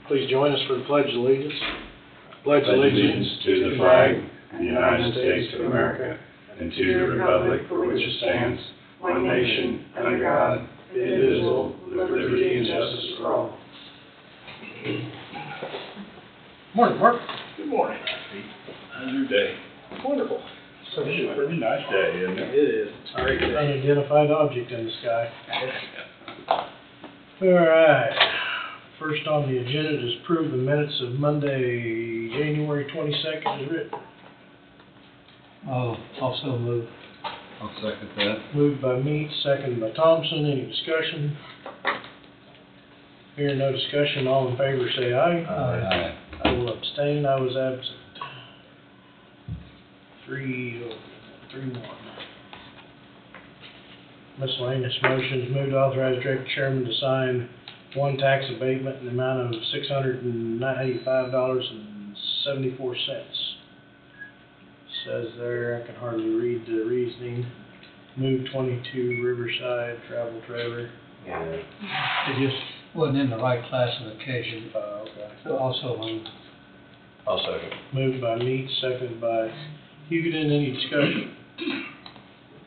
Please join us for the Pledge of Allegiance. Pledge allegiance to the flag of the United States of America and to the republic for which it stands, one nation, under God, indivisible, with liberty and justice for all. Morning, Mark. Good morning, Pete. How's your day? Wonderful. It's a pretty nice day, isn't it? It is. Great unidentified object in the sky. All right. First on the agenda is approve the minutes of Monday, January 22nd as written. Also move. I'll second that. Moved by Meeks, seconded by Thompson. Any discussion? Hearing no discussion, all in favor say aye. Aye. I will abstain. I was absent. 3-1. Miscellaneous motions. Moved to authorize director chairman to sign one tax abatement in the amount of $695.74. Says there, I can hardly read the reasoning. Move 22 Riverside travel trailer. Yeah. It just wasn't in the right classification. Okay. Also, I'll second. Moved by Meeks, seconded by Hugutin. Any discussion?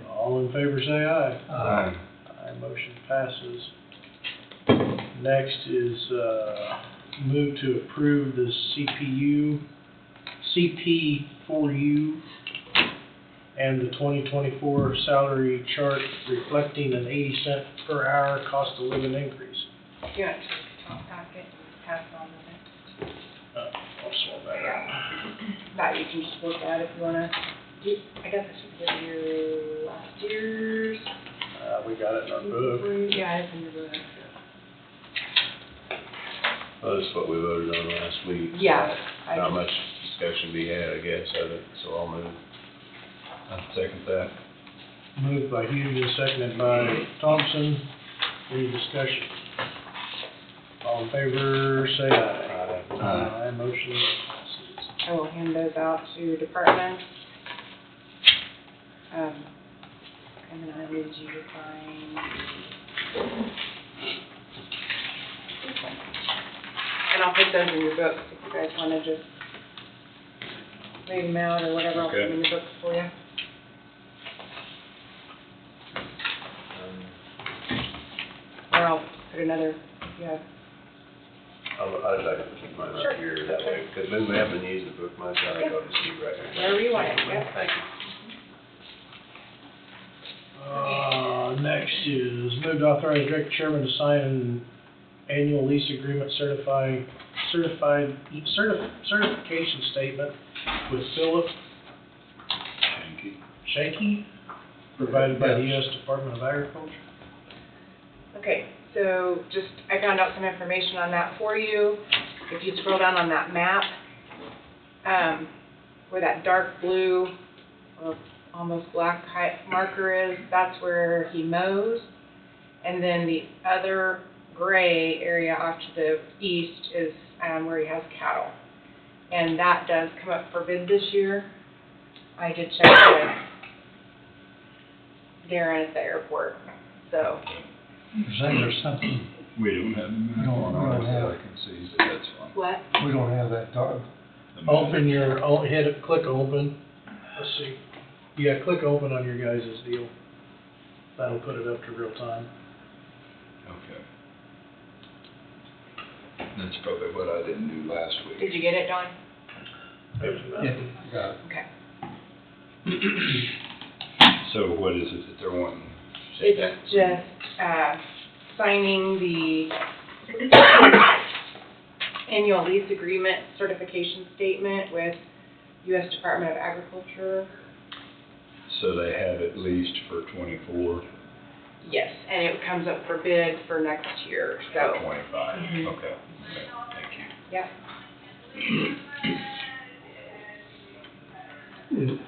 All in favor say aye. Aye. Aye, motion passes. Next is, move to approve the CP4U and the 2024 salary chart reflecting an 80 cent per hour cost of living increase. Yeah, just top packet, pass on with it. I'll swap that out. That you can just look at if you wanna. I guess I should give you last year's. We got it in our book. Yeah, it's in your book. Well, that's what we voted on last week. Yeah. Not much discussion to be had, I guess, of it, so I'll move. I'll second that. Moved by Hugutin, seconded by Thompson. Any discussion? All in favor, say aye. Aye, motion passes. I will hand those out to departments. And then I need you to sign. And I'll put those in your books if you guys wanna just read them out or whatever, I'll put them in your books for you. Or I'll put another, yeah. I'd like to keep mine Sure. up here that way, because when we haven't used the book much, I'll go to see right here. Wherever you want it, yeah. Thank you. Next is move to authorize director chairman to sign an annual lease agreement certification statement with Philip Shaky, provided by the U.S. Department of Agriculture. Okay, so just, I found out some information on that for you. If you scroll down on that map, where that dark blue, or almost black marker is, that's where he mows. And then the other gray area off to the east is where he has cattle. And that does come up for bid this year. I did check with Darren at the airport, so. is there something, We don't have them We don't have- I can see, so that's fine. What? we don't have that dark. Open your, click open. Let's see. Yeah, click open on your guys' deal. That'll put it up to real time. Okay. That's probably what I didn't do last week. Did you get it, Don? There's nothing. Got it. Okay. So what is it that they're wanting? It's just, signing the annual lease agreement certification statement with U.S. Department of Agriculture. So they have it leased for 24, Yes, and it comes up for bid for next year, so. 25, Mhm. okay, thank you. Yeah.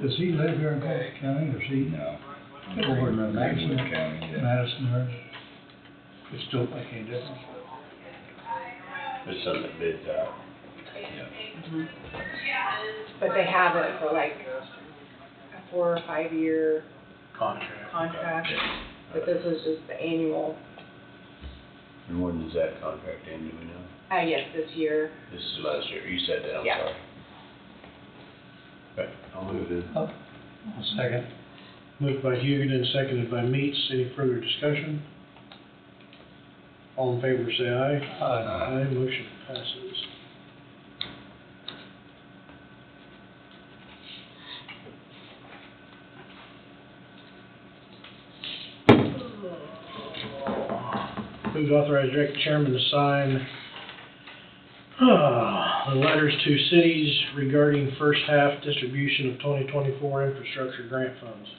Does he live here in Polk County, or is he No. over in Madison? Greenwood County, yeah. Madison, or it still make any difference? There's some that bids out. Yeah. Mhm. But they have it for like a 4 or 5 year Contract. contract, but this is just the annual And when does that contract end, do we know? Yes, this year. This is last year, you said that, I'm Yeah. sorry. Okay, I'll move it. Oh, I'll second. Moved by Huguet, seconded by Meats. Any further discussion? All in favor, say aye. Aye. Aye, motion passes. Move to authorize direct chairman to sign the letters to cities regarding first half distribution of 2024 infrastructure grant funds.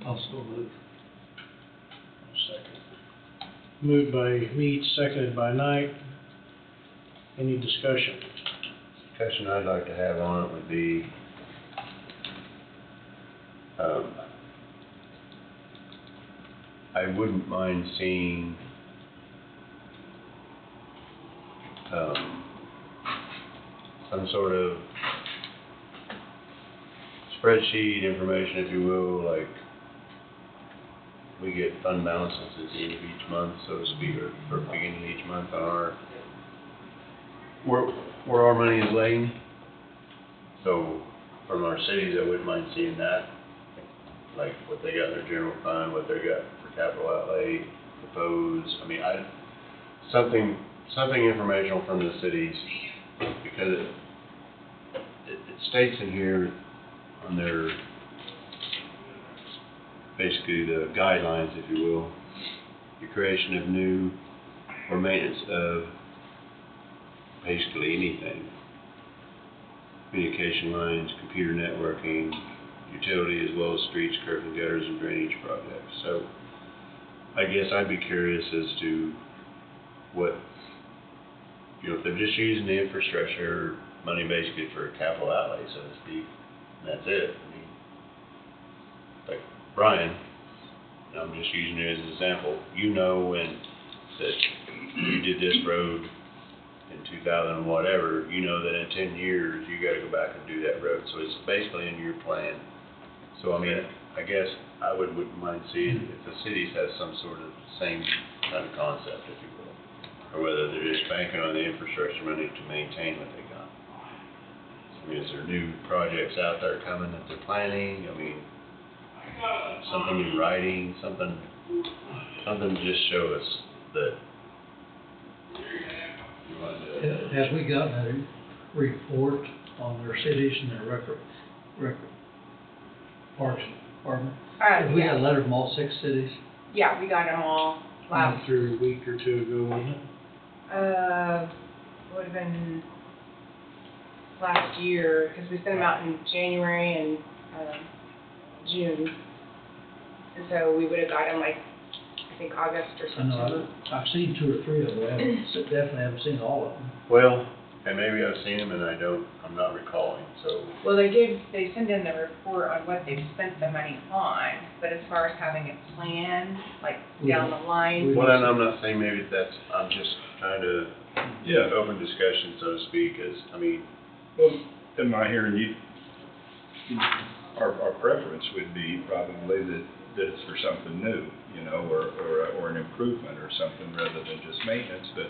Also move. Second. Moved by Meats, seconded by Knight. Any discussion? Discussion I'd like to have on it would be, I wouldn't mind seeing, some sort of spreadsheet information, if you will, like, we get fund balances at the end of each month, so to speak, or beginning of each month on our, where our money is laying. So from our cities, I wouldn't mind seeing that, like what they got in their general fund, what they got for capital outlay, proposed. I mean, something informational from the cities, because it states in here on their, basically the guidelines, if you will, the creation of new or maintenance of basically anything. Communication lines, computer networking, utility, as well as streets, curbs and gutters, and drainage projects. So I guess I'd be curious as to what, if they're just using the infrastructure money basically for a capital outlay, so to speak, and that's it. I mean, like Brian, and I'm just using it as an example, when that you did this road in 2000 and whatever, that in 10 years you got to go back and do that road. So it's basically in your plan. So I mean, I guess I wouldn't mind seeing if the cities have some sort of same kind of concept, if you will, or whether they're just banking on the infrastructure money to maintain what they got. I mean, is there new projects out there coming that they're planning? I mean, something in writing, something to just show us that. Have we gotten a report on their cities and their record parks department? Have we got a Yeah. letter from all 6 cities? Yeah, we got them all last, Through a week or two ago, wasn't it? would have been last year, because we sent them out in January and, June. And so we would have got them like, I think August or I know, September. I've seen 2 or 3 of them, I definitely haven't seen all of them. Well, and maybe I've seen them and I'm not recalling, so. Well, they send in the report on what they've spent the money on, but as far as having a plan, like down the line. Well, and I'm not saying maybe I'm just trying to, open discussion, so to speak, I mean. Well, in my hearing, our preference would be probably that it's for something new, or an improvement or something rather than just maintenance, but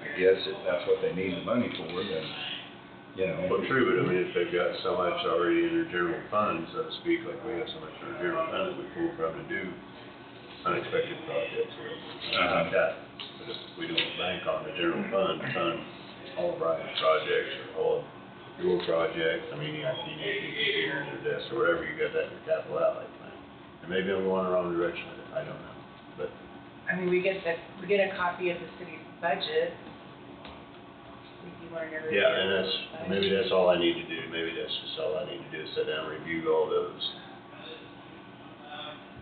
I guess if that's what they need the money for, then, Well, true, but I mean, if they've got so much already in their general fund, so to speak, like we have so much in our general fund that we pull from to do unexpected projects or something like that. But if we don't bank on the general fund to fund all of Brian's projects or all of your projects, I mean, EIP, computers or desks or whatever, you got that in your capital outlay plan. And maybe I'm going the wrong direction with it, I don't know, but. I mean, we get a copy of the city's budget. If you wanted to review. Yeah, and maybe that's all I need to do, maybe that's just all I need to do, is sit down and review all those.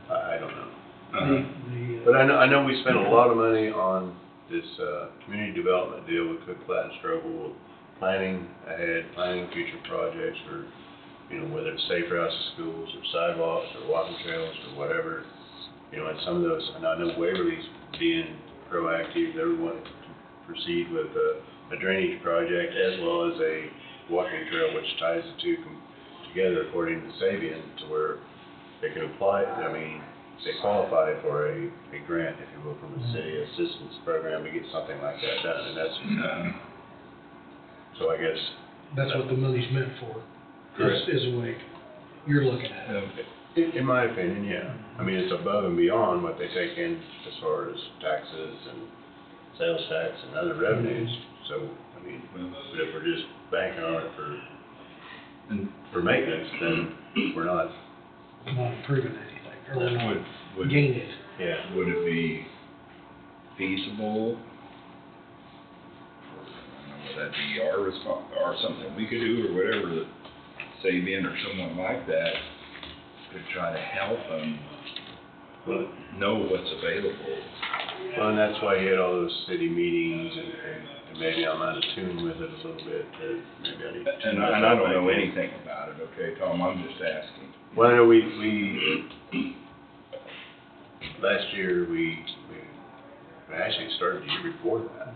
I don't know. But I know we spent a lot of money on this, community development deal with Cook, Platte, and Strobel, planning ahead, planning future projects for, whether it's safe routes to schools or sidewalks or walking trails or whatever. And some of those, and I know Waverly's being proactive, they want to proceed with a drainage project as well as a walking trail, which ties the two together according to Sabian, to where they can apply, they qualify for a grant, if you will, from the city assistance program to get something like that done, and that's, so I guess. That's what the money's meant for, Correct. is a way you're looking at it. In my opinion, yeah. I mean, it's above and beyond what they take in as far as taxes and sales tax and other revenues. So, I mean, but if we're just banking on it for maintenance, then we're not. Not improving anything, or we're not Would, gaining. Yeah. would it be feasible? I don't know, would that be or something we could do, or whatever, that Sabian or someone like that could try to help them Well, know what's available? Well, and that's why you had all those city meetings, and maybe I'm out of tune with it a little bit, maybe I need to tune And I don't know myself back in. anything about it, okay, Tom, I'm just asking. Well, I know we last year, we actually started the year before that.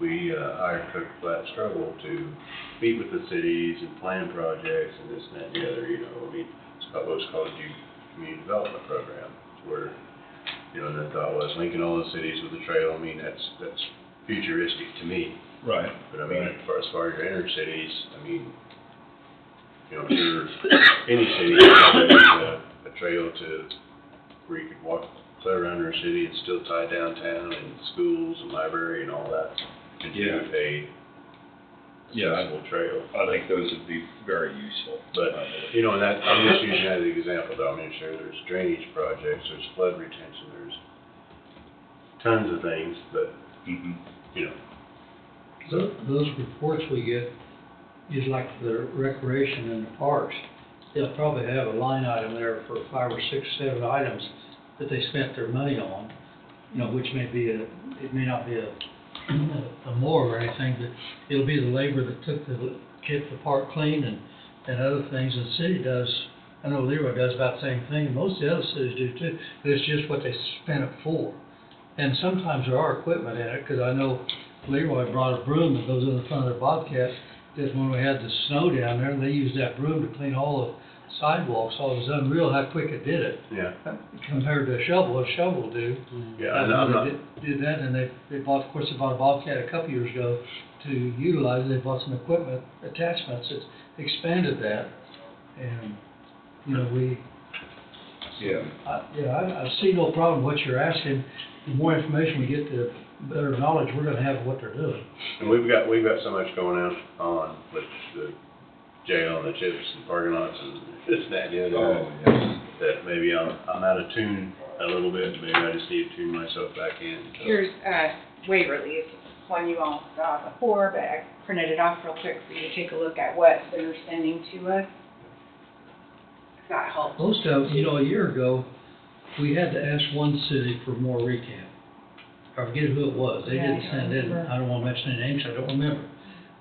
We hired Cook Flat Struggle to meet with the cities and plan projects and this and that and the other, you know, I mean, it's what's called a community development program, where, you know, the thought was linking all the cities with the trail. I mean, that's futuristic to me. Right. But I mean, as far as your inner cities, I mean, you know, sure, any city has a trail to where you could walk clear around our city and still tie downtown and schools and library and all that. Continue with a accessible trail. I think those would be very useful. But, you know, and that, I'm just using that as an example, though. I mean, sure, there's drainage projects, there's flood retention, there's tons of things, but, you know. Those reports we get, just like the recreation and the parks, they'll probably have a line item there for 5 or 6, 7 items that they spent their money on, you know, which may be it may not be a mower or anything, but it'll be the labor that took to keep the park clean and other things. And the city does, I know Leroy does about the same thing, and most of the other cities do too, but it's just what they spent it for. And sometimes there are equipment in it, because I know Leroy brought a broom that goes in the front of their Bobcat, because when we had the snow down there, they used that broom to clean all the sidewalks. So it was unreal how quick it did it. Yeah. Compared to a shovel will do. Yeah, and I'm not, Did that, and they bought, of course, they bought a Bobcat a couple years ago to utilize it. They bought some equipment attachments that expanded that. And, you know, I see no problem what you're asking. The more information we get, the better knowledge we're gonna have of what they're doing. and we've got so much going on with the jail and the chips and parking lots and this and that and the other. Oh, yes. That maybe I'm out of tune a little bit, maybe I just need to tune myself back in. So. Here's, Waverly's, one you all saw before, but I printed it off real quick for you to take a look at what they're sending to us. If that helps. Most of, you know, a year ago, we had to ask one city for more recap. I forget who it was. They Yeah, didn't I send it. remember. I don't want to mention any names, I don't remember.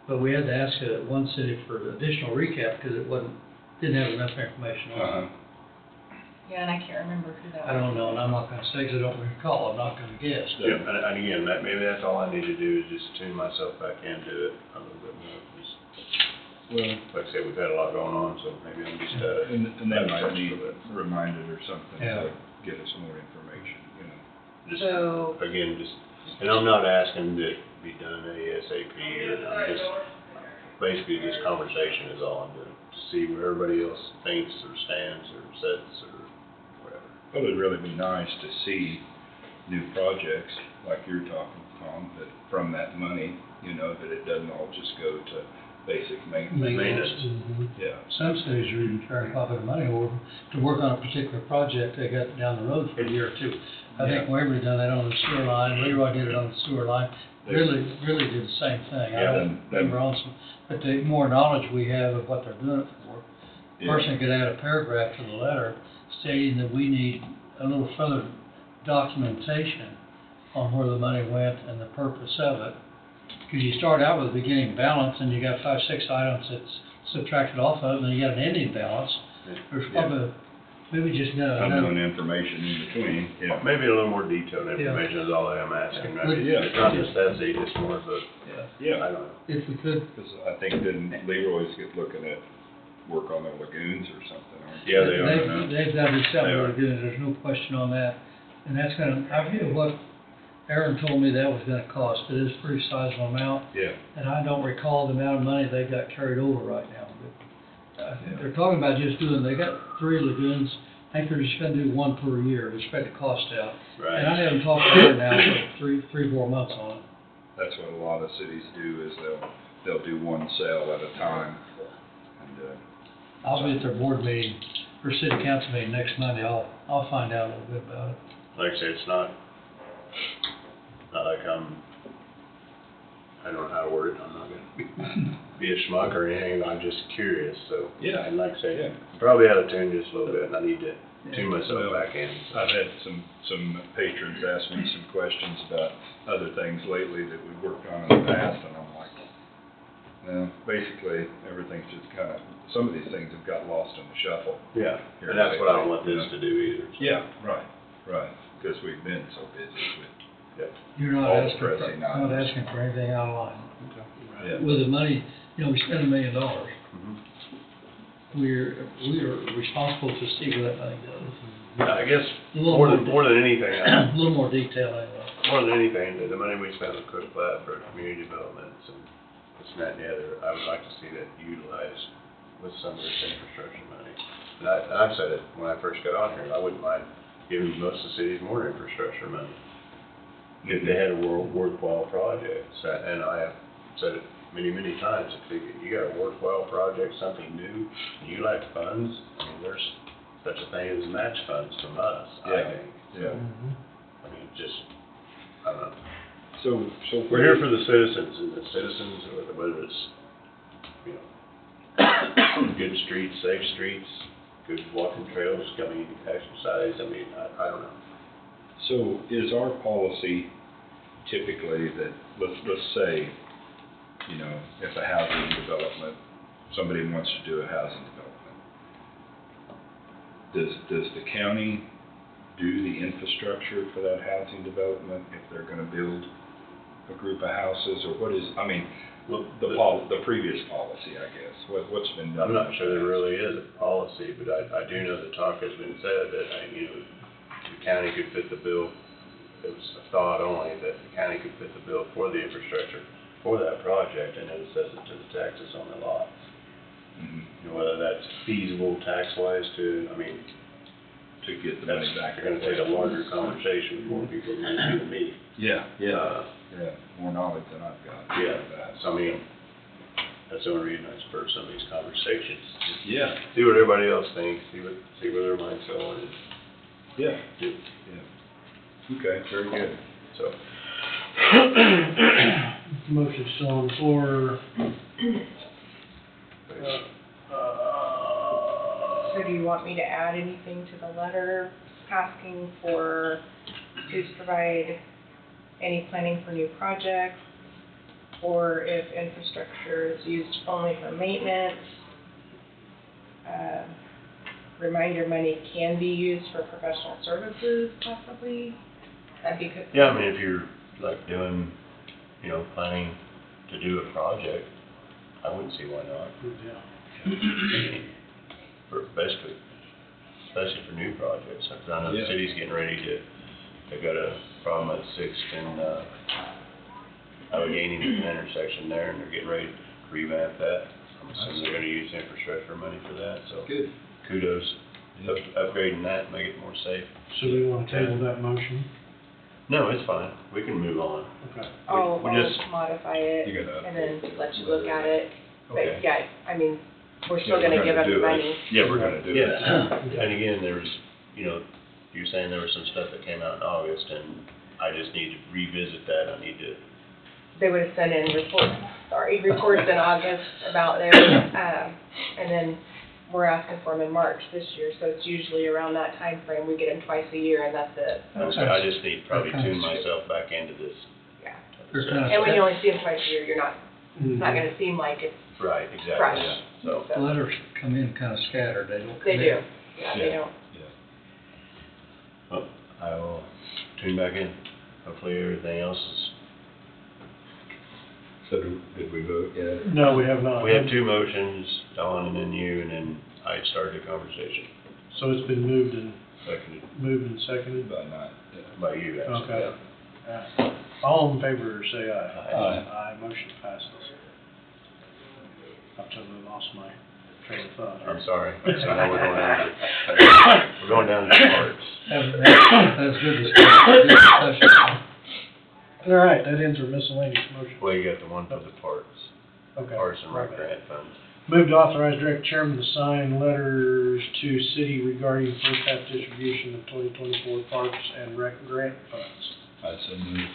But we had to ask one city for additional recap because didn't have enough information on it. Yeah, and I can't remember who that was. I don't know, and I'm not gonna say 'cause I don't recall, I'm not gonna guess. Yeah, and again, maybe that's all I need to do is just tune myself back into it a little bit more. Just, Well, like I said, we've had a lot going on, so maybe I'm just, and they might need reminded or something Yeah. to get us more information, you know. just, So- again, just, and I'm not asking that it be done ASAP, or I'm just, basically this conversation is all I'm doing, to see where everybody else thinks or stands or sits or whatever. Well, it'd really be nice to see new projects, like you're talking, Tom, that from that money, you know, that it doesn't all just go to basic maintenance. Mhm. Yeah. Some cities are even carrying quite a bit of money over to work on a particular project they got down the road for a year or two. I think Waverly done that on the sewer line, Leroy did it on the sewer line, really did the same thing. I Yeah, don't remember on some, but the more knowledge we have of what they're doing it for, Yeah. person could add a paragraph to the letter stating that we need a little further documentation on where the money went and the purpose of it. Because you start out with a beginning balance and you got 5, 6 items that's subtracted off of, and you got an ending balance. There's probably, maybe just Unknown information in between, yeah. Maybe a little more detailed information is all I'm asking, Yeah. maybe, Yeah. it's not just that, it's more of a, I Yeah, don't know. if we could. because I think didn't Leroy's get looking at work on their lagoons or something, aren't they? Yeah, they are now. They've got to do They something are. really good, there's no question on that. And that's gonna, I forget what Aaron told me that was gonna cost, but it's a pretty sizable amount. Yeah. And I don't recall the amount of money they've got carried over right now, but, they're talking about just doing, they got 3 lagoons. I think they're just gonna do 1 per year to spread the cost out. And I Right. haven't talked to her now for 3-4 months on it. That's what a lot of cities do, is they'll do one sale at a time. And, I'll be at their board meeting, or city council meeting next Monday. I'll find out a little bit about it. Like I said, it's not like I don't know how to word it, I'm not gonna be a schmuck or anything, I'm just curious, so. Yeah. And like I say, Yeah. probably out of tune just a little bit, and I need to tune myself Well, back in. so. I've had some patrons ask me some questions about other things lately that we've worked on in the past, and I'm like, well, basically, everything's just kind of, some of these things have got lost in the shuffle. Yeah, Here and that's what I lately, want this you know. to do either. so. Yeah, right, because we've been so busy with, You're not All the asking, pressing not items. asking for anything out of line. yeah. With the money, you know, we spent $1 million. Mhm. We are responsible to see where that money goes. Yeah, I guess A little more than anything, A little more detail anyway. more than anything, the money we spent on Cook Flat for community developments and this and that and the other, I would like to see that utilized with some of this infrastructure money. And I said it when I first got on here, I wouldn't mind giving most of the cities more infrastructure money if they had a worthwhile project. And I have said it many, many times, if you got a worthwhile project, something new, and you like funds, I mean, there's such a thing as match funds from us, I Yeah. think. Yeah. I mean, just, I don't know. So. We're here for the citizens, and the citizens, whether it's, you know, good streets, safe streets, good walking trails, coming exercise, I mean, I don't know. So is our policy typically that, let's say, you know, if a housing development, somebody wants to do a housing development, does the county do the infrastructure for that housing development if they're gonna build a group of houses, or what is, I mean, Well, the previous policy, I guess, what's been done? I'm not sure there really is a policy, but I do know the talk has been said that, you know, the county could fit the bill. It was a thought only that the county could fit the bill for the infrastructure for that project, and then assess it to the taxes on the lots. Mhm. You know, whether that's feasible tax-wise to, I mean, To get the that's, money back. you're gonna take a larger conversation with more people than you do than me. Yeah, Uh, yeah, more knowledge than I've got. Yeah, so I mean, that's the only reason I spurred some of these conversations. Just Yeah, see what everybody else thinks, see where their mind's going, and yeah, do, yeah. Okay, very good. so. Motion's still on the floor. So do you want me to add anything to the letter asking for, to provide any planning for new projects? Or if infrastructure is used only for maintenance? Reminder money can be used for professional services possibly? That'd be good. Yeah, I mean, if you're like doing, you know, planning to do a project, I wouldn't see why not. Yeah. I mean, for basically, especially for new projects, because I know the Yeah. city's getting ready to, they've got a problem at Sixth and, Allegheny, there's an intersection there, and they're getting ready to revamp that. I'm assuming they're gonna use infrastructure money for that, so Good. kudos, upgrading that, make it more safe. So we want to table that motion? No, it's fine, we can move on. Okay. I'll we just- modify it You gotta and then update let you look at it. Okay. But yeah, I mean, we're still Yeah, we're gonna give them do the it. money. Yeah, we're gonna do it. Yeah, and again, there was, you know, you were saying there was some stuff that came out in August, and I just need to revisit that, I need to, They would have sent in reports in August about theirs, and then we're asking for them in March this year, so it's usually around that time frame. We get them twice a year, and that's it. okay, I just need to probably tune myself back into this. Yeah. They're kind of And when you only see them twice a year, you're not, it's Mm-hmm. not gonna seem like it's Right, exactly, fresh. yeah, so. The letters come in kind of scattered, they don't come They in. do, yeah, they Yeah. don't. Well, I will tune back in, hopefully everything else is. So did we vote yet? No, we have not. We have two motions, Don and then you, and then I started the conversation, So it's been moved and seconded. seconded. By not, by you, actually. Okay. All in favor, say aye. Aye. Aye, motion passes. I've totally lost my train of thought. I'm sorry. So now we're going down to the parts. That's good discussion, good discussion. All right, that ends our miscellaneous motion. Well, you got the one for the parts, Okay. parts and rec right. grant funds. Move to authorize direct chairman to sign letters to city regarding first half distribution of 2024 parks and rec grant funds. I so move.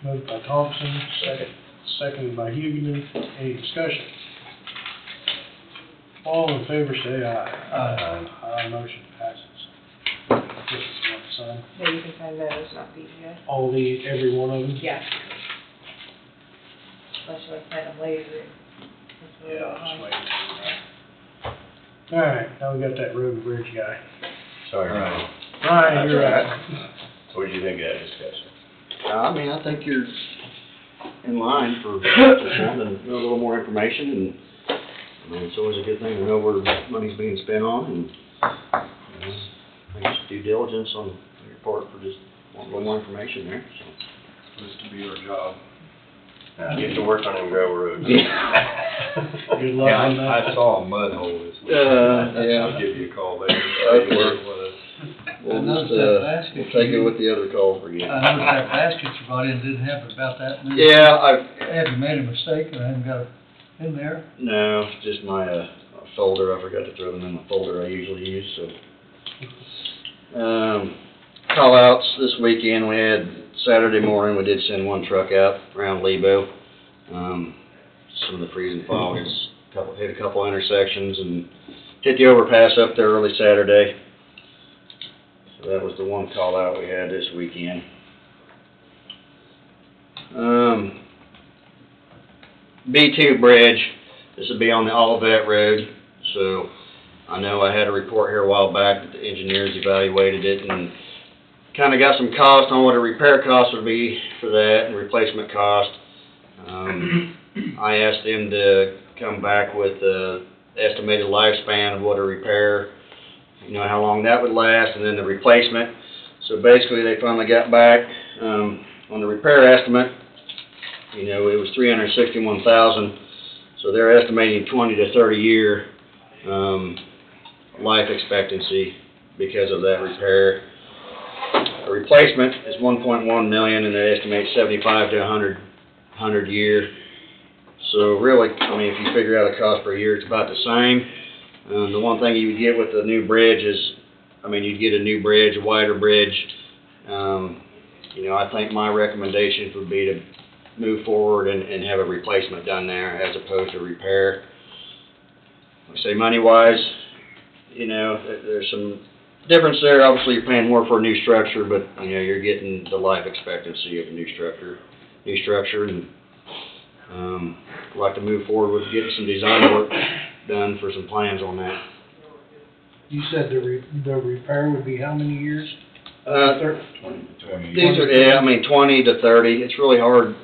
Moved by Thompson, seconded by Huguenin. Any discussion? All in favor, say aye. Aye, motion passes. This is one sign. Yeah, you can sign those, not these yet. Every one of them? Yeah. Unless you want to sign them later. That's what Yeah, we're I'll on. just wait. All right, now we got that road and bridge guy. Sorry, Ryan. Ryan, you're That's right. What did you think of that discussion? I mean, I think you're in line for just wanting to know a little more information, and, I mean, it's always a good thing to know where money's being spent on, and, you know, I think it's due diligence on your part for just wanting a little more information there, so. Supposed to be our job. Get to work on them gravel roads. Good luck Yeah, on that. I saw a mud hole this week. Yeah. I'll give you a call later. Okay. We'll I noticed just, that basket we'll take it you- with the other calls we get. I noticed that basket you brought in didn't have about that many. Yeah, I, Have you made a mistake and I haven't got it in there? no, just my, folder, I forgot to throw them in the folder I usually use, so. Call outs this weekend, we had Saturday morning, we did send one truck out around Lebo. Some of the freezing fog has hit a couple intersections and hit the overpass up there early Saturday. So that was the one call out we had this weekend. B2 Bridge, this will be on the Olivet Road, so I know I had a report here a while back that the engineers evaluated it and kind of got some cost on what a repair cost would be for that and replacement cost. I asked them to come back with the estimated lifespan of what a repair, you know, how long that would last, and then the replacement. So basically, they finally got back on the repair estimate. You know, it was $361,000. So they're estimating 20 to 30 year life expectancy because of that repair. A replacement is 1.1 million, and they estimate 75 to 100 year. So really, I mean, if you figure out a cost per year, it's about the same. The one thing you would get with the new bridge is, I mean, you'd get a new bridge, a wider bridge. You know, I think my recommendations would be to move forward and have a replacement done there as opposed to repair. Like I say, money-wise, you know, there's some difference there. Obviously, you're paying more for a new structure, but, you know, you're getting the life expectancy of a new structure, and I'd like to move forward with getting some design work done for some plans on that. You said the repair would be how many years? 20. These are, yeah, I mean, 20 to 30. It's really hard,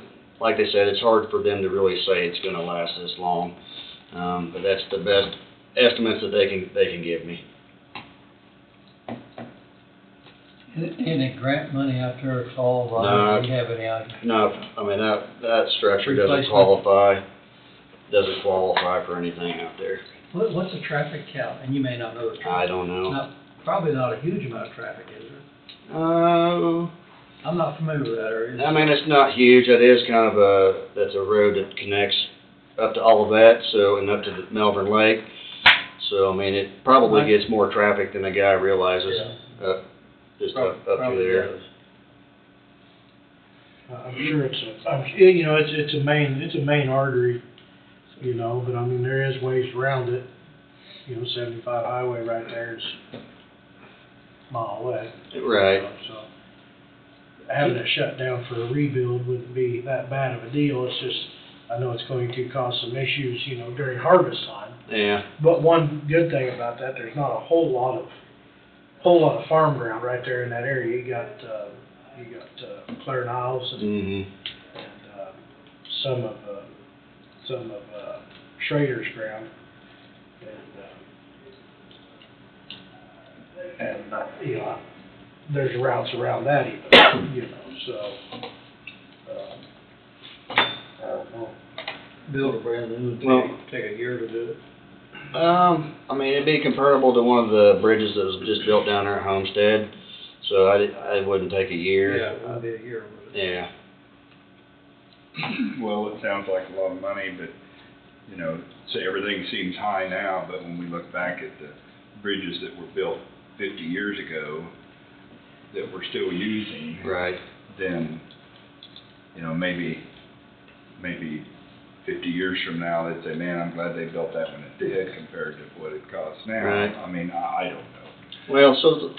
like they said, it's hard for them to really say it's gonna last this long. But that's the best estimates that they can give me. Any grant money out there at all? No. Do you have any idea? No, I mean, that structure Replacement. doesn't qualify for anything out there. What's the traffic count? And you may not know the traffic. I don't know. Probably not a huge amount of traffic, is there? I I'm not familiar with that area. mean, it's not huge. It is kind of that's a road that connects up to Olivet, so, and up to the Melbourne Lake. So, I mean, it probably gets more traffic than the guy realizes, just up to Probably there. does. I'm sure it's a main artery, you know, but I mean, there is ways around it. You know, 75 highway right there is a mile away. Right. So having it shut down for a rebuild wouldn't be that bad of a deal. It's just, I know it's going to cause some issues, you know, during harvest time. Yeah. But one good thing about that, there's not a whole lot of farm ground right there in that area. You got Claire Niles and Mhm. some of Schrader's ground, and you know, there's routes around that even, you know, so, I don't know. Build a brand new, Well- take a year to do it. I mean, it'd be comparable to one of the bridges that was just built down there at Homestead, so I wouldn't take a year. Yeah, it wouldn't be a year, would it? Yeah, Well, it sounds like a lot of money, but, you know, so everything seems high now, but when we look back at the bridges that were built 50 years ago that we're still using, right, then, you know, maybe 50 years from now, they'd say, man, I'm glad they built that when it did compared to what it costs now. Right. I mean, I don't know. well, so,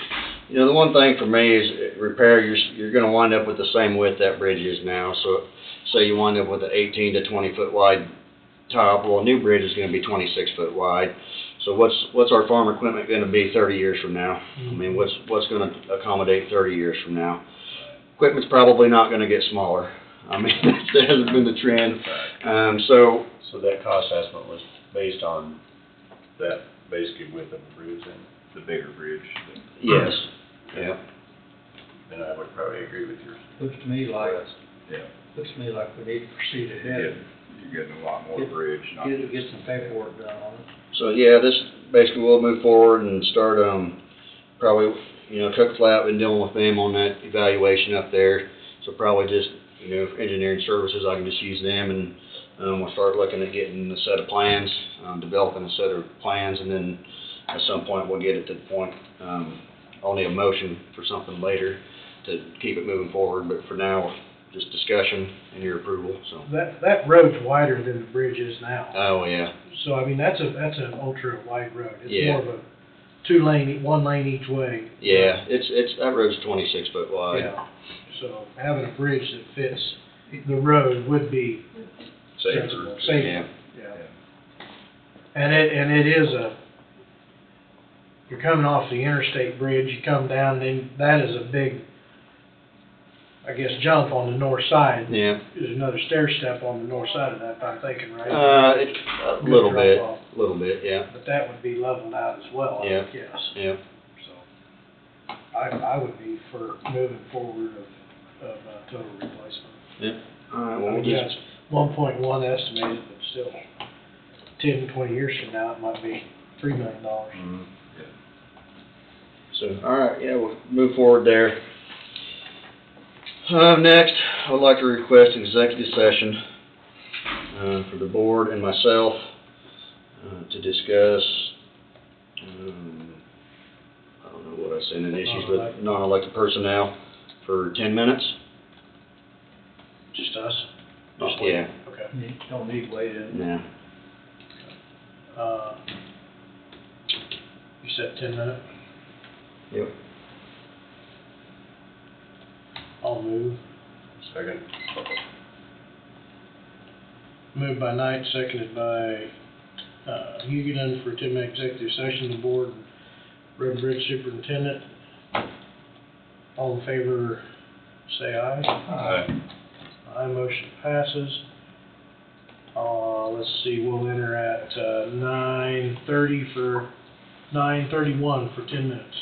you know, the one thing for me is repair, you're gonna wind up with the same width that bridge is now, so say you wind up with an 18 to 20 foot wide top, well, a new bridge is gonna be 26 foot wide, so what's our farm equipment gonna be 30 years from now? I mean, what's gonna accommodate 30 years from now? Equipment's probably not gonna get smaller, I mean, that hasn't been the trend, so, So that cost estimate was based on that basically width of the bridge and The bigger bridge. yes, yeah. then I would probably agree with yours. Looks to me like, Yeah. looks to me like we need to proceed You're ahead. getting a lot more bridge, not Get some paperwork done on it. So, yeah, this, basically, we'll move forward and start, probably, you know, Cook Flat, been dealing with them on that evaluation up there, so probably just, you know, for engineering services, I can just use them, and, we'll start looking at getting a set of plans, developing a set of plans, and then at some point, we'll get it to the point, I'll need a motion for something later to keep it moving forward, but for now, just discussion and your approval, so. That road's wider than the bridge is now. Oh, yeah, So, I mean, that's an ultra wide road. It's Yeah. more of a 2 lane, 1 lane each way. yeah, it's, that road's 26 foot wide. Yeah, so having a bridge that fits the road would be sensible, safer. safer, Yeah. yeah. And it is you're coming off the interstate bridge, you come down, then that is a big, I guess, jump on the north side. Yeah. There's another stair step on the north side of that, if I'm thinking right. It's a little bit, yeah, But that would be leveled out as well, I Yeah. would guess. yeah. So, I would be for moving forward of total replacement. All right, I well, we'll mean, just, that's 1.1 estimated, but still, 10, 20 years from now, it might be $3 million. Mhm. so, all right, yeah, we'll move forward there. Next, I would like to request executive session, for the board and myself, to discuss, I don't know what I said, any issues with non-elected personnel for 10 minutes. Just us? Oh, Just yeah. Okay. You don't need weight in. Yeah. You said 10 minutes? Yep. I'll move. Second. Moved by Knight, seconded by, Huguenin for 10-minute executive session, the board, road and bridge superintendent. All in favor, say aye. Aye. Aye, motion passes. Let's see, we'll enter at, 9:31 for 10 minutes.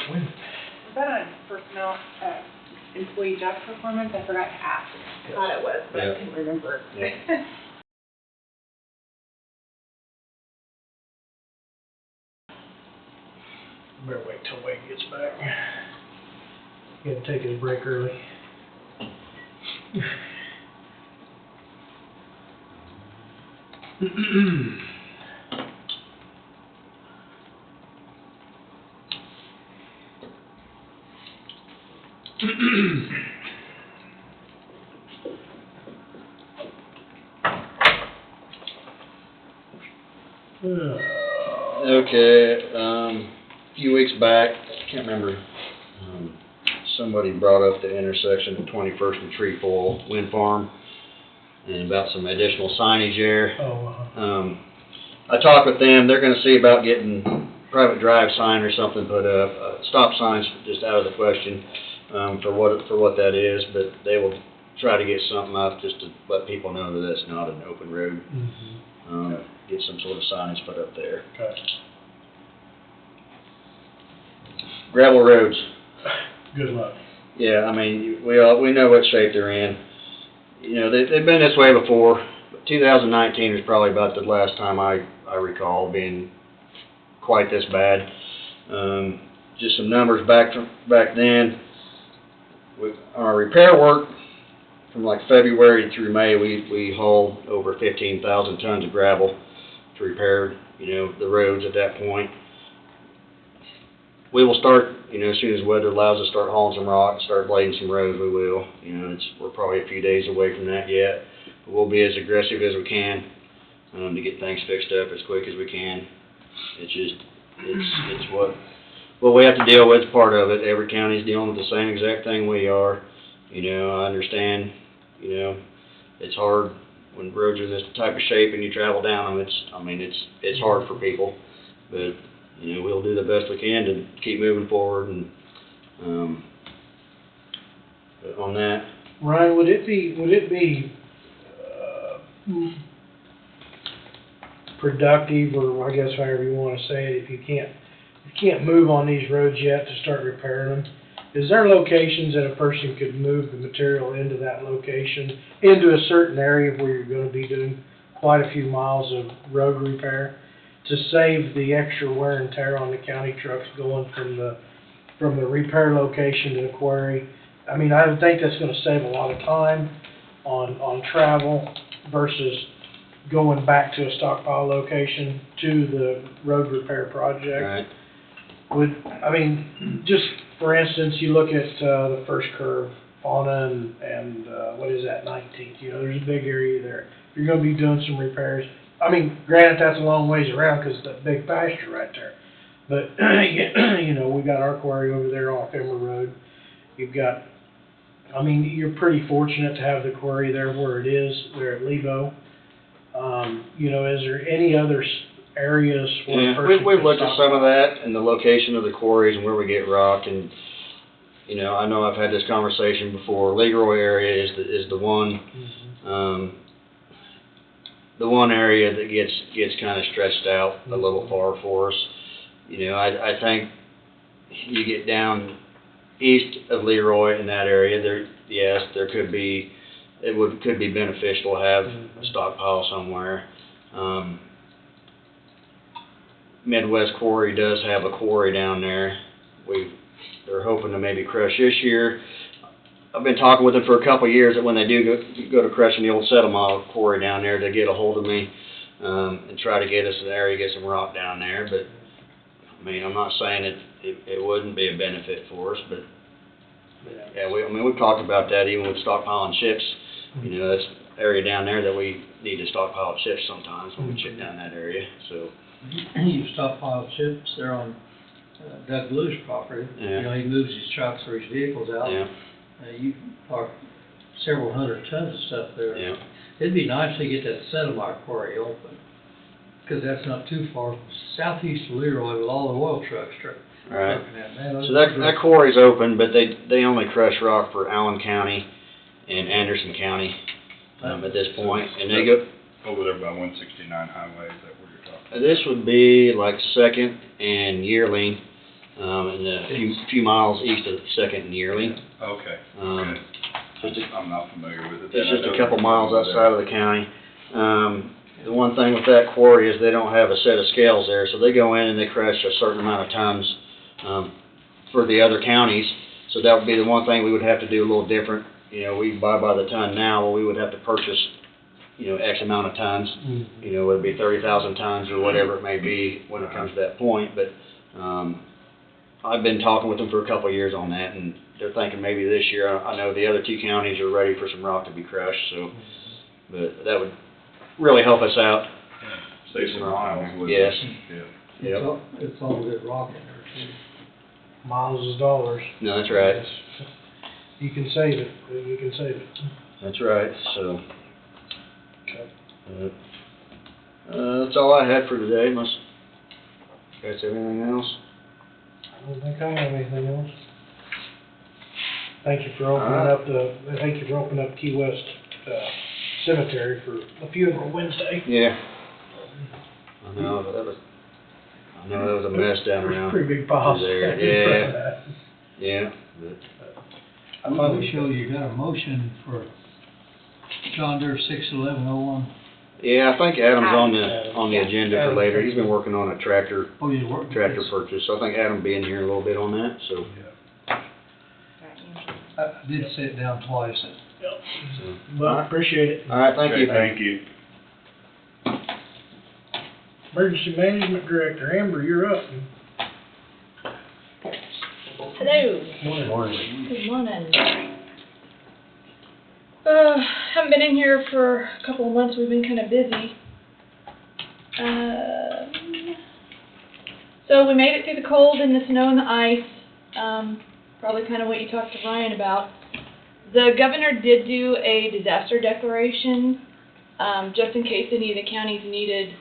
Was that on personnel, employee job performance? I forgot to ask. I thought it was, but I Yeah. couldn't remember. Yeah. Better wait till Wade gets back. He had to take his break early. Okay, a few weeks back, I can't remember, somebody brought up the intersection of 21st and Trefoil Wind Farm. and about some additional signage there. Oh, I talked with them, they're gonna see about getting private drive sign or something put up. Stop signs just out of the question, for what that is, but they will try to get something up just to let people know that it's not an open road. Get some sort of signage put up there. okay. Gravel roads. Good luck. Yeah, I mean, we know what shape they're in. You know, they've been this way before. 2019 was probably about the last time I recall being quite this bad. Just some numbers back then. On our repair work, from like February through May, we hauled over 15,000 tons of gravel to repair, you know, the roads at that point. We will start, you know, as soon as weather allows us, start hauling some rock, start blading some roads, we will. You know, we're probably a few days away from that yet. But we'll be as aggressive as we can, to get things fixed up as quick as we can. It's just, it's what we have to deal with, part of it. Every county's dealing with the same exact thing we are. You know, I understand, you know, it's hard when roads are in this type of shape and you travel down them. It's hard for people, but you know, we'll do the best we can to keep moving forward. And but on that, Ryan, would it be productive, or I guess however you wanna say it, if you can't move on these roads yet to start repairing them? Is there locations that a person could move the material into that location, into a certain area where you're gonna be doing quite a few miles of road repair, to save the extra wear and tear on the county trucks going from the repair location to the quarry? I mean, I would think that's gonna save a lot of time on travel versus going back to a stockpile location to the road repair project. right? Just for instance, you look at the first curve, Fauna and what is that, 19th, you know, there's a big area there. You're gonna be doing some repairs. I mean, granted, that's a long ways around because it's a big pasture right there. But, you know, we got our quarry over there off Emer Road. You've got, I mean, you're pretty fortunate to have the quarry there where it is, there at Lebo. You know, is there any other areas where a Yeah, person we've could looked at stop some of by? that and the location of the quarries and where we get rock. And you know, I know I've had this conversation before. Leroy area is the one. The one area that gets kind of stretched out a little far for us. You know, I think you get down east of Leroy in that area, there could be beneficial to have a stockpile somewhere. Midwest Quarry does have a quarry down there. They're hoping to maybe crush this year. I've been talking with them for a couple of years that when they do go to crushing the old Settlemile quarry down there, to get a hold of me, and try to get us an area, get some rock down there. But, I mean, I'm not saying it wouldn't be a benefit for us, but, yeah, we've talked about that even with stockpiling chips. You know, that's area down there that we need to stockpile chips sometimes when we chip down that area, so. You stockpile chips there on Doug Blue's property. Yeah. You know, he moves his trucks or his vehicles out. Yeah, You park several hundred tons of stuff there. yeah. It'd be nice to get that Settlemile quarry open, because that's not too far southeast of Leroy with all the oil trucks Right. trucking that. Man, So that quarry's open, but they only crush rock for Allen County and Anderson County, at this point. And they go, Over there by 169 highway, is that where you're talking? this would be like Second and Yearling, and a few miles east of Second and Yearling. Okay, Um, okay. so it's I'm not familiar with it. It's just a couple miles outside of the county. The one thing with that quarry is they don't have a set of scales there, so they go in and they crush a certain amount of tons, for the other counties. So that would be the one thing we would have to do a little different. You know, we buy by the ton now, well, we would have to purchase, you know, X amount of tons. You know, whether it be 30,000 tons or whatever it may be when it comes to that point. But, I've been talking with them for a couple of years on that, and they're thinking maybe this year. I know the other two counties are ready for some rock to be crushed, so, but that would really help us out. Save some miles. wouldn't Yes. it? Yeah. Yep. It's all good rock in there too. Miles is dollars. No, that's right. You can save it, you can save it. That's right, so. That's all I had for today, unless you guys have anything else? I don't think I have anything else. Thank you for opening up Key West, Cemetery for a funeral Wednesday. Yeah. I know that was a mess down around. Pretty big pile. there. Yeah. Yeah, but I We finally show you got a motion for John Deere 61101. yeah, I think Adam's on the agenda for later. He's been working on a tractor Oh, you worked? purchase, so I think Adam will be in here a little bit on that, so. I did sit down twice. so. Well, appreciate it. All right, thank Okay, you. thank you. Emergency Management Director, Amber, you're up. Hello, Morning. good morning. Haven't been in here for a couple of months, we've been kind of busy. So we made it through the cold and the snow and the ice, probably kind of what you talked to Ryan about. The governor did do a disaster declaration, just in case any of the counties needed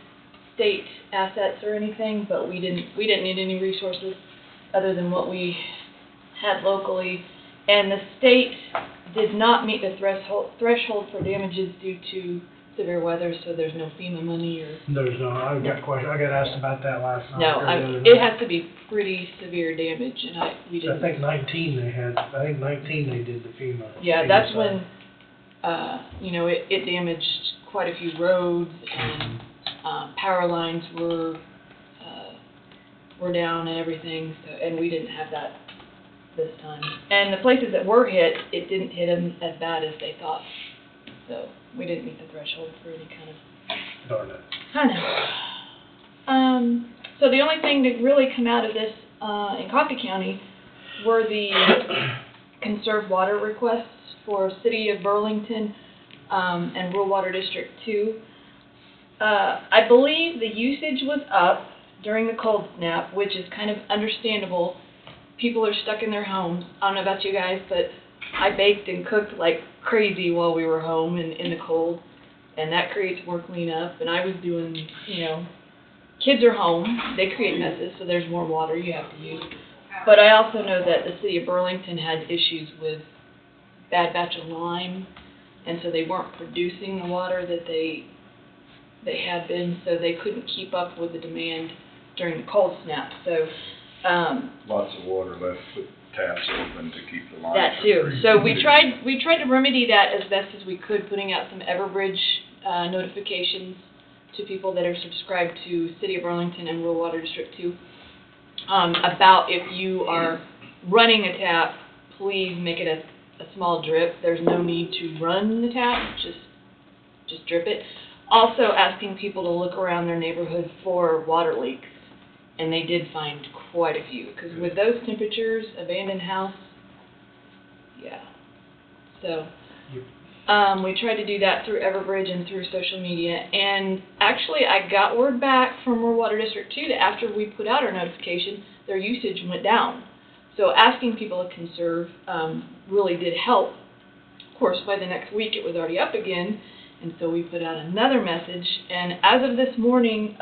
state assets or anything, but we didn't need any resources other than what we had locally. And the state did not meet the threshold for damages due to severe weather, so there's no FEMA money or... There's no, I got asked about that last night. No, or the other it night. has to be pretty severe damage, and we I didn't... think 19 they did the FEMA. Yeah, FEMA that's side. when, it damaged quite a few roads, and power lines were down and everything, so, and we didn't have that this time. And the places that were hit, it didn't hit them as bad as they thought, so we didn't meet the threshold for any kind of... Darn it. I know. So the only thing to really come out of this in Coffee County were the conserved water requests for City of Burlington and Rural Water District 2. I believe the usage was up during the cold snap, which is kind of understandable. People are stuck in their homes. I don't know about you guys, but I baked and cooked like crazy while we were home and in the cold, and that creates more cleanup. And I was doing, kids are home, they create messes, so there's more water you have to use. But I also know that the City of Burlington had issues with bad batch of lime, and so they weren't producing the water that they had been, so they couldn't keep up with the demand during the cold snap. So Lots of water left with taps open to keep the line. that too. So we tried to remedy that as best as we could, putting out some Everbridge notifications to people that are subscribed to City of Burlington and Rural Water District 2 about if you are running a tap, please make it a small drip. There's no need to run the tap, just drip it. Also asking people to look around their neighborhood for water leaks, and they did find quite a few, because with those temperatures, abandoned house, yeah. So we tried to do that through Everbridge and through social media, and actually I got word back from Rural Water District 2 that after we put out our notification, their usage went down. So asking people to conserve really did help. Of course, by the next week it was already up again, and so we put out another message, and as of this morning,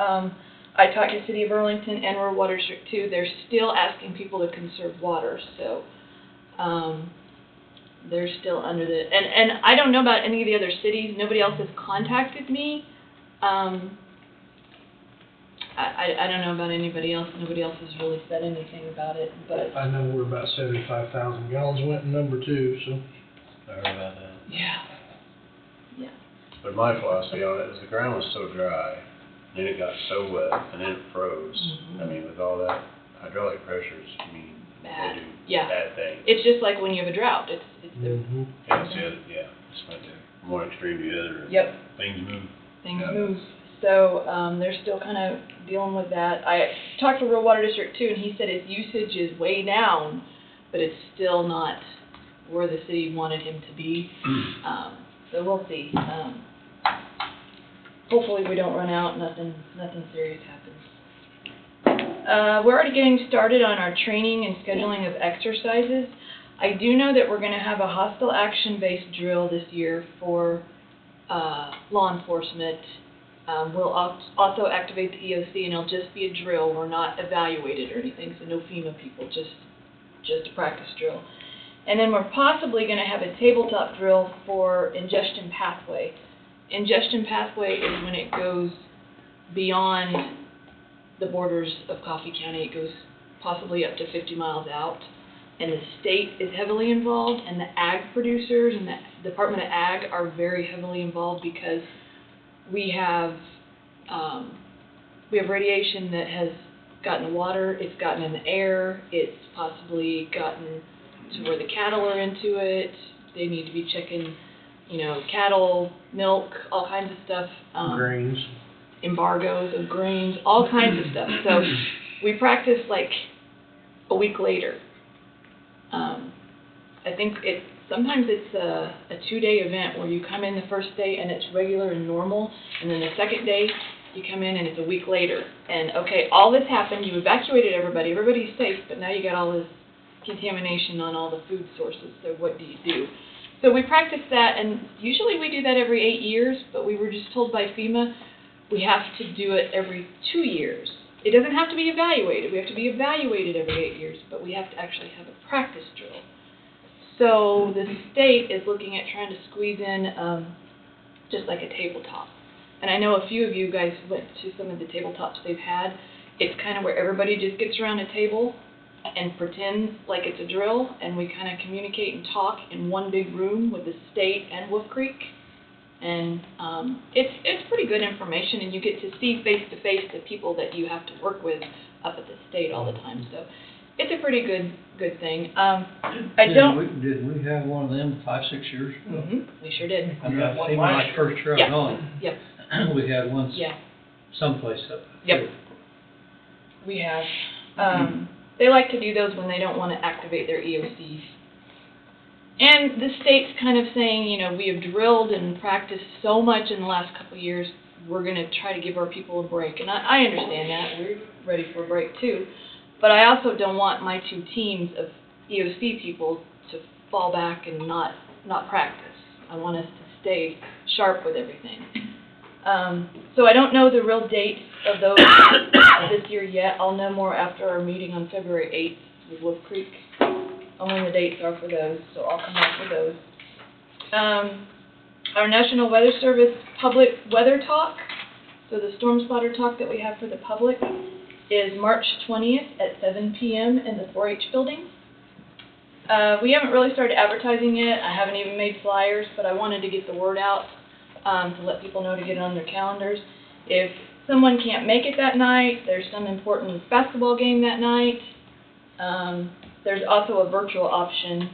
I talked to City of Burlington and Rural Water District 2. They're still asking people to conserve water, so they're still under the... And I don't know about any of the other cities. Nobody else has contacted me. I don't know about anybody else. Nobody else has really said anything about it, but... I know we're about 75,000 gallons went in number 2, so. I heard about that. Yeah. Yeah. But my philosophy on it is the ground was so dry, then it got so wet, and then it froze. Mhm. I mean, with all that hydraulic pressures, Bad. they do Yeah. bad things. It's just like when you have a drought. It's the... Mhm. Yeah, it's the other, yeah, it's like the more extreme the other. Yep. Things move. Things Yeah. move. So they're still kind of dealing with that. I talked to Rural Water District 2, and he said his usage is way down, but it's still not where the city wanted him to be. So we'll see. Hopefully we don't run out, nothing serious happens. We're already getting started on our training and scheduling of exercises. I do know that we're going to have a hostile action-based drill this year for law enforcement. We'll also activate the EOC, and it'll just be a drill. We're not evaluated or anything, so no FEMA people, just a practice drill. And then we're possibly going to have a tabletop drill for ingestion pathway. Ingestion pathway is when it goes beyond the borders of Coffee County. It goes possibly up to 50 miles out. And the state is heavily involved, and the ag producers and the Department of Ag are very heavily involved because we have radiation that has gotten in the water, it's gotten in the air, it's possibly gotten to where the cattle are into it. They need to be checking, cattle, milk, all kinds of stuff. Grains. Embargoes of grains, all kinds of stuff. So we practice like a week later. I think sometimes it's a 2-day event where you come in the first day and it's regular and normal, and then the second day you come in and it's a week later. And okay, all this happened, you evacuated everybody, everybody's safe, but now you got all this contamination on all the food sources, so what do you do? So we practice that, and usually we do that every 8 years, but we were just told by FEMA we have to do it every 2 years. It doesn't have to be evaluated. We have to be evaluated every 8 years, but we have to actually have a practice drill. So the state is looking at trying to squeeze in just like a tabletop. And I know a few of you guys went to some of the tabletops they've had. It's kind of where everybody just gets around a table and pretends like it's a drill, and we kind of communicate and talk in one big room with the state and Wolf Creek. And it's pretty good information, and you get to see face-to-face the people that you have to work with up at the state all the time. So it's a pretty good thing. Did we have one of them 5-6 years ago? We sure did. I mean, I seen when I first traveled on. Yep. We had one Yeah. someplace up. Yep. We have. They like to do those when they don't want to activate their EOCs. And the state's kind of saying, we have drilled and practiced so much in the last couple of years, we're going to try to give our people a break. And I understand that. We're ready for a break too. But I also don't want my 2 teams of EOC people to fall back and not practice. I want us to stay sharp with everything. So I don't know the real date of those this year yet. I'll know more after our meeting on February 8th with Wolf Creek. When the dates are for those, so I'll come up with those. Our National Weather Service public weather talk, so the storm spotter talk that we have for the public, is March 20th at 7 p.m. in the 4-H building. We haven't really started advertising yet. I haven't even made flyers, but I wanted to get the word out to let people know to get it on their calendars. If someone can't make it that night, there's some important basketball game that night. There's also a virtual option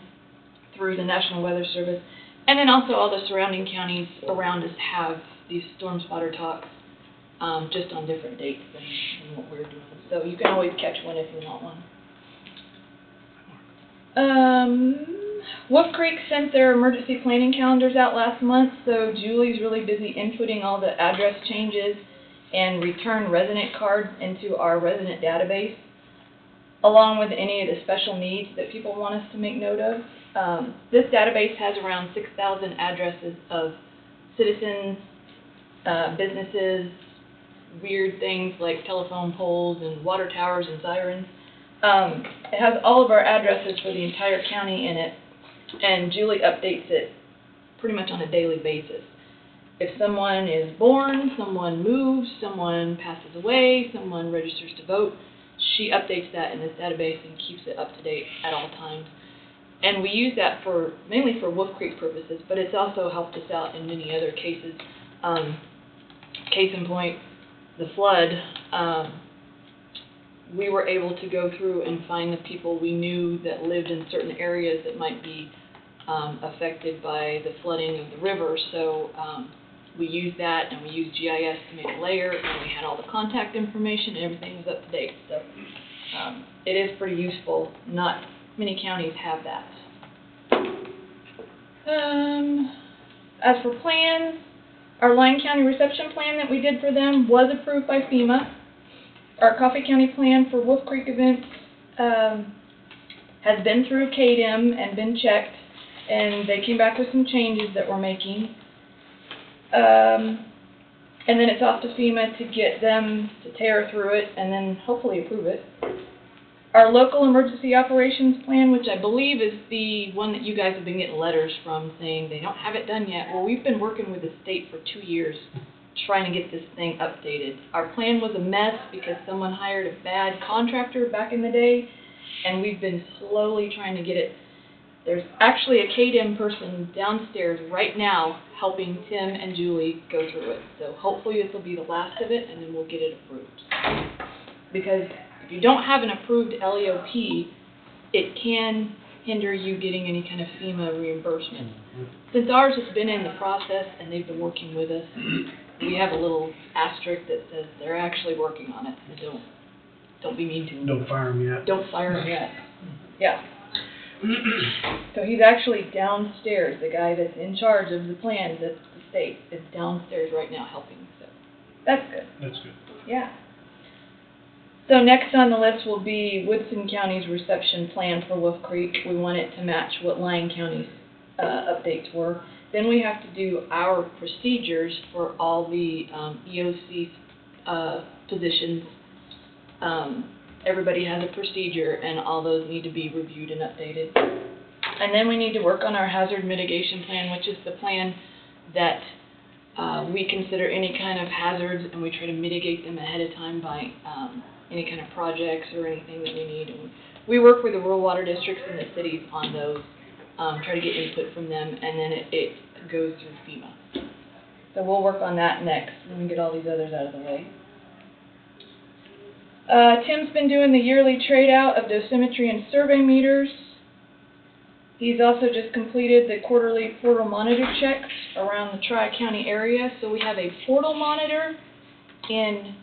through the National Weather Service. And then also all the surrounding counties around us have these storm spotter talks just on different dates than what we're doing. So you can always catch one if you want one. Wolf Creek sent their emergency planning calendars out last month, so Julie's really busy inputting all the address changes and return resident cards into our resident database, along with any of the special needs that people want us to make note of. This database has around 6,000 addresses of citizens, businesses, weird things like telephone poles and water towers and sirens. It has all of our addresses for the entire county in it, and Julie updates it pretty much on a daily basis. If someone is born, someone moves, someone passes away, someone registers to vote, she updates that in this database and keeps it up to date at all times. And we use that mainly for Wolf Creek purposes, but it's also helped us out in many other cases. Case in point, the flood. We were able to go through and find the people we knew that lived in certain areas that might be affected by the flooding of the river. So we used that, and we used GIS to make a layer, and we had all the contact information, and everything was up to date. So it is pretty useful. Not many counties have that. As for plans, our Lyon County reception plan that we did for them was approved by FEMA. Our Coffee County plan for Wolf Creek events has been through KDM and been checked, and they came back with some changes that we're making. And then it's off to FEMA to get them to tear through it and then hopefully approve it. Our local emergency operations plan, which I believe is the one that you guys have been getting letters from saying they don't have it done yet. Well, we've been working with the state for 2 years trying to get this thing updated. Our plan was a mess because someone hired a bad contractor back in the day, and we've been slowly trying to get it. There's actually a KDM person downstairs right now helping Tim and Julie go through it. So hopefully this will be the last of it, and then we'll get it approved. Because if you don't have an approved LEOP, it can hinder you getting any kind of FEMA reimbursement. Since ours has been in the process and they've been working with us, we have a little asterisk that says they're actually working on it. So don't be mean to them. Don't fire them yet. Don't fire him yet. Yeah. So he's actually downstairs. The guy that's in charge of the plans at the state is downstairs right now helping. So that's good. That's good. Yeah. So next on the list will be Woodson County's reception plan for Wolf Creek. We want it to match what Lyon County's updates were. Then we have to do our procedures for all the EOC positions. Everybody has a procedure, and all those need to be reviewed and updated. And then we need to work on our hazard mitigation plan, which is the plan that we consider any kind of hazards, and we try to mitigate them ahead of time by any kind of projects or anything that we need. And we work with the rural water districts and the cities on those, try to get input from them, and then it goes through FEMA. So we'll work on that next, and we get all these others out of the way. Tim's been doing the yearly trade out of dosimetry and survey meters. He's also just completed the quarterly portal monitor checks around the Tri-County area. So we have a portal monitor in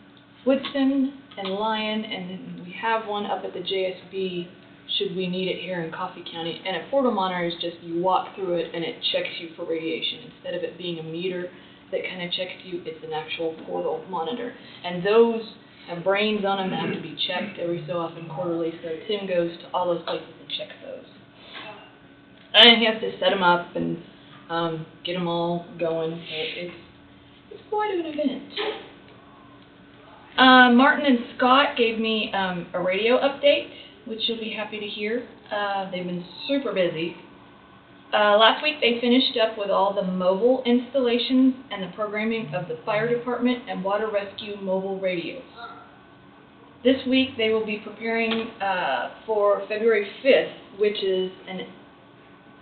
Woodson and Lyon, and then we have one up at the JSB should we need it here in Coffee County. And a portal monitor is just you walk through it and it checks you for radiation. Instead of it being a meter that kind of checks you, it's an actual portal monitor. And those have brains on them that have to be checked every so often quarterly. So Tim goes to all those places and checks those. And he has to set them up and get them all going. So it's quite an event. Martin and Scott gave me a radio update, which you'll be happy to hear. They've been super busy. Last week they finished up with all the mobile installations and the programming of the fire department and water rescue mobile radios. This week they will be preparing for February 5th, which is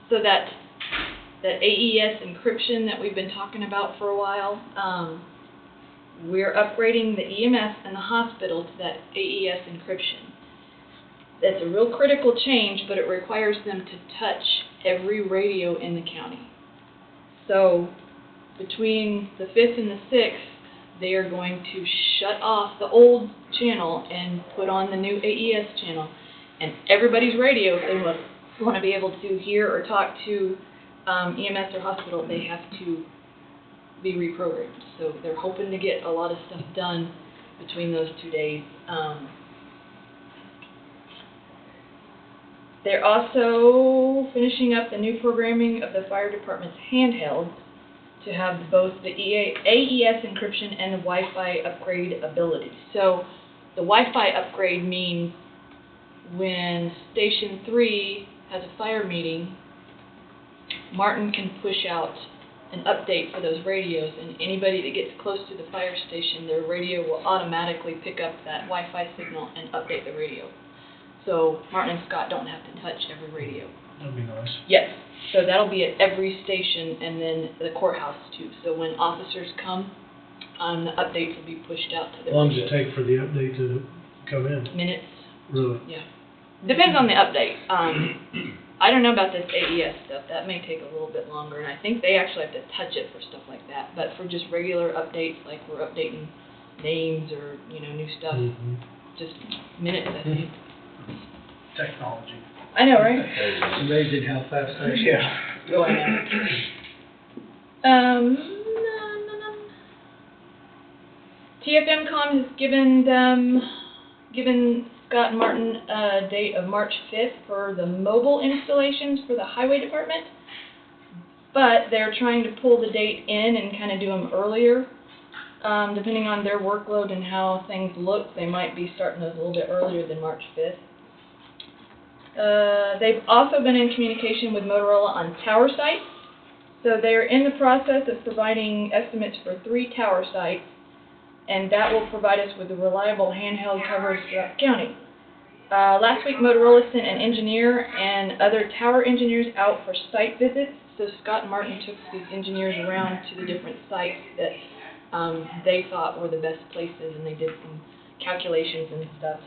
so that AES encryption that we've been talking about for a while. We're upgrading the EMS and the hospital to that AES encryption. That's a real critical change, but it requires them to touch every radio in the county. So between the 5th and the 6th, they are going to shut off the old channel and put on the new AES channel. And everybody's radio, if they want to be able to hear or talk to EMS or hospital, they have to be reprogrammed. So they're hoping to get a lot of stuff done between those 2 days. They're also finishing up the new programming of the fire department's handhelds to have both the AES encryption and the Wi-Fi upgrade ability. So the Wi-Fi upgrade means when Station 3 has a fire meeting, Martin can push out an update for those radios, and anybody that gets close to the fire station, their radio will automatically pick up that Wi-Fi signal and update the radio. So Martin and Scott don't have to touch every radio. That'd be nice. Yes, so that'll be at every station and then the courthouse too. So when officers come, the updates will be pushed out to their How long does it radio. take for the update to come in? Minutes, Really? yeah. Depends on the update. I don't know about this AES stuff. That may take a little bit longer, and I think they actually have to touch it for stuff like that. But for just regular updates, like we're updating names or, new stuff, Mm-hmm. just minutes, I think. Technology. I know, right? It's amazing how fast they Yeah. Go on now. TFMCom has given Scott and Martin a date of March 5th for the mobile installations for the highway department. but they're trying to pull the date in and kind of do them earlier. Depending on their workload and how things look, they might be starting those a little bit earlier than March 5th. They've also been in communication with Motorola on tower sites. So they're in the process of providing estimates for 3 tower sites, and that will provide us with a reliable handheld coverage throughout the county. Last week, Motorola sent an engineer and other tower engineers out for site visits. So Scott and Martin took these engineers around to the different sites that they thought were the best places, and they did some calculations and stuff.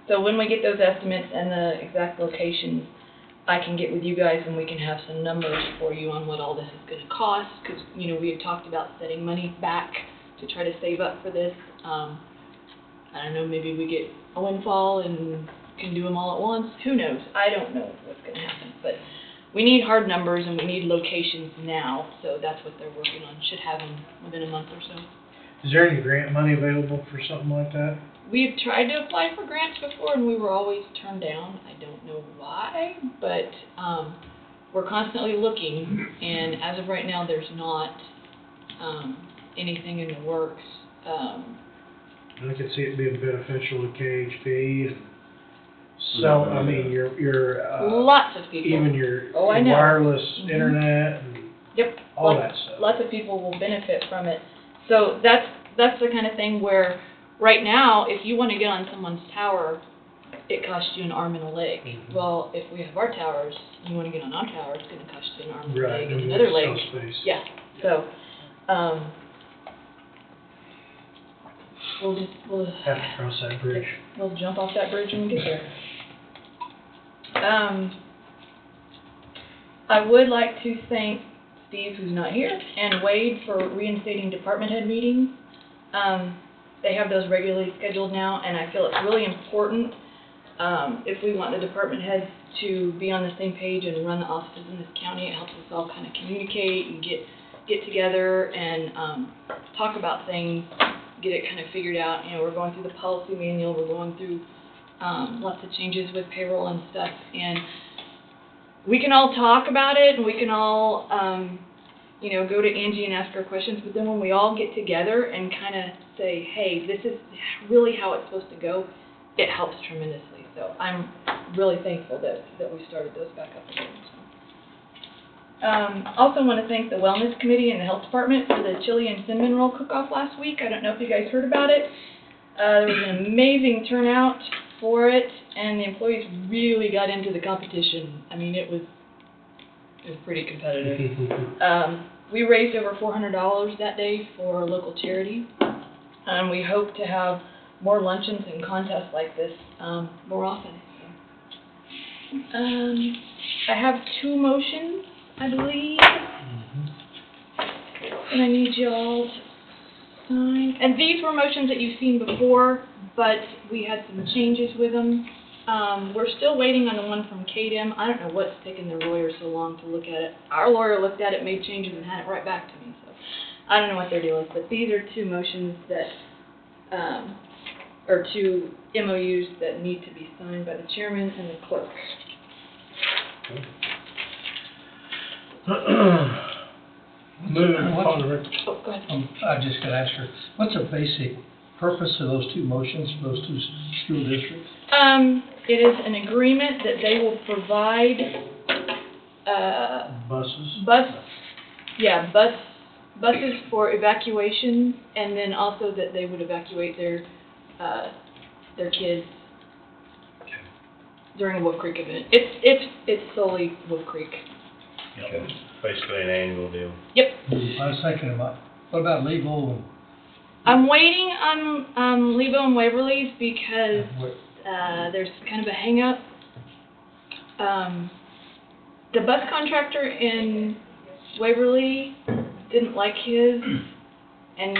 So when we get those estimates and the exact locations, I can get with you guys and we can have some numbers for you on what all this is going to cost, because, you know, we had talked about setting money back to try to save up for this. I don't know, maybe we get a windfall and can do them all at once. Who knows? I don't know what's going to happen, but we need hard numbers and we need locations now, so that's what they're working on. Should have them within a month or so. Is there any grant money available for something like that? We've tried to apply for grants before and we were always turned down. I don't know why, but we're constantly looking, and as of right now, there's not anything in the works. I could see it being beneficial to KHP and sell, I mean, your Lots of people. even your Oh, I know. wireless Mhm. internet and Yep. all that stuff. Lots of people will benefit from it. So that's the kind of thing where right now, if you want to get on someone's tower, it costs you an arm and a leg. Mhm. Well, if we have our towers, you want to get on our tower, it's going to cost you an arm and a Right, leg and and another it's leg. sell space. Yeah. So we'll Have to cross that bridge. we'll jump off that bridge when we get there. I would like to thank Steve, who's not here, and Wade for reinstating department head meetings. They have those regularly scheduled now, and I feel it's really important if we want the department heads to be on the same page and run the offices in this county. It helps us all kind of communicate and get together and talk about things, get it kind of figured out. You know, we're going through the policy manual, we're going through lots of changes with payroll and stuff, and we can all talk about it, and we can all, you know, go to Angie and ask her questions, but then when we all get together and kind of say, hey, this is really how it's supposed to go, it helps tremendously. So I'm really thankful that we started those back up again. So. Also want to thank the Wellness Committee and the Health Department for the chili and cinnamon roll cook-off last week. I don't know if you guys heard about it. There was an amazing turnout for it, and the employees really got into the competition. I mean, it was pretty competitive. We raised over $400 that day for a local charity, and we hope to have more luncheons and contests like this more often. So. I have 2 motions, I believe, and I need you all to sign. And these were motions that you've seen before, but we had some changes with them. We're still waiting on the one from KDM. I don't know what's taking their lawyer so long to look at it. Our lawyer looked at it, made changes, and had it right back to me. So I don't know what their deal is, but these are 2 motions that, or 2 MOUs that need to be signed by the chairman and the clerk. Move upon the Oh, go ahead. I just gotta ask her, what's the basic purpose of those 2 motions for those 2 school districts? It is an agreement that they will provide, buses. buses for evacuation, and then also that they would evacuate their kids during a Wolf Creek event. It's solely Wolf Creek. Okay. Basically an annual deal. Yep. I was thinking about, what about Lebo I'm waiting on Lebo and Waverly's because and what? there's kind of a hang-up. The bus contractor in Waverly didn't like his, and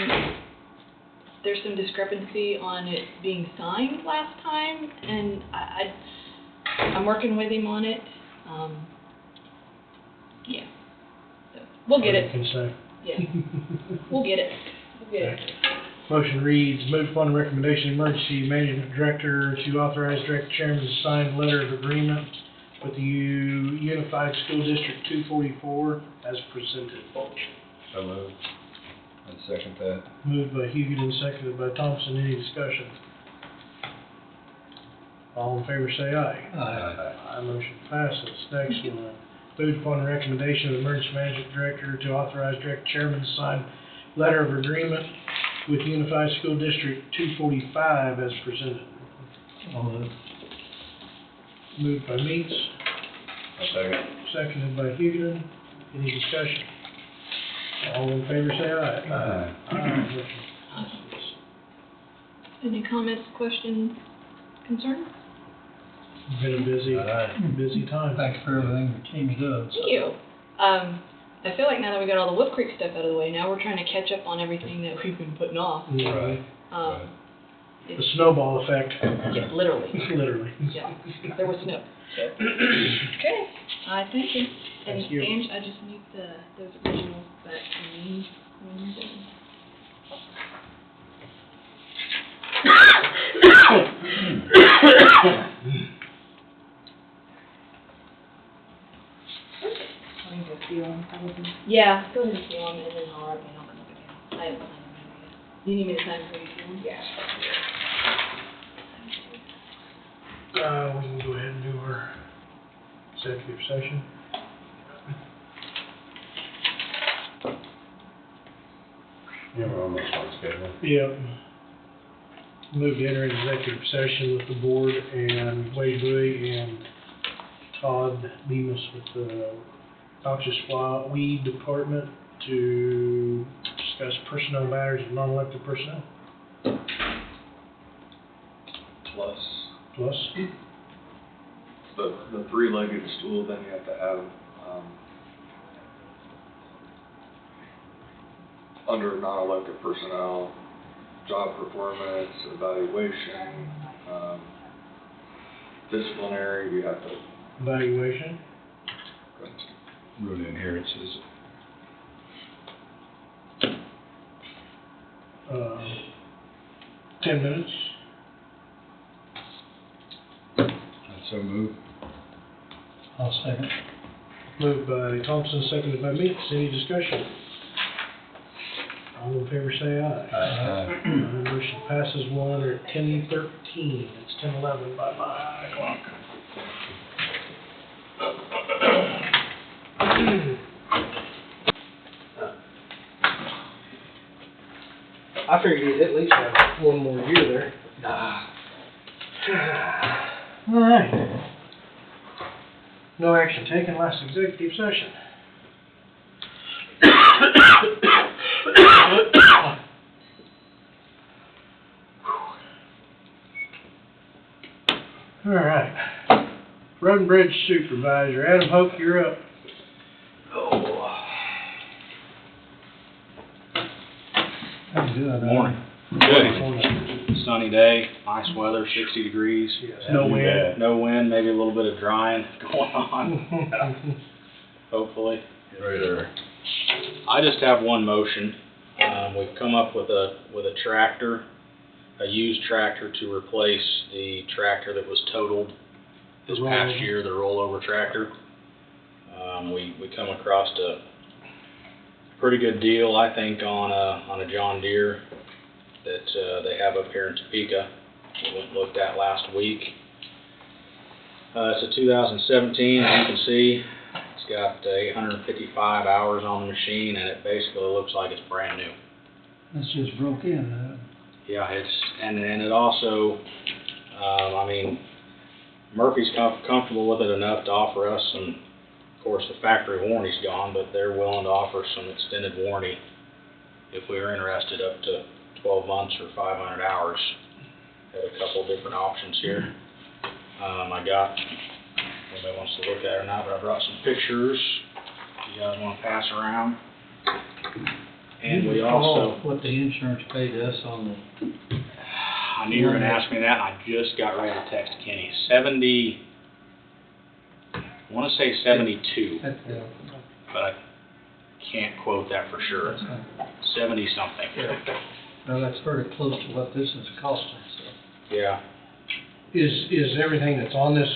there's some discrepancy on it being signed last time, and I'm working with him on it. Yeah. So we'll get it. Can say. Yeah. We'll get it. We'll get it. Motion reads, move upon the recommendation of Emergency Management Director to authorize Director Chairman to sign letter of agreement with the Unified School District 244 as presented. So moved. And second that. Moved by Huguet, seconded by Thompson. Any discussion? All in favor say aye. Aye. Aye, motion passes. Next one, vote upon the recommendation of the Emergency Management Director to authorize Director Chairman to sign letter of agreement with Unified School District 245 as presented. I'll move. Moved by Meeks, I'll second. seconded by Huguet. Any discussion? All in favor say aye. Aye. Aye, motion passes. Any comments, questions, concerns? Been a busy time. Thanks for everything your team's doing. Thank you. I feel like now that we got all the Wolf Creek stuff out of the way, now we're trying to catch up on everything that we've been putting off. Yeah. Um, The snowball effect. yeah, literally. Literally. Yeah, there was snow. Okay, I thank you. And Thank you. Ange, I just need those originals back to me when you're done. I need to feel them, probably. Yeah, go ahead and seal them, and then I'll come up again. I haven't signed them yet. You need me to sign them for you, seal them? Yeah. We can go ahead and do our executive session. Yeah, we're almost on schedule. Yep. Move to enter executive session with the board and Wade Bowie and Todd Bemis with the Noxious Weed Department to discuss personnel matters of non-elected personnel. Plus Plus, the three-legged stool, then you have to have, under non-elected personnel, job performance, evaluation, disciplinary, we have to, evaluation, Wrote in here, it says, 10 minutes. and so moved. I'll second. Moved by Thompson, seconded by Meeks. Any discussion? All in favor say aye. Aye. Motion passes. We'll enter at 10:13. It's 10:11 by my clock. I figured you'd at least have one more year there. All right. No action taken last executive session. All right. Road and Bridge Supervisor, Adam Hoke, you're up. How you doing? Morning. Good. Sunny day, nice weather, 60 degrees. No wind. No wind, maybe a little bit of drying going on, hopefully. Right there. I just have one motion. We've come up with a tractor, a used tractor to replace the tractor that was totaled this past year, the rollover tractor. We come across a pretty good deal, I think, on a John Deere that they have up here in Topeka. We went and looked at last week. It's a 2017, as you can see. It's got 855 hours on the machine, and it basically looks like it's brand new. It's just broke in, Yeah, and it also, I mean, Murphy's comfortable with it enough to offer us some. Of course, the factory warranty's gone, but they're willing to offer some extended warranty if we are interested, up to 12 months or 500 hours. Got a couple different options here. Anybody wants to look at it or not, but I brought some pictures you guys want to pass around. And we also, what the insurance paid us on I knew you were going to ask me that, and I just got ready to text Kenny. I want to say 72, the, but I can't quote that for sure. 70 something. well, that's very close to what this is costing, so. Yeah. is everything that's on this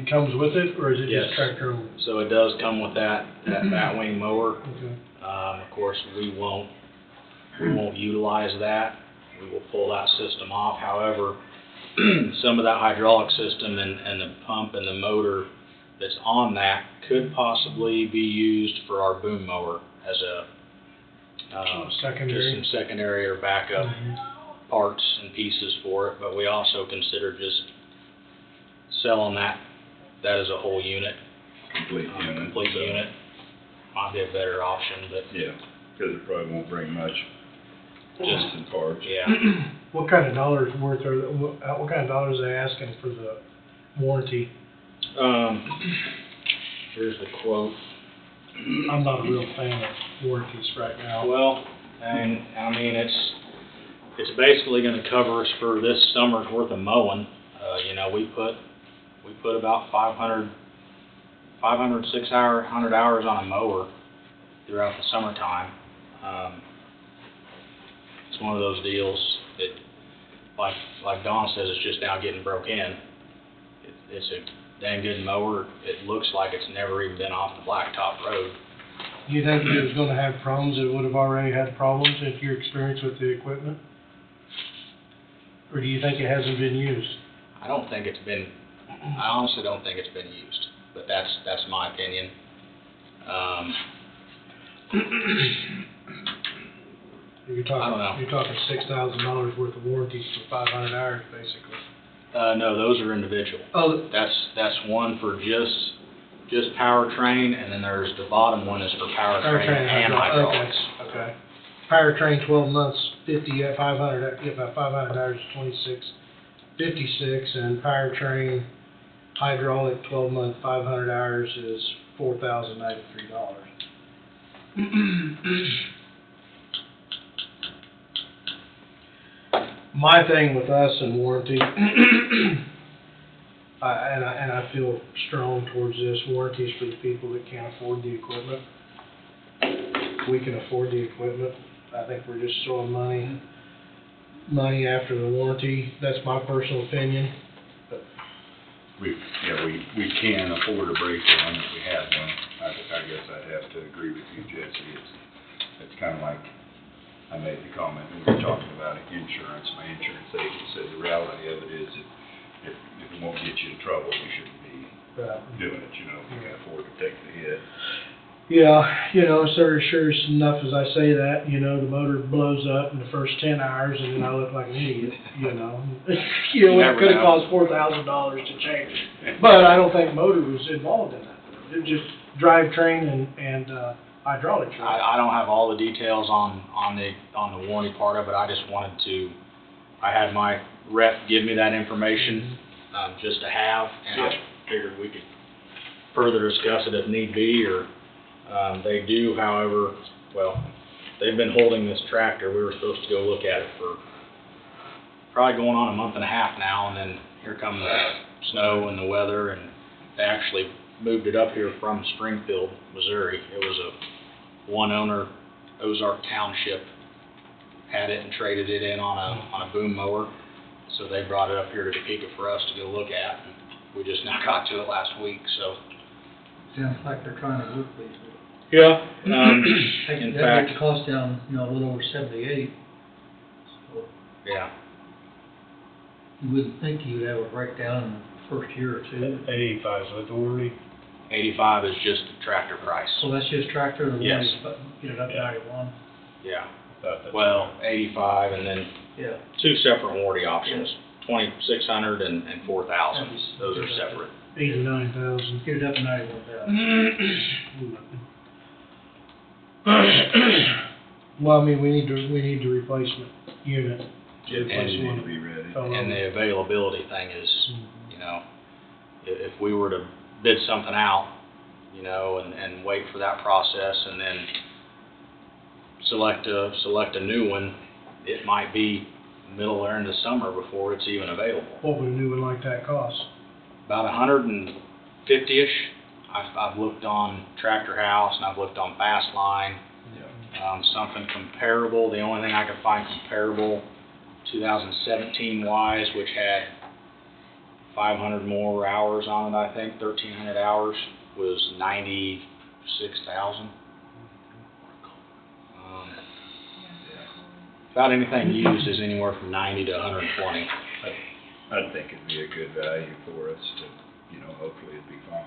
comes with it, or is it Yes. just tractor only? So it does come with that batwing mower. Okay. Of course, we won't utilize that. We will pull that system off. However, some of that hydraulic system and the pump and the motor that's on that could possibly be used for our boom mower as a, Secondary. just some secondary or backup Mhm. parts and pieces for it, but we also consider just selling that as a whole unit, Complete unit. complete so, unit. Might be a better option, but Yeah, because it probably won't bring much, just, just in parts. yeah. What kind of dollars worth are, what kind of dollars are they asking for the warranty? Here's the quote. I'm not a real fan of warranties right now. Well, and I mean, it's basically gonna cover us for this summer's worth of mowing. You know, we put about 500, 600 hours on a mower throughout the summertime. It's one of those deals that, like Dawn says, it's just now getting broke in. It's a dang good mower. It looks like it's never even been off the blacktop road. Do you think it was gonna have problems, it would have already had problems if your experience with the equipment? Or do you think it hasn't been used? I honestly don't think it's been used, but that's my opinion. You're talking, I don't know. You're talking $6,000 worth of warranties for 500 hours, basically. No, those are individual. Oh, That's one for just powertrain, and then there's the bottom one is for powertrain and hydraulics. Okay. Powertrain 12 months, 50 at 500, about 500 hours is 2656, and powertrain hydraulic 12 month 500 hours is $4,093. My thing with us and warranty, I feel strong towards this, warranties for the people that can't afford the equipment. We can afford the equipment. I think we're just throwing money after the warranty. That's my personal opinion. We can afford a break one if we have one. I guess I'd have to agree with you, Jesse. It's kind of like, I made the comment when we were talking about insurance. My insurance agent said the reality of it is if it won't get you in trouble, you shouldn't be doing it, you know, if you can afford to take the hit. Yeah, sure enough as I say that, the motor blows up in the first 10 hours and then I look like an idiot, It never could have know. cost $4,000 to change it. But I don't think motor was involved in that. It was just drivetrain and hydraulics. Right? I don't have all the details on the warranty part of it. I just wanted to. I had my rep give me that information just to have, and I figured we could further discuss it if need be. Or they do, however, they've been holding this tractor. We were supposed to go look at it for probably going on a month and a half now, and then here come the snow and the weather, and they actually moved it up here from Springfield, Missouri. It was a one owner, Ozark Township, had it and traded it in on a boom mower. So they brought it up here to Topeka for us to go look at. And we just now got to it last week, so. Sounds like they're trying to work with you. Yeah. That In gets fact, the cost down, a little over 78. So yeah. you wouldn't think you would have a breakdown in the first year or two. 85 with the warranty. 85 is just the tractor price. So that's just tractor, the Yes. one, get it up to 91. Yeah. Well, 85 and then Yeah. two separate warranty options, 2,600 and 4,000. Those are separate. 89,000. Get it up to 91,000. Well, I mean, we need the replacement unit. Yeah, Replace you need one. to be ready. Oh, And the availability thing is, if we were to bid something out, and wait for that process and then select a new one, it might be middle or end of summer before it's even available. What would a new one like that cost? About 150-ish. I've looked on Tractor House and I've looked on Fastline. Something comparable. The only thing I could find comparable, 2017 wise, which had 500 more hours on it, I think, 1,300 hours, was 96,000. About anything used is anywhere from 90 to 120. I'd think it'd be a good value for us to, you know, hopefully it'd be fine.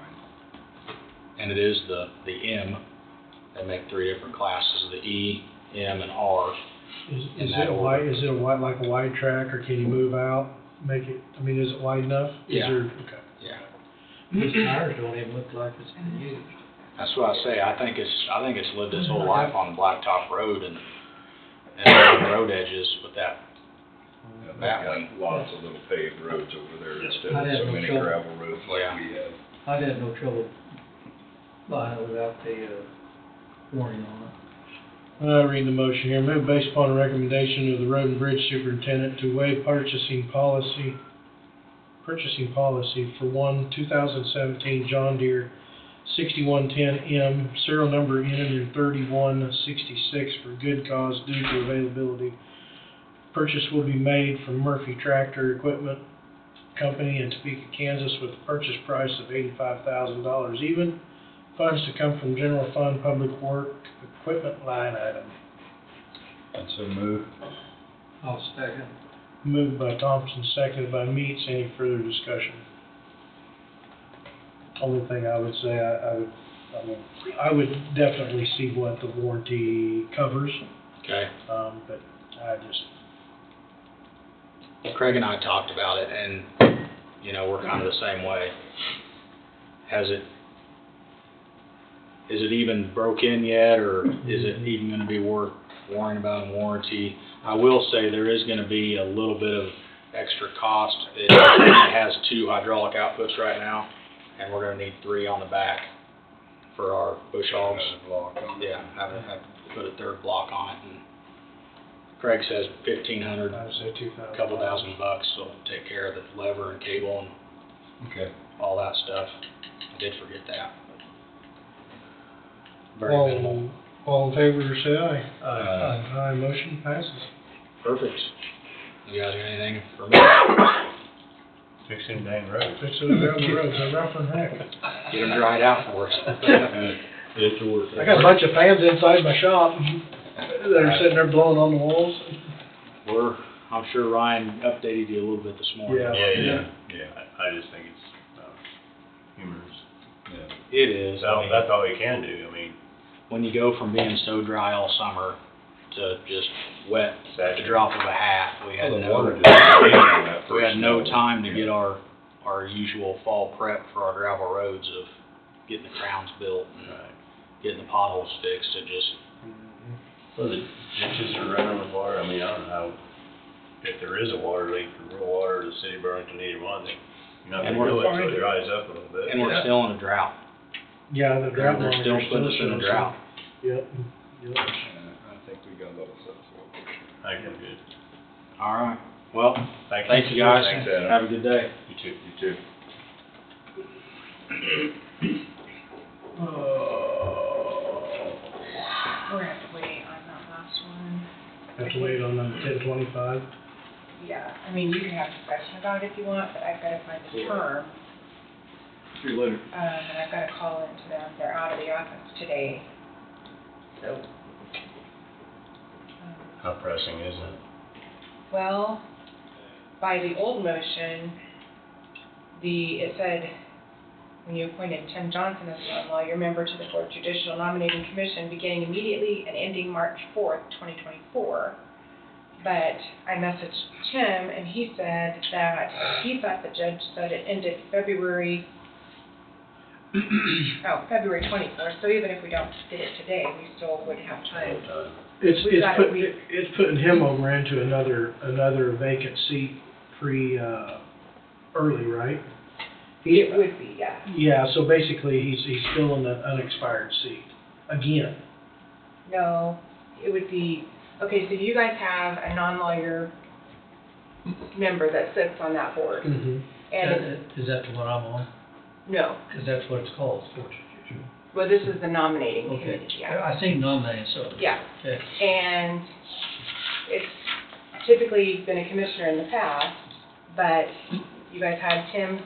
And it is the M. They make 3 different classes, the E, M, and R. Is In it that a order. wide, is it a wide, like a wide track, or can you move out, make it, I mean, is it wide enough? Is Yeah. there- Okay. Yeah. These tires don't even look like it's been used. That's what I say, I think it's lived its whole life on the blacktop road and on the road edges with that. They've That got way. lots of little paved roads over there instead I'd of have so no many trouble. gravel roads like Yeah. we have. I'd have no trouble buying it without the, warning on it. I read the motion here. Move based upon a recommendation of the road and bridge superintendent to waive purchasing policy for one 2017 John Deere 6110M, serial number ending in 3166 for good cause due to availability. Purchase will be made from Murphy Tractor Equipment Company in Topeka, Kansas, with a purchase price of $85,000 even. Funds to come from general fund public work equipment line item. And so move. I'll second. Moved by Thompson, seconded by Meats. Any further discussion? Only thing I would say, I would definitely see what the warranty covers, Okay. but I just, Craig and I talked about it, and, you know, we're kind of the same way. Is it even broke in yet, or is it even gonna be worth worrying about in warranty? I will say there is gonna be a little bit of extra cost. It has 2 hydraulic outputs right now, and we're gonna need 3 on the back for our bush hogs. Another block on it. Yeah, have to put a 3rd block on it, and Craig says 1,500, I would say 2,000. a couple $1,000 will take care of the lever and cable and Okay. all that stuff. I did forget that. Very minimal. All in favor, say aye. Aye. Aye, motion passes. Perfect. You guys got anything for me? Fix them dang roads. Fix it down the road, they're rough and heck. Get them dried out for us. It's worth it. I got a bunch of fans inside my shop that are sitting there blowing on the walls. I'm sure Ryan updated you a little bit this morning. Yeah. Yeah. Yeah, I just think it's humorous. yeah. It is. That's all you can do, I mean, When you go from being so dry all summer to just wet at the Saturday. drop of a hat, we had Well, the no, water just came on that we had first no snow. time to get our usual fall prep for our gravel roads of getting the crowns built and getting the potholes fixed. It just, well, the ditches are running with water, I mean, I don't know how, if there is a water leak from rural water or the city of Burlington, either one, you're not And gonna we're know it fine. till it dries up a little bit. and we're still in a drought. Yeah, the drought They're still monitor's putting us in a showing drought. some- Yep, yep. I think we got a little stuff. I think we're good. All right. Well, Thank thank you guys. Thanks, Adam. Have a good day. You too. You too. We're gonna have to wait on that last one. Have to wait on number 1025. Yeah, I mean, you can have discussion about it if you want, but I've gotta find the term. See you later. And I've gotta call into them, they're out of the office today, so. How pressing is it? Well, by the old motion, it said, when you appointed Tim Johnson as non-lawyer member to the Fourth Judicial Nominating Commission beginning immediately and ending March 4th, 2024. But I messaged Tim and he said that he thought the judge said it ended February 24th. So even if we don't get it today, we still would have time. It's, We've got it. it's putting him over into another vacant seat early, right? It would be, yeah. Yeah, so basically, he's filling an unexpired seat, again. No, it would be, okay, so you guys have a non-lawyer member that sits on that board. Mm-hmm. And, Is that the one I'm on? no, Because that's what it's called, Fortune. well, this is the nominating Okay. committee, yeah. I think nominating, so. Yeah, Okay. and it's typically been a commissioner in the past, but you guys had Tim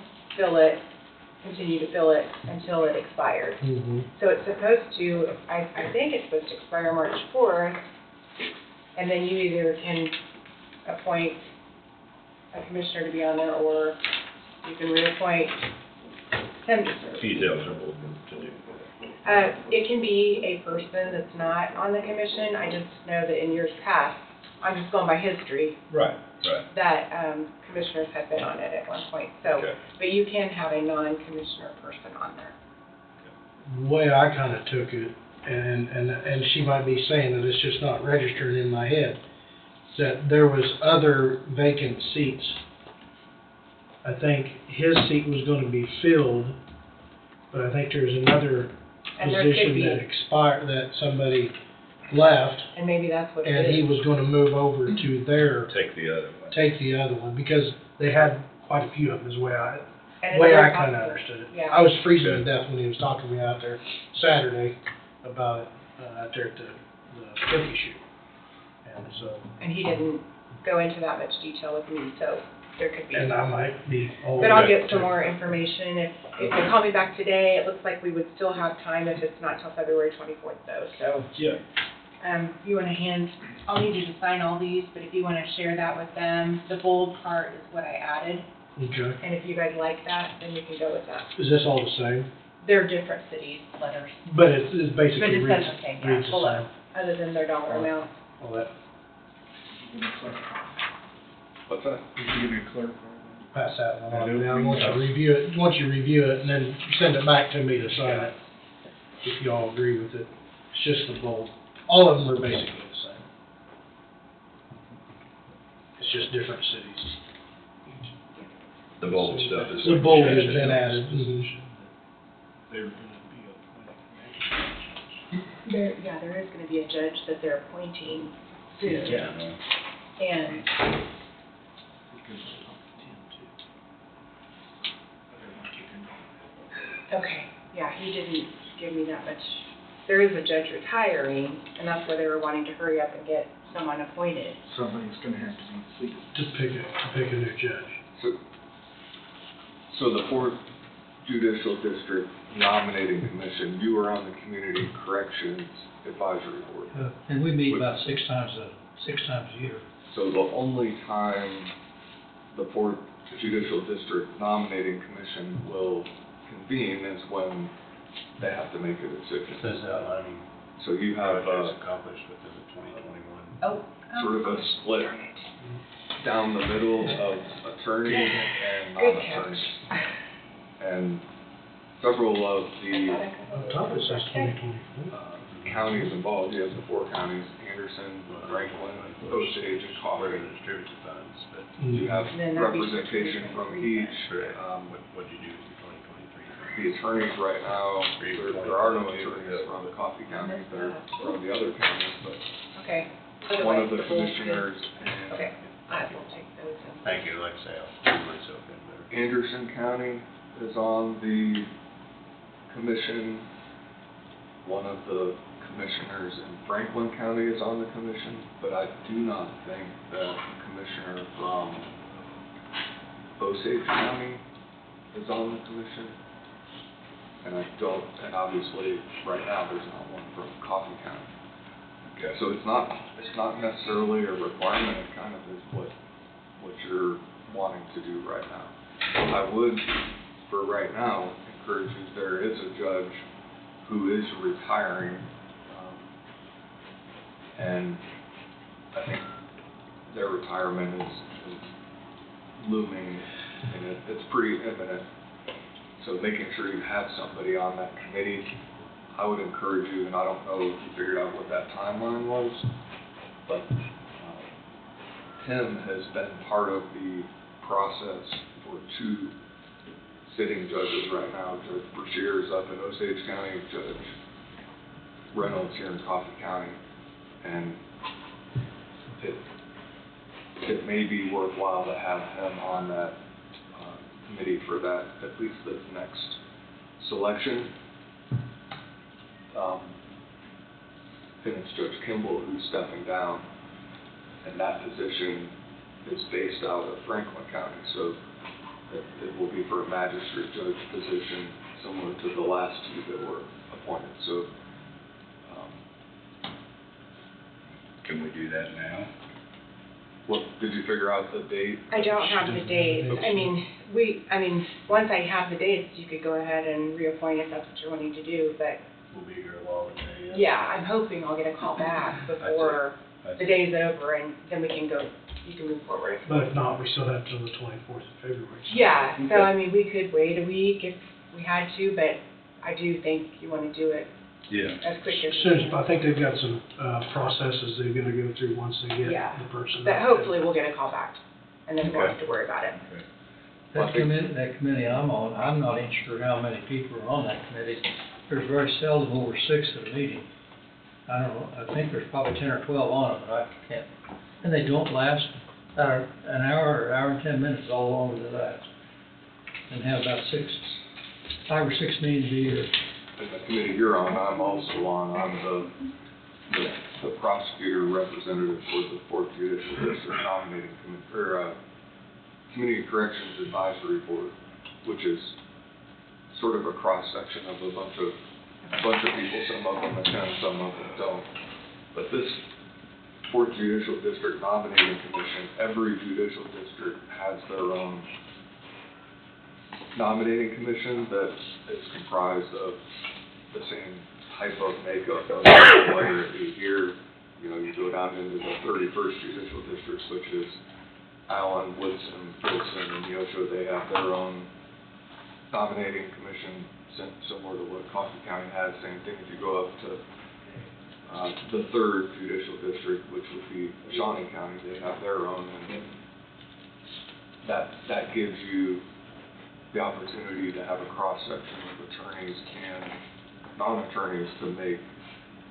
continue to fill it until it expired. Mm-hmm. So it's supposed to, I think it's supposed to expire March 4th, and then you either can appoint a commissioner to be on there, or you can reappoint him to serve. He's eligible to do It can be a person that's not on the commission. I just know that in years past, I'm just going by history, that. Right, right. that commissioners have been on it at one point. So, Okay. but you can have a non-commissioner person on there. The way I kinda took it, and she might be saying that it's just not registered in my head, that there was other vacant seats. I think his seat was gonna be filled, but I think there's another And there could position be, that expired, that somebody left, and maybe that's what it and he is. was gonna move over to their, Take the other one. take the other one, because they had quite a few of them, is the way And it's I very kinda possible. understood it. Yeah. I was freezing to death when he was talking to me out there Saturday about it, out there at the turkey shoot. And so, And he didn't go into that much detail with me, so there could be. and I might be all. But I'll get some more information. If you call me back today, it looks like we would still have time if it's not till February 24th though, so. Yeah. You wanna I'll need you to sign all these, but if you wanna share that with them, the bold part is what I added. Okay. And if you guys like that, then you can go with that. Is this all the same? They're different cities, letters, But it's but basically it reads, says the same, reads yeah, the below, same. other than their dollar amount. All that, What's that? You can give me a clerk. pass that one I on do. down, once you review it, and then send it back to me to sign it, if you all agree with it. It's just the bold. All of them are basically the same. It's just different cities. The bold stuff is. The bold has been added. Mhm. There is gonna be a judge that they're appointing soon. Yeah. And okay, yeah, he didn't give me that much. There is a judge retiring, and that's where they were wanting to hurry up and get someone appointed. Somebody's gonna have to be seated. To pick a new judge. So the Fourth Judicial District Nominating Commission, you are on the Community Corrections Advisory Board. And we meet about six times a year. So the only time the Fourth Judicial District Nominating Commission will convene is when they have to make a decision. Says outlining So you have projects accomplished within the 2021. Oh. sort of a split down the middle of attorney and Good non-attorney. catch. And several of the On top it says 2024. counties involved, you have the four counties, Anderson, Franklin, Osage, and Coffee. Distributed funds, but You have And then that'd be representation from each. what'd you do in 2023? The attorneys right now, there are no attorneys from the Coffee County, they're from the other counties, but Okay. one of the Otherwise, bold is- commissioners Okay, I will take those and. Thank you, like I say, I'll do myself in better. in Anderson County is on the commission. One of the commissioners in Franklin County is on the commission, but I do not think that the commissioner from Osage County is on the commission. And obviously, right now, there's not one from Coffee County. Okay. So it's not necessarily a requirement, it kind of is what you're wanting to do right now. I would, for right now, encourage you, there is a judge who is retiring, and I think their retirement is looming, and it's pretty imminent. So making sure you have somebody on that committee, I would encourage you, and I don't know if you figured out what that timeline was, but Tim has been part of the process for two sitting judges right now. Judge Brashear is up in Osage County, Judge Reynolds here in Coffee County. And it may be worthwhile to have him on that committee for that, at least this next selection. I think it's Judge Kimball who's stepping down, and that position is based out of Franklin County. So It will be for a magistrate judge position, similar to the last two that were appointed, so, Can we do that now? what, did you figure out the date? I don't have the dates. dates. I mean, once I have the dates, you could go ahead and reappoint if that's what you're wanting to do, but We'll be here a while today. yeah, I'm hoping I'll get a call back before the day's over and then we can go, you can move forward. But if not, we still have till the 24th of February. Yeah, so I mean, we could wait a week if we had to, but I do think you want to do it Yeah. as quick as Soon, you I can. think they've got some, processes they're gonna go through once they get Yeah. the person. But hopefully we'll get a call back and then we won't Okay. have to worry about it. That committee I'm on, I'm not even sure how many people are on that committee. There's very seldom over 6 at a meeting. I don't know, I think there's probably 10 or 12 on it, but I can't, and they don't last, an hour or hour and 10 minutes, all longer than that. And have about 5 or 6 meetings a year. And the committee you're on, I'm also on, I'm the prosecutor representative for the Fourth Judicial District Nominating Community Corrections Advisory Board, which is sort of a cross-section of a bunch of people, some of them attend, some of them don't. But this Fourth Judicial District Nominating Commission, every judicial district has their own nominating commission that is comprised of the same type of makeup, whether it be here, you go down into the 31st Judicial District, which is Allen, Woodson, Wilson, and Neosho. They have their own nominating commission, similar to what Coffee County has. Same thing if you go up to the 3rd Judicial District, which would be Shawnee County. They have their own, and that gives you the opportunity to have a cross-section of attorneys and non-attorneys to make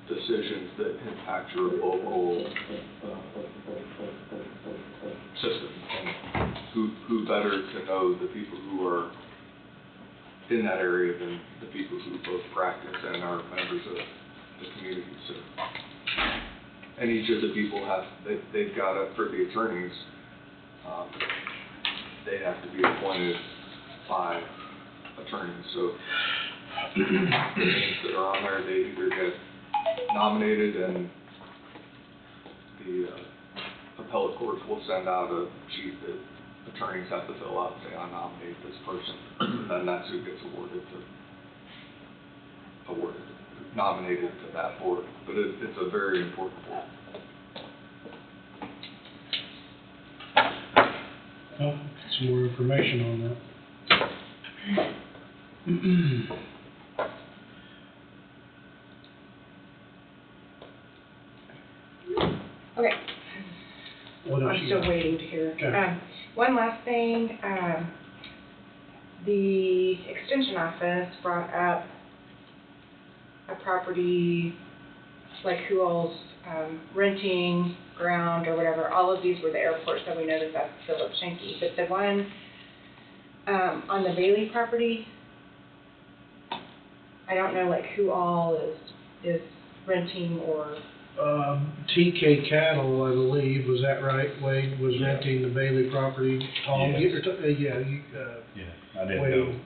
decisions that impact your local system. And who better to know the people who are in that area than the people who both practice and are members of the community. So, and each of the people they've got up for the attorneys, they have to be appointed by attorneys. So the names that are on there, they either get nominated and the appellate court will send out a sheet that attorneys have to fill out, say, I nominate this person, and that's who gets nominated to that board. But it's a very important board. Well, some more information on that. Okay. What else I'm you still got? waiting to hear. Okay. One last thing, the extension office brought up a property, like who all's renting ground or whatever. All of these were the airport, so we know that that's Philip Schenke. But the one on the Bailey property, I don't know like who all is renting or. TK Cattle, I believe, was that right, Wade, was renting the Bailey property? Tom, Yes. Yeah, I didn't Wade. know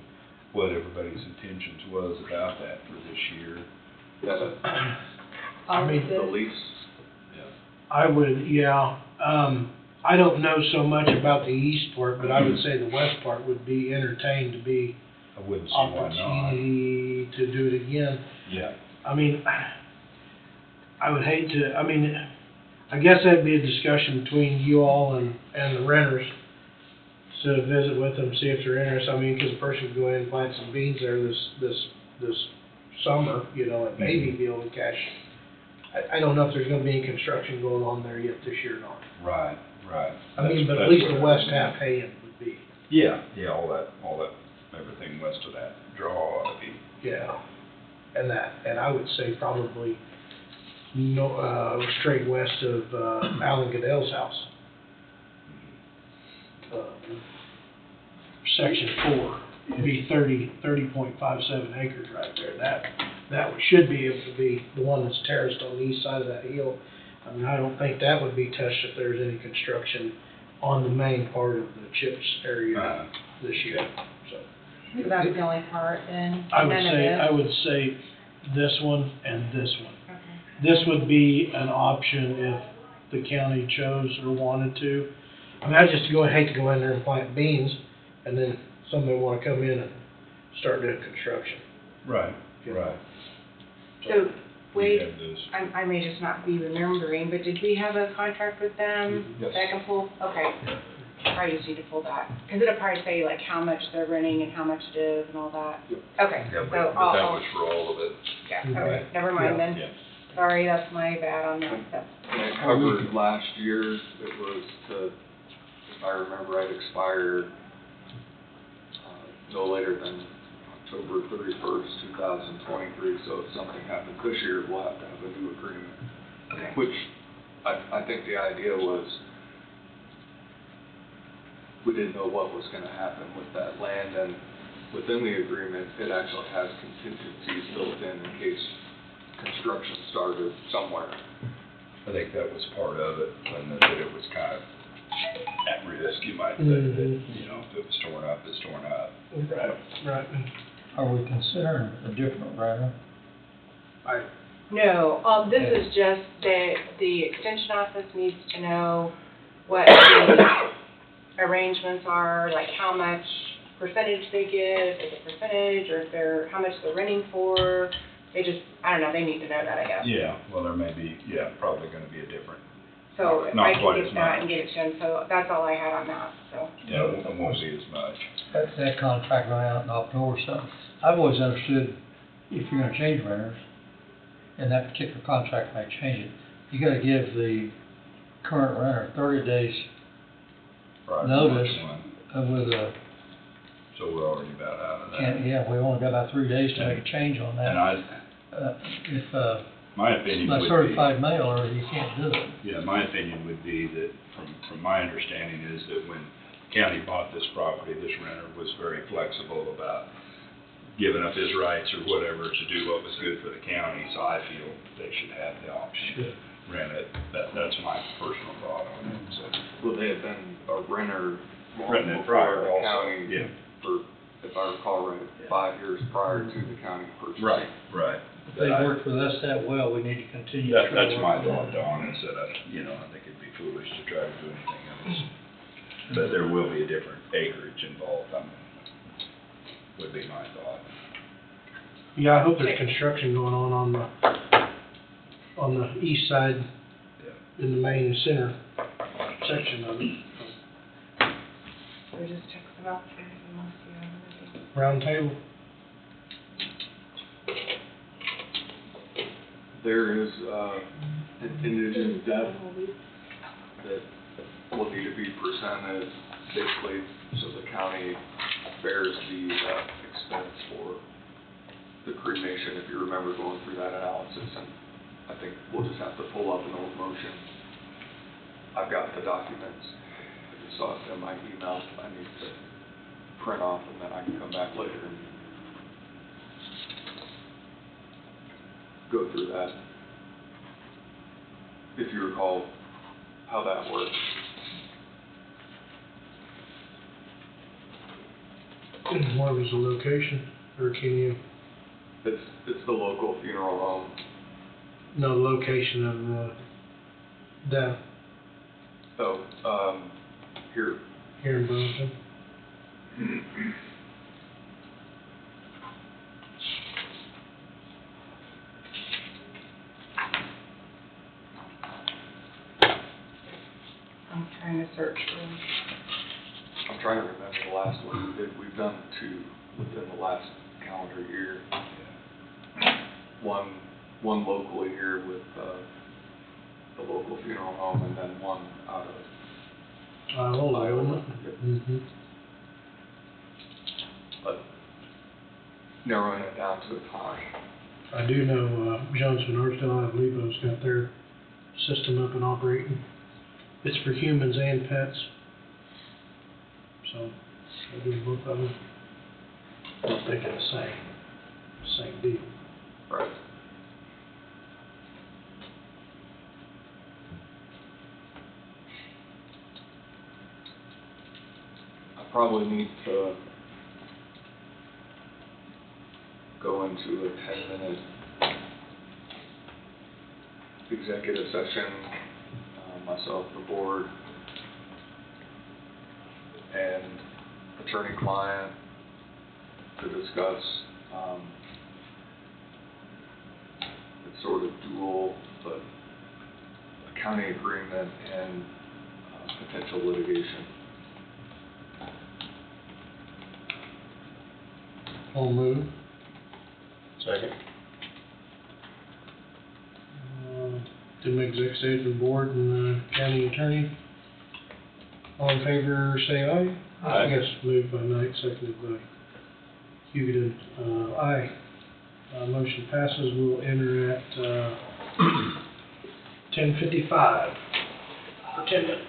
what everybody's intentions was about that for this year. I mean, The lease, I would, I don't know so much about the east part, but I would say the west part would be entertained to be I wouldn't see why not. opportunity to do it again. Yeah. I mean, I would hate to, I guess that'd be a discussion between you all and the renters to visit with them, see if they're interested. Because a person could go in and plant some beans there this summer, and maybe be able to cash. I don't know if there's gonna be any construction going on there yet this year or not. Right. But at That's least the what west it half is. paying would be, Yeah, all that, everything west of that draw ought to be. yeah. And I would say probably straight west of Alan Goodell's house. Section 4, it'd be 30.57 acres right there. That should be able to be the one that's terraced on the east side of that hill. I don't think that would be touched if there's any construction on the main part of the CHIPS area. this year, so. So that's the only part then? I would None of say, this? I would say this one and this one. Okay. This would be an option if the county chose or wanted to. I mean, I just hate to go in there and plant beans, and then somebody wanna come in and start doing construction. Right, Yeah. right. So, We Wade, have those. I may just not be remembering, but did we have a contract with them? Yes. That I can pull, okay. Probably just need to pull that, because it'll probably say like how much they're renting and how much it is and all that. Yep. Okay, Yeah, so but that I'll, was for all of it. yeah, okay, never mind then. Yeah. Sorry, that's my bad on that stuff. And it covered last year, it was to, if I remember right, expire, no later than October 31st, 2023, so if something happens this year, we'll have to have a new agreement. Okay. Which, I think the idea was, we didn't know what was gonna happen with that land, and within the agreement, it actually has contingencies built in case construction started somewhere. I think that was part of it, and that it was kind of at risk, you might say, that, you know, if it was torn up, it's torn up. Right, right. Are we considering a different renter? No, this is just that the extension office needs to know what the arrangements are, like how much percentage they give, if it's a percentage, or if they're, how much they're renting for. They just, I don't know, they need to know that, I guess. Yeah, well, there may be, probably gonna be a different, So if Not I can quite get as that much. and get it done, so that's all I had on that, so. it won't be as much. That contract ran out in October or something. I've always understood if you're gonna change renters, and that particular contract may change it, you gotta give the current renter 30 days Right, notice March 1. with a, So we're already about out of that. and, yeah, we only got about 3 days to make a change on And that. If, my opinion by would be. certified mail, or you can't do it. Yeah, my opinion would be that, from my understanding, is that when county bought this property, this renter was very flexible about giving up his rights or whatever to do what was good for the county, so I feel they should have the option to rent it. That's my personal thought on it, so. Well, they had been a renter long Renting it before prior the also, county, yeah. for, if I recall right, 5 years prior to the county purchase. Right. If they worked with us that well, we need to continue. to That's work my with them. thought, Don, is that, I think it'd be foolish to try to do anything else. But there will be a different acreage involved, would be my thought. Yeah, I hope there's construction going on the east side, in the main center section of it. We just check them out, see if we want to see anything. Round table. There is, an indigent debt that will need to be presented, basically, so the county bears the, expense for the cremation, if you remember going through that analysis, and I think we'll just have to pull up an old motion. I've got the documents, I just saw it in my email, I need to print off, and then I can come back later and go through that. If you recall how that works. What was the location, or can you, It's the local funeral home. know the location of the death So, here, here in Burlington? I'm trying to search for, I'm trying to remember the last one we did. We've done 2 within the last calendar year. One locally here with, the local funeral home, and then one out of, Hold on, Iowa. wasn't it? Mm-hmm. but narrowing it down to a time. I do know, Johnson Archdale, I believe, has got their system up and operating. It's for humans and pets. So, I do both of them. I don't think it's the same deal. Right. I'm probably need to go into a 10-minute executive session, myself, the board, and attorney-client to discuss, it's sort of dual, but a county agreement and potential litigation. I'll move. Second. To make executive session with the board and county attorney. All in favor, say aye. Aye. Yes, moved by Knight, seconded by Huguet. Aye. Motion passes. We'll enter at 10:55 for 10 minutes.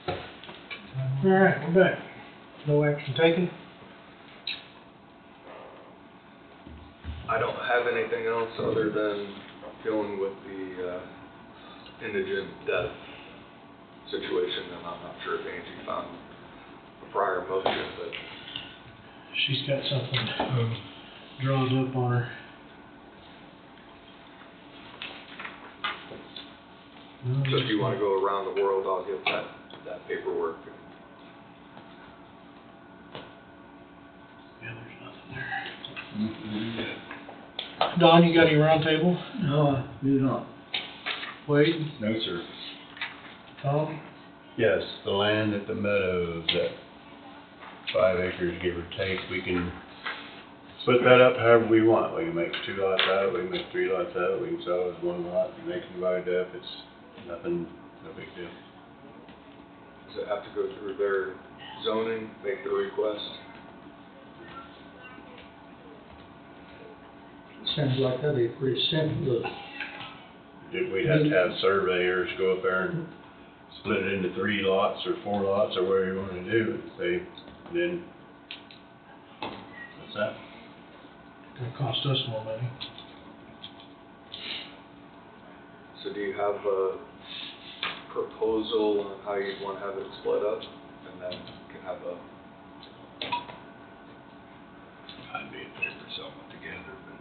All right, we're back. No action taken? I don't have anything else other than dealing with the indigent death situation, and I'm not sure if Angie found a prior motion, but She's got something drawn up on her. so if you want to go around the world, I'll get that paperwork. Yeah, there's nothing there. Don, you got any round table? No, I do not. Wade, No, sir. Tom? Yes, the land at the Meadows, that 5 acres, give or take, we can split that up however we want. We can make 2 lots out of it, we can make 3 lots out of it, we can sell it as 1 lot, and they can divide it up. It's nothing, no big deal. Does it have to go through their zoning, make the request? Sounds like that'd be pretty simple. We'd have to have surveyors go up there and split it into 3 lots or 4 lots or whatever you wanna do, and say, then, what's that? Gonna cost us more money. So do you have a proposal on how you'd want to have it split up? And then can have a, I'd be in favor of selling it together, but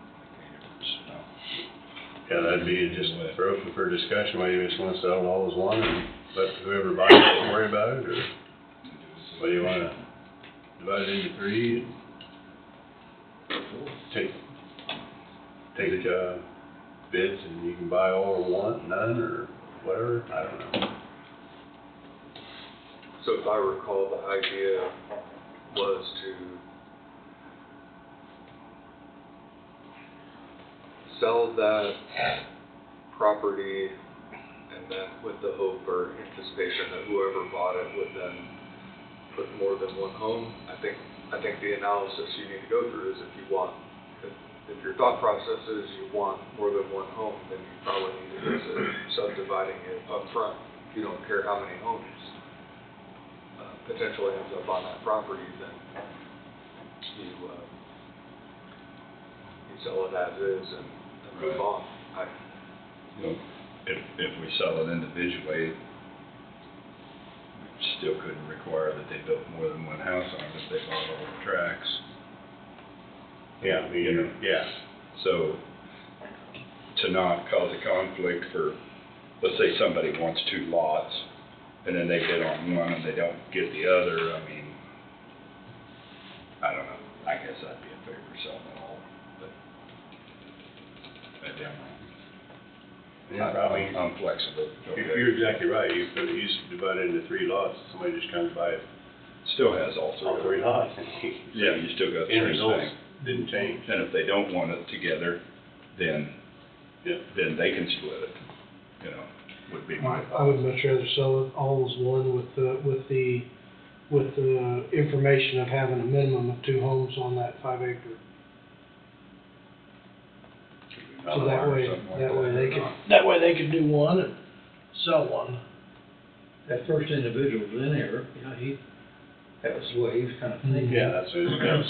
no. Yeah, that'd be just open for discussion, whether you just wanna sell it all as one and let whoever buys it worry about it, or whether you wanna divide it into 3 and take bids and you can buy all or want, none, or whatever, I don't know. so if I recall, the idea was to sell that property and then with the hope or anticipation that whoever bought it would then put more than one home. I think the analysis you need to go through is if your thought process is you want more than one home, then you probably need to consider subdividing it up front. If you don't care how many homes potentially ends up on that property, then you sell it as is and move Right. on. If we sell it individually, we still couldn't require that they built more than one house on it if they bought all the tracks. Yeah, yeah. So, to not cause a conflict for, let's say somebody wants 2 lots, and then they bid on one and they don't get the other, I mean, I don't know, I guess I'd be in favor of selling it all, but, Yeah, probably. I'm flexible. You're exactly right, you divide it into 3 lots, somebody just comes by Still has all all 3 three. lots. Yeah, you still got End 3 results things. didn't change. And if they don't want it together, then, Yeah. then they can split it, would be my I would much rather sell it all as one with the information of having a minimum of 2 homes on that 5 acre. So that way they could do one, and sell one. That first individual was in here, you know, that was the way he was kind of thinking. Yeah, that was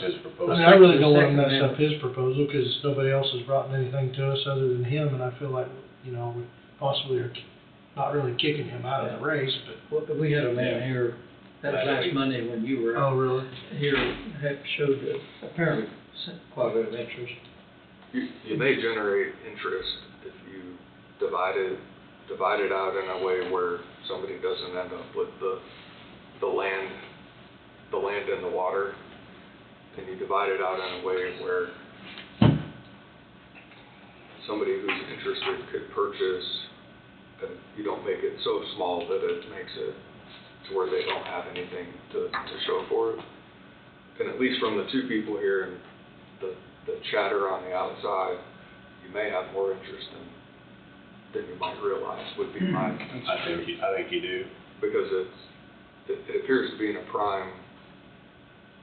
his I proposal. mean, I really don't wanna Second mess amendment. up his proposal, cause nobody else has brought anything to us other than him, and I feel like, you know, we possibly are not really kicking him out of the race, but. Well, we had a man here, that was last Monday when you were Oh, really? here, had showed apparently quite a bit of interest. You may generate interest if you divide it out in a way where somebody doesn't end up with the land and the water, and you divide it out in a way where somebody who's interested could purchase, and you don't make it so small that it makes it to where they don't have anything to show for it. And at least from the two people here and the chatter on the outside, you may have more interest than you might realize, would be my, I think you do. because it appears to be in a prime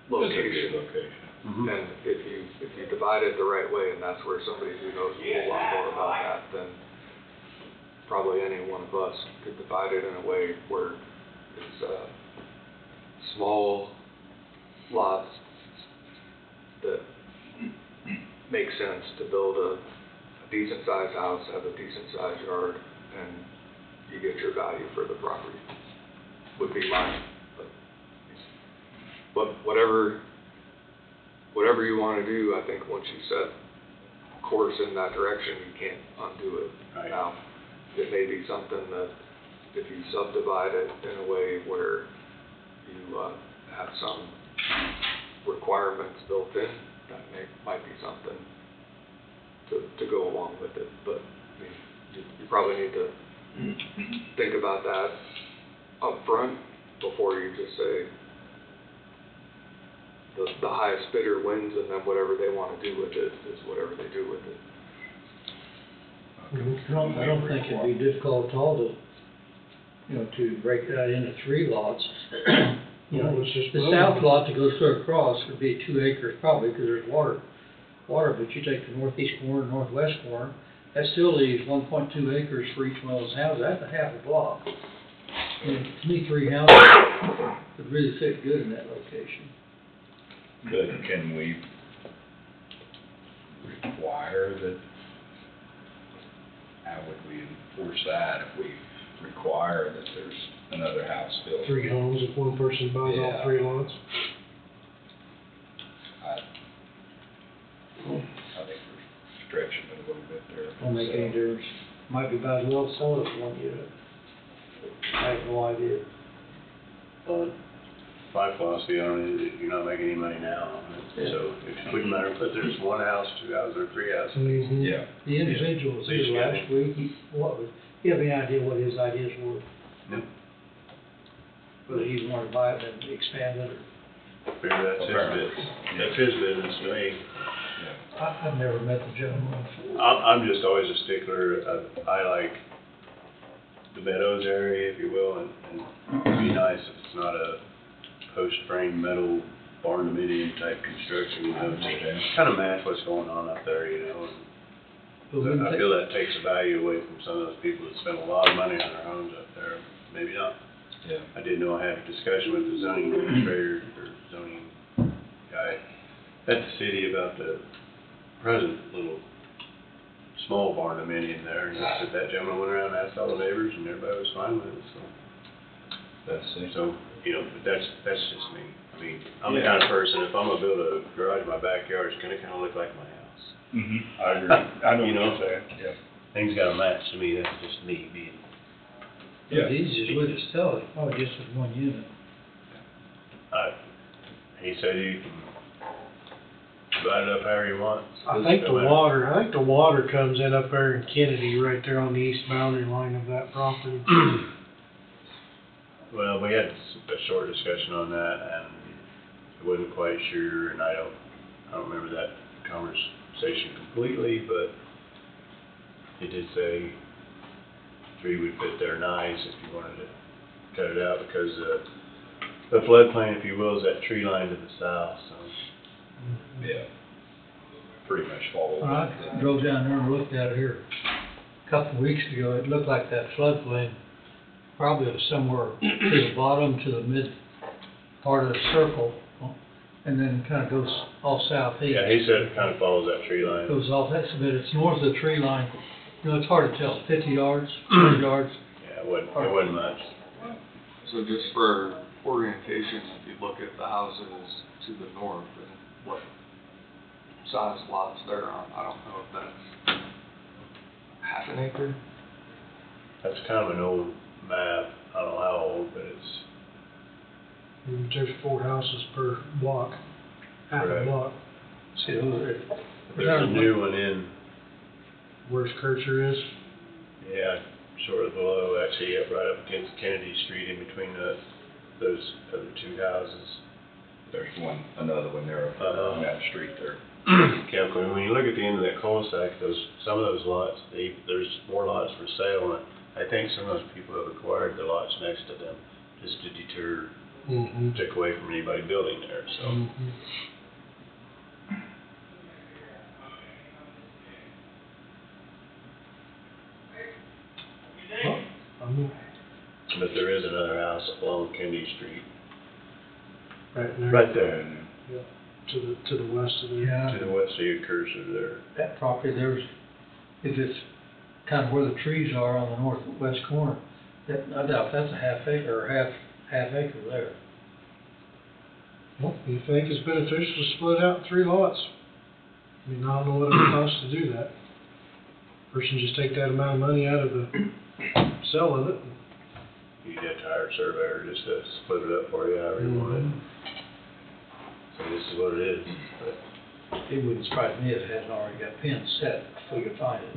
It's a good location. location. And if you divide it the right way, and that's where somebody who knows a whole lot more about that than probably any one of us could divide it in a way where it's small lots that make sense to build a decent sized house, have a decent sized yard, and you get your value for the property, would be mine. But whatever you wanna do, I think once you set course in that direction, you can't undo it. Right. Now, it may be something that if you subdivide it in a way where you have some requirements built in, that might be something to go along with it. But I mean, you probably need to think about that up front before you just say the highest bidder wins, and then whatever they wanna do with it is whatever they do with it. I don't think it'd be difficult at all to, you know, to break that into 3 lots. You know, Well, it's just the building. south lot that goes straight across would be 2 acres probably, because there's water, but you take the northeast corner, northwest corner, that still leaves 1.2 acres for each one of those houses, that's a half a block. And to me, 3 houses would really fit good in that location. But can we require that, how would we enforce that if we require that there's another house built? 3 homes if one person buys all Yeah. 3 lots. I think we're stretching it a little bit there. Don't make any difference. Might be about as well to sell it if you want to get it. I have no idea. But my philosophy on it is you're not making any money now on it. Yeah. So it wouldn't matter if there's 1 house, 2 houses, or 3 houses. Mhm. Yeah. The individual was So you here got last week, you have any idea what his ideas were? No. Whether he wanted to buy it and expand it, Maybe that's his business. That's his business to me. I've never met the gentleman before. I'm just always a stickler. I like the Meadows area, if you will, and it'd be nice if it's not a post-frame metal barn dominium type construction, you know, to kind of match what's going on up there, you know. But And wouldn't I they- feel that takes the value away from some of those people that spend a lot of money on their homes up there. Maybe not. Yeah. I did know I had a discussion with the zoning administrator or zoning guy at the city about the present little small barn dominium there. And that gentleman went around and asked all the neighbors and everybody was fine with it, so. That's it. So, you know, that's just me. I mean, I'm the kind of person, if I'm gonna build a garage in my backyard, it's gonna kinda look like my house. I agree. I know You what know? you're saying, yeah. Things gotta match to me, that's just me being. The easiest way to sell it, probably just with 1 unit. He said you can divide it up however you want. I think the water comes in up there in Kennedy, right there on the east boundary line of that property. Well, we had a short discussion on that, and I wasn't quite sure, and I don't remember that conversation completely, but he did say tree would fit there nice if you wanted to cut it out, because the floodplain, if you will, is that tree line to the south, so. Yeah. Pretty much follow. When I drove down there and looked at it here a couple of weeks ago, it looked like that floodplain probably somewhere to the bottom, to the mid part of the circle, and then kind of goes all southeast. Yeah, he said it kind of follows that tree line. Goes off, that's a bit, it's north of the tree line. You know, it's hard to tell, 50 yards, 100 yards. Yeah, it wasn't much. So just for orientation, if you look at the houses to the north and what size lots they're on, I don't know if that's half an acre? That's kind of an old map. I don't know how old, but it's, There's 4 houses per block, half a Right. block. See, those are. there's a new one in, Where's Kircher is? yeah, sort of below, actually, right up against Kennedy Street in between those other 2 houses. There's another one there on that street there. Council, when you look at the end of that cul-de-sac, some of those lots, there's more lots for sale, and I think some of those people have acquired the lots next to them just to deter, Mm-hmm. take away from anybody building there, so. Well, I mean, But there is another house along Kennedy Street. right there. Right there. To the west of there. Yeah. To the west of your cursor there. That property, if it's kind of where the trees are on the northwest corner, I doubt that's a half acre or half acre there. Well, you think it's beneficial to split out in 3 lots? I mean, I don't know what it would cost to do that. Person just take that amount of money out of the sale of it. You'd have to hire a surveyor just to split it up for you however you want it. So this is what it is, but It wouldn't surprise me if it hadn't already got pins set, if we could find it.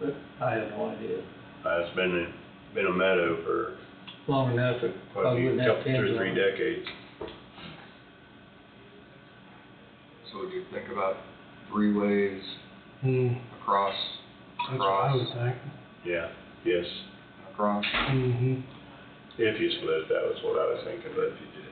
But I have no idea. it's been a meadow for Long enough, it quite a probably few, wouldn't have couple, 2 pins or on 3 it. decades. So would you think about 3 ways across, That's what I would think. Yeah, yes. across? Mm-hmm. If you split it, that was what I was thinking, but if you did.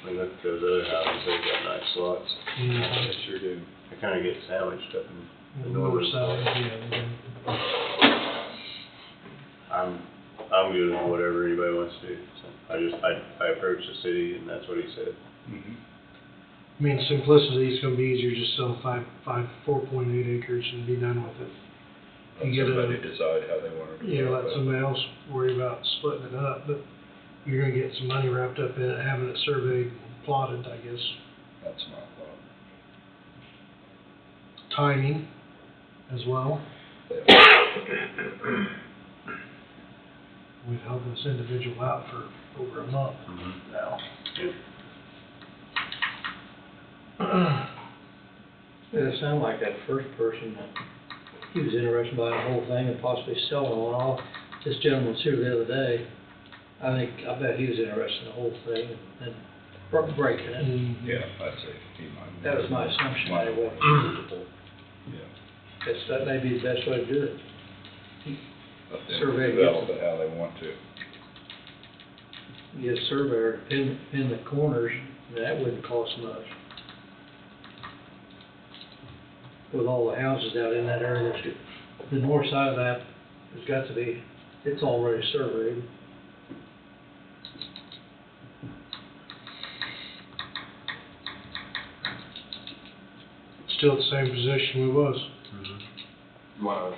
We look at those other houses, they've got nice lots. Mm-hmm. They sure do. They kinda get sandwiched up in the North northern side, part. yeah. I'm good with whatever anybody wants to do, so I approached the city and that's what he said. I mean, simplicity is gonna be easier, just sell 4.8 acres and be done with it. Let You get somebody a, decide how they want to do it. you know, let but- somebody else worry about splitting it up, but you're gonna get some money wrapped up in it, having it surveyed, and plotted, I guess. That's my thought. Timing as well. We've held this individual out for over a month now. It sounded like that first person, he was interested in buying the whole thing and possibly selling one off. This gentleman was here the other day. I bet he was interested in the whole thing and breaking it. Mhm. Yeah, I'd say he might. That was my assumption anyway. Yeah. That may be the best way to do it. Let them Survey develop gets it how they want to. Get a surveyor to pin the corners, that wouldn't cost much. With all the houses out in that area, the north side of that has got to be, it's already surveyed. Still the same position we was. You wanna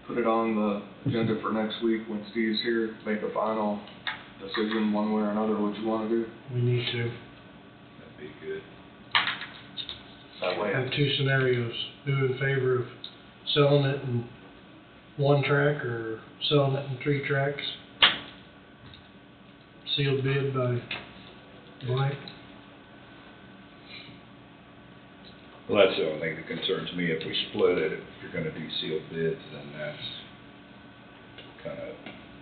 put it on the agenda for next week when Steve's here, make a final decision one way or another, what you wanna do? We need to That'd be good. That way, have 2 scenarios, who in favor of selling it in 1 track or selling it in 3 tracks. Sealed bid by blank. Well, that's the only thing that concerns me. If we split it, if you're gonna do sealed bids, then that's kind of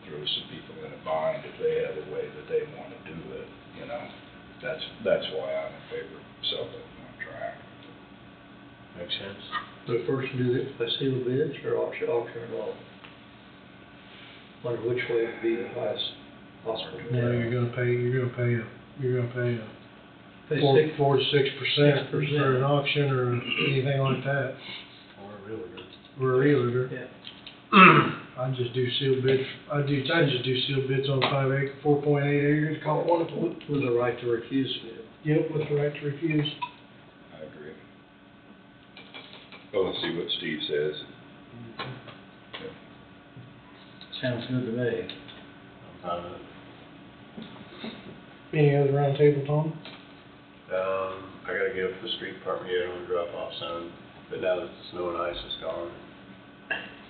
throws some people in a bind if they have a way that they wanna do it, you know? That's why I'm in favor of selling it in 1 track. Makes sense. But first do it by sealed bids or auction involved? Wonder which way would be the highest No, you're gonna pay Pay four, six- 4 to 6% for 6%. an auction or anything like that. Or a realtor. Yeah. I just do sealed bids, I just do sealed bids on 5 acre, 4.8 acres, call it one of them. With the right to refuse bid. Yep, with the right to refuse. I agree. Well, let's see what Steve says. Sounds good to me. Any other round table, Tom? I gotta give the street department yet on the drop-off zone, but now that the snow and ice is gone,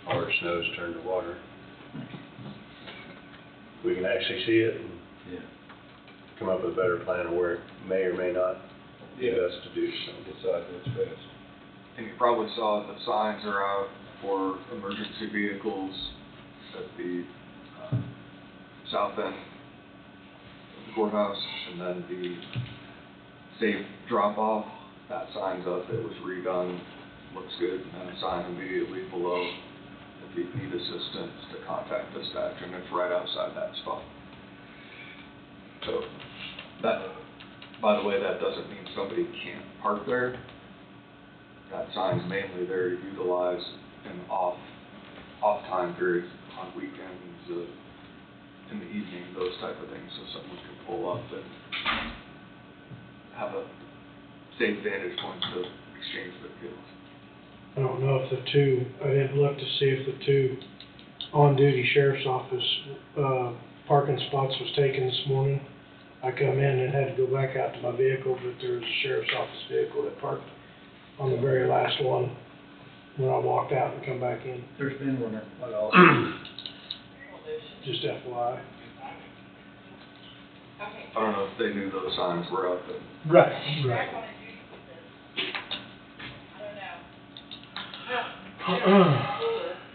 all our snow's turned to water. We can actually see it and Yeah. come up with a better plan of where it may or may not be best to do so. Decide what's best. And you probably saw the signs are out for emergency vehicles at the south end of the courthouse, and then the safe drop-off, that sign's up, it was redone, looks good, and then a sign immediately below, if you need assistance, to contact dispatch, and it's right outside that spot. So, that, by the way, that doesn't mean somebody can't park there. That sign's mainly there to utilize in off-time periods, on weekends, in the evening, those type of things, so someone can pull up and have a safe vantage point to exchange their goods. I don't know if the two, I didn't look to see if the two on-duty sheriff's office, parking spots was taken this morning. I come in and had to go back out to my vehicle, but there was a sheriff's office vehicle that parked on the very last one when I walked out and come back in, There's been one there quite often. just FYI. I don't know if they knew those signs were up, but Right.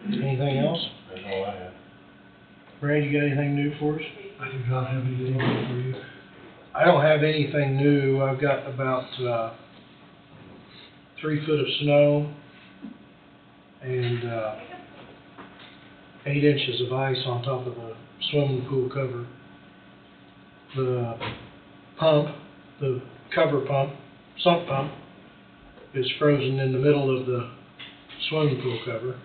Anything else? That's all I have. Brad, you got anything new for us? I do not have anything for you. I don't have anything new. I've got about 3 foot of snow and 8 inches of ice on top of the swimming pool cover. The pump, the cover pump, sump pump, is frozen in the middle of the swimming pool cover.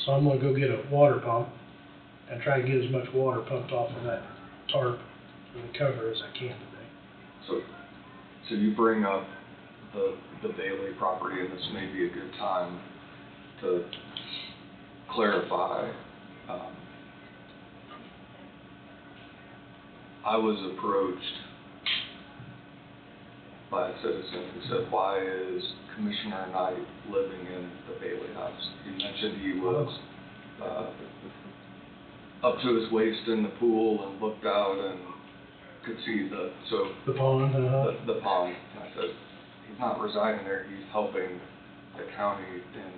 So I'm gonna go get a water pump and try to get as much water pumped off of that tarp and the cover as I can today. so you bring up the Bailey property, and this may be a good time to clarify. I was approached by a citizen who said, why is Commissioner Knight living in the Bailey house? He mentioned he was up to his waist in the pool and looked out and could see the pond, the pond. And I said, he's not residing there, he's helping the county in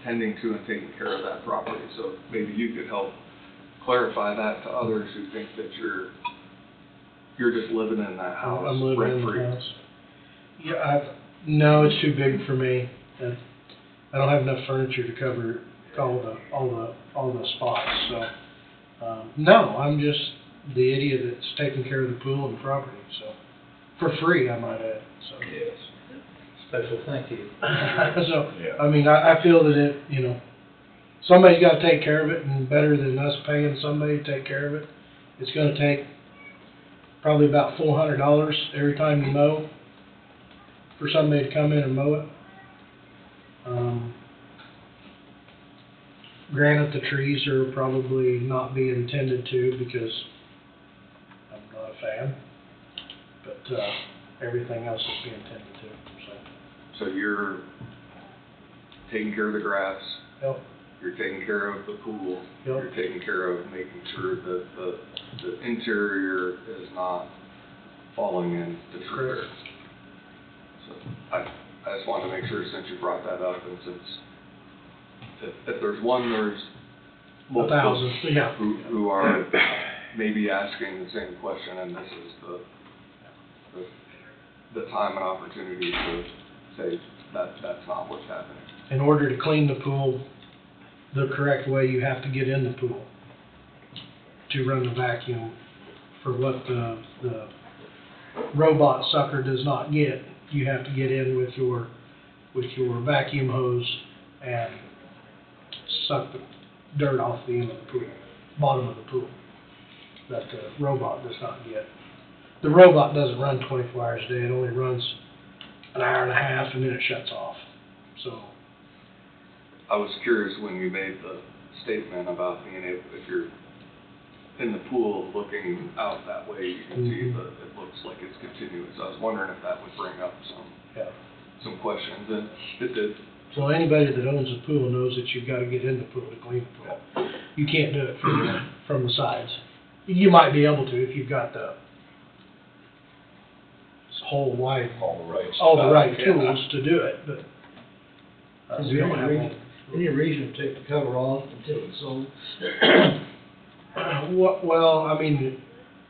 tending to and taking care of that property. So maybe you could help clarify that to others who think that you're just living in that house I'm living in rent-free. the house. Yeah, no, it's too big for me. I don't have enough furniture to cover all the spots, so, no, I'm just the idiot that's taking care of the pool and the property, so, for free, I might add, so. Yes. Special thank you. So, Yeah. I mean, I feel that it, you know, somebody's gotta take care of it, and better than us paying somebody to take care of it, it's gonna take probably about $400 every time you mow, for somebody to come in and mow it. Granted, the trees are probably not being tended to because I'm not a fan, but, everything else is being tended to, so. So you're taking care of the grass, Yep, you're taking care of the pool, Yep. you're taking care of making sure that the interior is not falling in disrepair. So I just wanted to make sure, since you brought that up, and since if there's one, there's multiple thousands, yeah. who are maybe asking the same question, and this is the time and opportunity to say that that's not what's happening. In order to clean the pool the correct way, you have to get in the pool to run the vacuum for what the robot sucker does not get. You have to get in with your vacuum hose and suck the dirt off the end of the pool, bottom of the pool, that the robot does not get. The robot doesn't run 24 hours a day, it only runs an hour and a half and then it shuts off, so. I was curious when you made the statement about being able, if you're in the pool looking out that way, you can see Mhm. that it looks like it's continuous. I was wondering if that would bring up Yeah. some questions, and it did. So anybody that owns a pool knows that you've gotta get in the pool to clean the pool. You can't do it from the sides. You might be able to if you've got the whole wide, All the right all the stuff, right yeah. tools to do it, but. Is we there don't have any one. reason, any reason to take the cover off until it's sold? Well, I mean,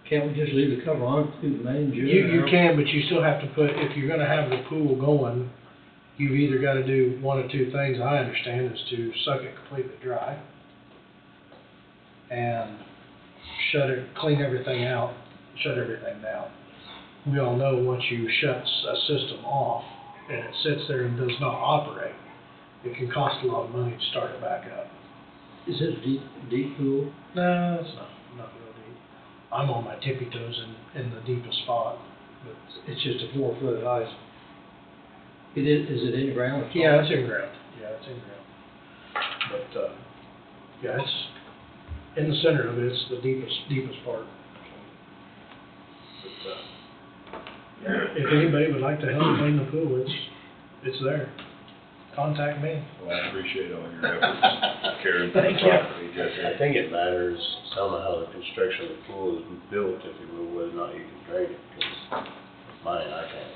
Can't we just leave the cover on through the main June? you can, but you still have to put, if you're gonna have the pool going, you've either gotta do one of two things, I understand, is to suck it completely dry and shut it, clean everything out, shut everything down. We all know once you shut a system off and it sits there and does not operate, it can cost a lot of money to start it back up. Is it a deep pool? No, it's not real deep. I'm on my tippy toes in the deepest spot, but It's just a 4-foot high. Is it in ground? yeah, it's in ground. Yeah, it's in ground. But, yeah, it's in the center of it, it's the deepest part. But, if anybody would like to help clean the pool, it's there. Contact me. Well, I appreciate all your efforts caring for the Thank you. property. I think it matters somehow the construction of the pool is built, if you will, whether or not you can drain it, because mine, I can't.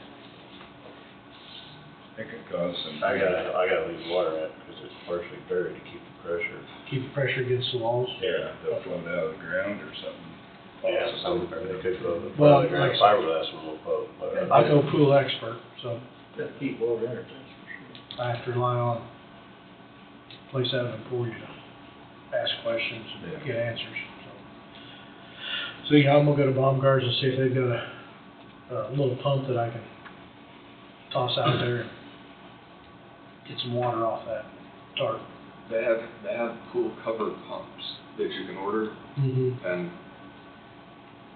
It could cause some. I gotta leave water at, because it's partially buried to keep the pressure. Keep the pressure against the walls. Yeah, they'll float out of the ground or something. Yeah, some, they could go, Well, the like I said- fiberglass one will float, but. I'm no pool expert, so Got to keep water in it, that's for sure. I have to rely on police having for you to ask questions and get answers, so. Yeah, I'm gonna go to Baumgart's and see if they've got a little pump that I can toss out there and get some water off that tarp. They have pool cover pumps that you can order, Mm-hmm. and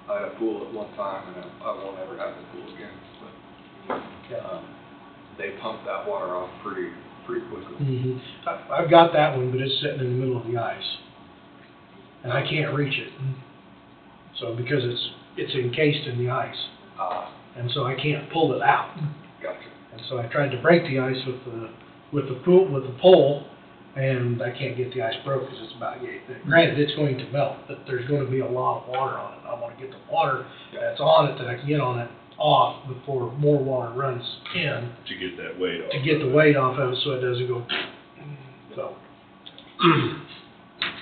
I had a pool at one time, and I won't ever have a pool again, but, Yeah. they pump that water off pretty quickly. Mm-hmm. I've got that one, but it's sitting in the middle of the ice, and I can't reach it. So, because it's encased in the ice, and so I can't pull it out. Gotcha. And so I tried to break the ice with the pole, and I can't get the ice broke because it's about yay thick. Granted, it's going to melt, but there's going to be a lot of water on it. I want to get the water that's on it that I can get on it off before more water runs in To get that weight off. to get the weight off of it so it doesn't go. So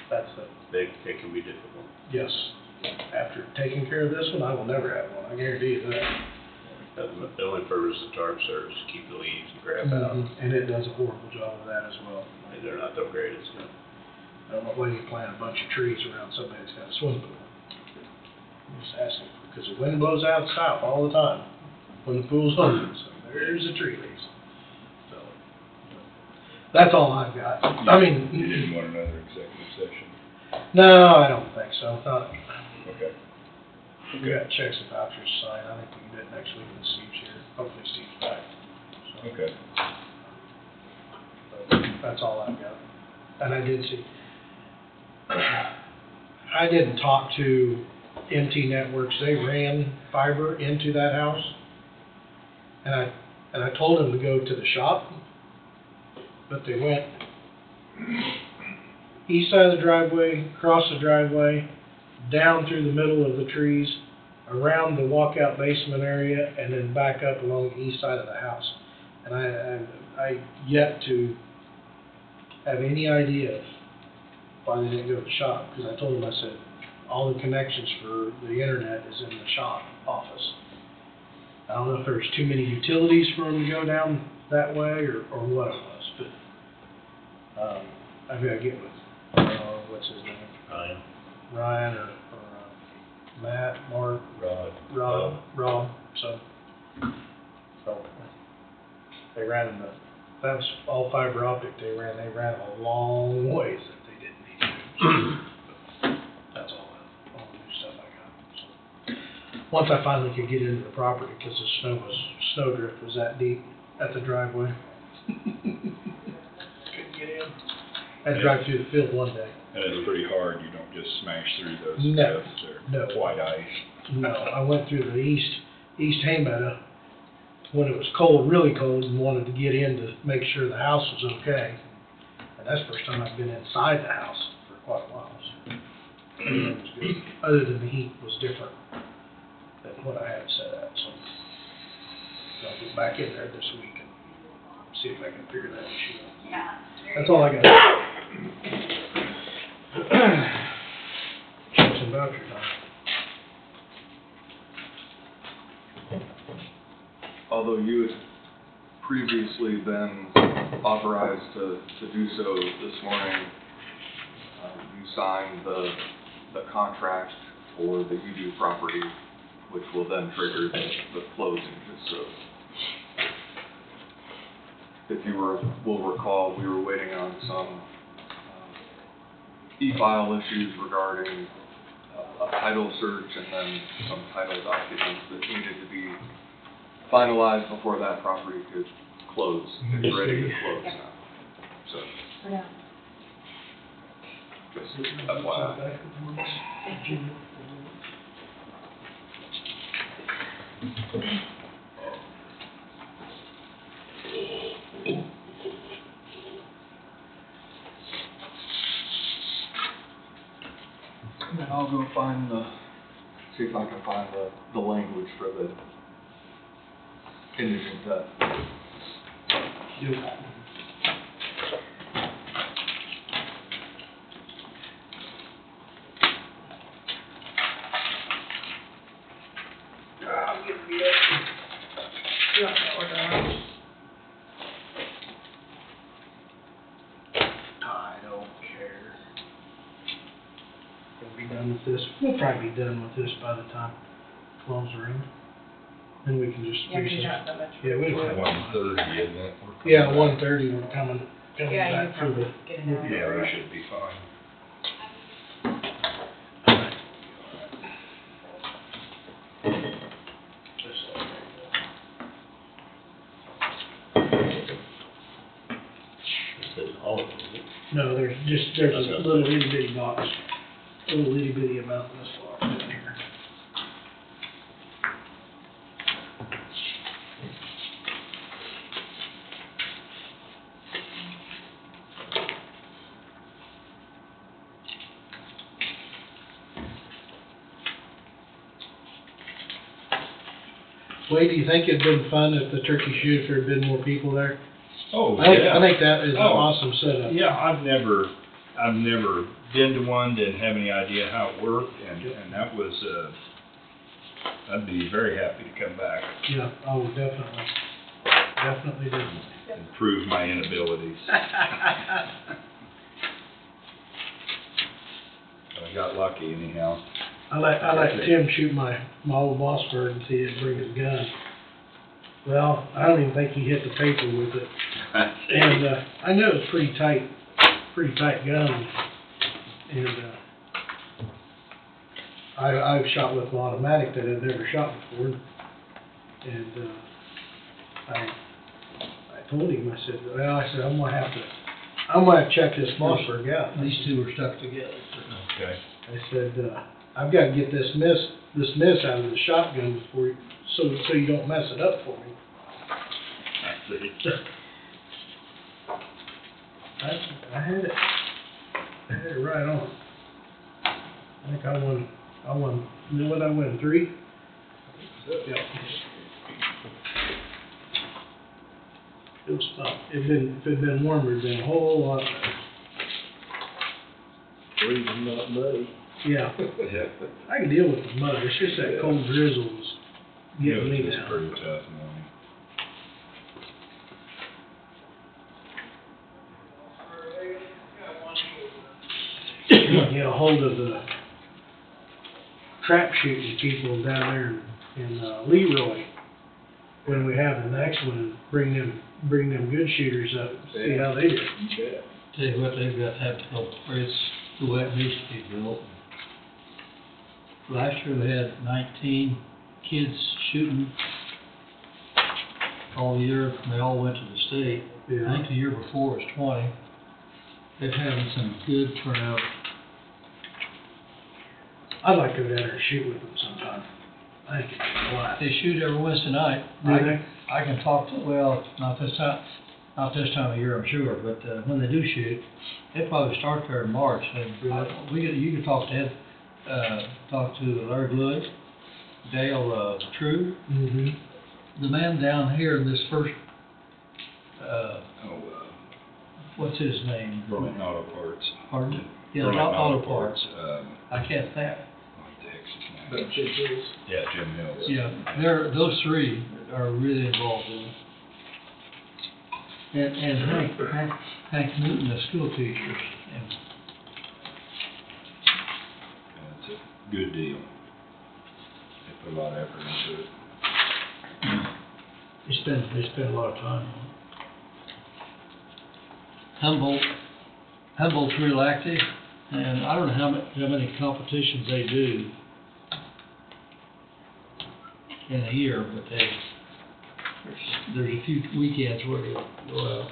that's It can be difficult. yes. After taking care of this one, I will never have one. I guarantee you that. The only purpose the tarp serves is to keep the leaves and crap out. And it does a horrible job of that as well. They're not the greatest, no. I don't know why you plant a bunch of trees around somebody that's got a swimming pool. I'm just asking, because the wind blows out south all the time when the pool's open, so there's the tree leaves. So, that's all I've got. I mean. You didn't want another executive session? No, I don't think so. Okay. We got checks and vouchers to sign. I think we can do it next week when Steve's here. Hopefully Steve's back. So, Okay. but that's all I've got. And I did see, I didn't talk to MT Networks. They ran fiber into that house. And I told them to go to the shop, but they went east side of the driveway, across the driveway, down through the middle of the trees, around the walkout basement area, and then back up along the east side of the house. And I yet to have any idea why they didn't go to the shop, because I told them, I said, all the connections for the internet is in the shop office. I don't know if there's too many utilities for them to go down that way, or what it was, but, I've got to get with, what's his name? Ryan or Matt, Mark, have a long ways that they didn't need to. That's all the new stuff I got, so. Once I finally could get into the property, cause the snowdrift was that deep at the driveway. Couldn't get in. I had to drive through the field one day. And it's pretty hard, you don't just smash through those No, drifts no. or white ice. No, I went through the East Haymeadow when it was cold, really cold, and wanted to get in to make sure the house was okay. And that's the first time I've been inside the house for quite a while, so everything was good. Other than the heat was different than what I had set at, so. I'll get back in there this week and see if I can figure that issue out. Yeah. That's all I got. Checks and vouchers on. Although you had previously been authorized to do so this morning, you signed the contract for the UD property, which will then trigger the closing, just so. If you will recall, we were waiting on some e-file issues regarding a title search and then some title documents that needed to be finalized before that property could close. It's ready to close now. So, For now. just FYI. And then I'll go see if I can find the language for the indigent debt. You want to order one? I don't care. We'll be done with this. We'll probably be done with this by the time it closes around. Then we can just. Yeah, because you don't have that much. Yeah, we don't have. 1:30, isn't it? Yeah, 1:30, we're coming Yeah, you back can through probably the. get it out. Yeah, we should be fine. No, there's a little itty bitty box, a little itty bitty amount this far in here. Wade, do you think it'd been fun at the turkey shoot if there'd been more people there? Oh, I think that is an Oh. awesome setup. Yeah, I've never been to one, didn't have any idea how it worked, and that was, I'd be very happy to come back Yeah, oh, definitely. Definitely did. and prove my inabilities. But I got lucky anyhow. I let Tim shoot my old Mossberg and see he'd bring his gun. Well, I don't even think he hit the paper with it. And, I know it was pretty tight gun. And, I've shot with an automatic that I've never shot before. And, I told him, I said, I'm gonna have to check this Mossberg out. These two are stuck together. Okay. I said, I've got to get this miss out of the shotgun before, so you don't mess it up for me. I see. I had it right on. I think I won, you know what I won, 3? Yeah. It was fun. If it'd been warmer, it'd been a whole lot better. Freezing, not muddy. Yeah, Yeah. I can deal with the mud, it's just that cold drizzle was It getting was me just down. pretty tough morning. Get a hold of the trap shooting people down there in Leroy when we have the next one, and bring them good shooters up, see how they do. You bet. Tell you what, they've got to have to go where it's, the way it needs to be built. Last year we had 19 kids shooting all year, and they all went to the state. I think the year before was 20. They've had some good turnout. I'd like to go down there and shoot with them sometime. I think it'd be a lot. They shoot every Wednesday night. Do they? I can talk to, well, not this time of year, I'm sure, but when they do shoot, they probably start there in March. And you can talk to Ed, talk to Larry Blewett, Dale True, Mm-hmm. the man down here, this first, what's his name? Burlington Auto Parts. Pardon? Yeah, Burlington Auto Parts. I can't think. What the heck's his name? But Jim Hills. Yeah, Jim Hills. Yeah, those three are really involved in it. And Hank Newton, the school teachers, and It's a good deal. They put a lot of effort into it. They spend a lot of time on it. Humboldt's real active, and I don't know how many competitions they do in a year, but there's a few weekends where they go out.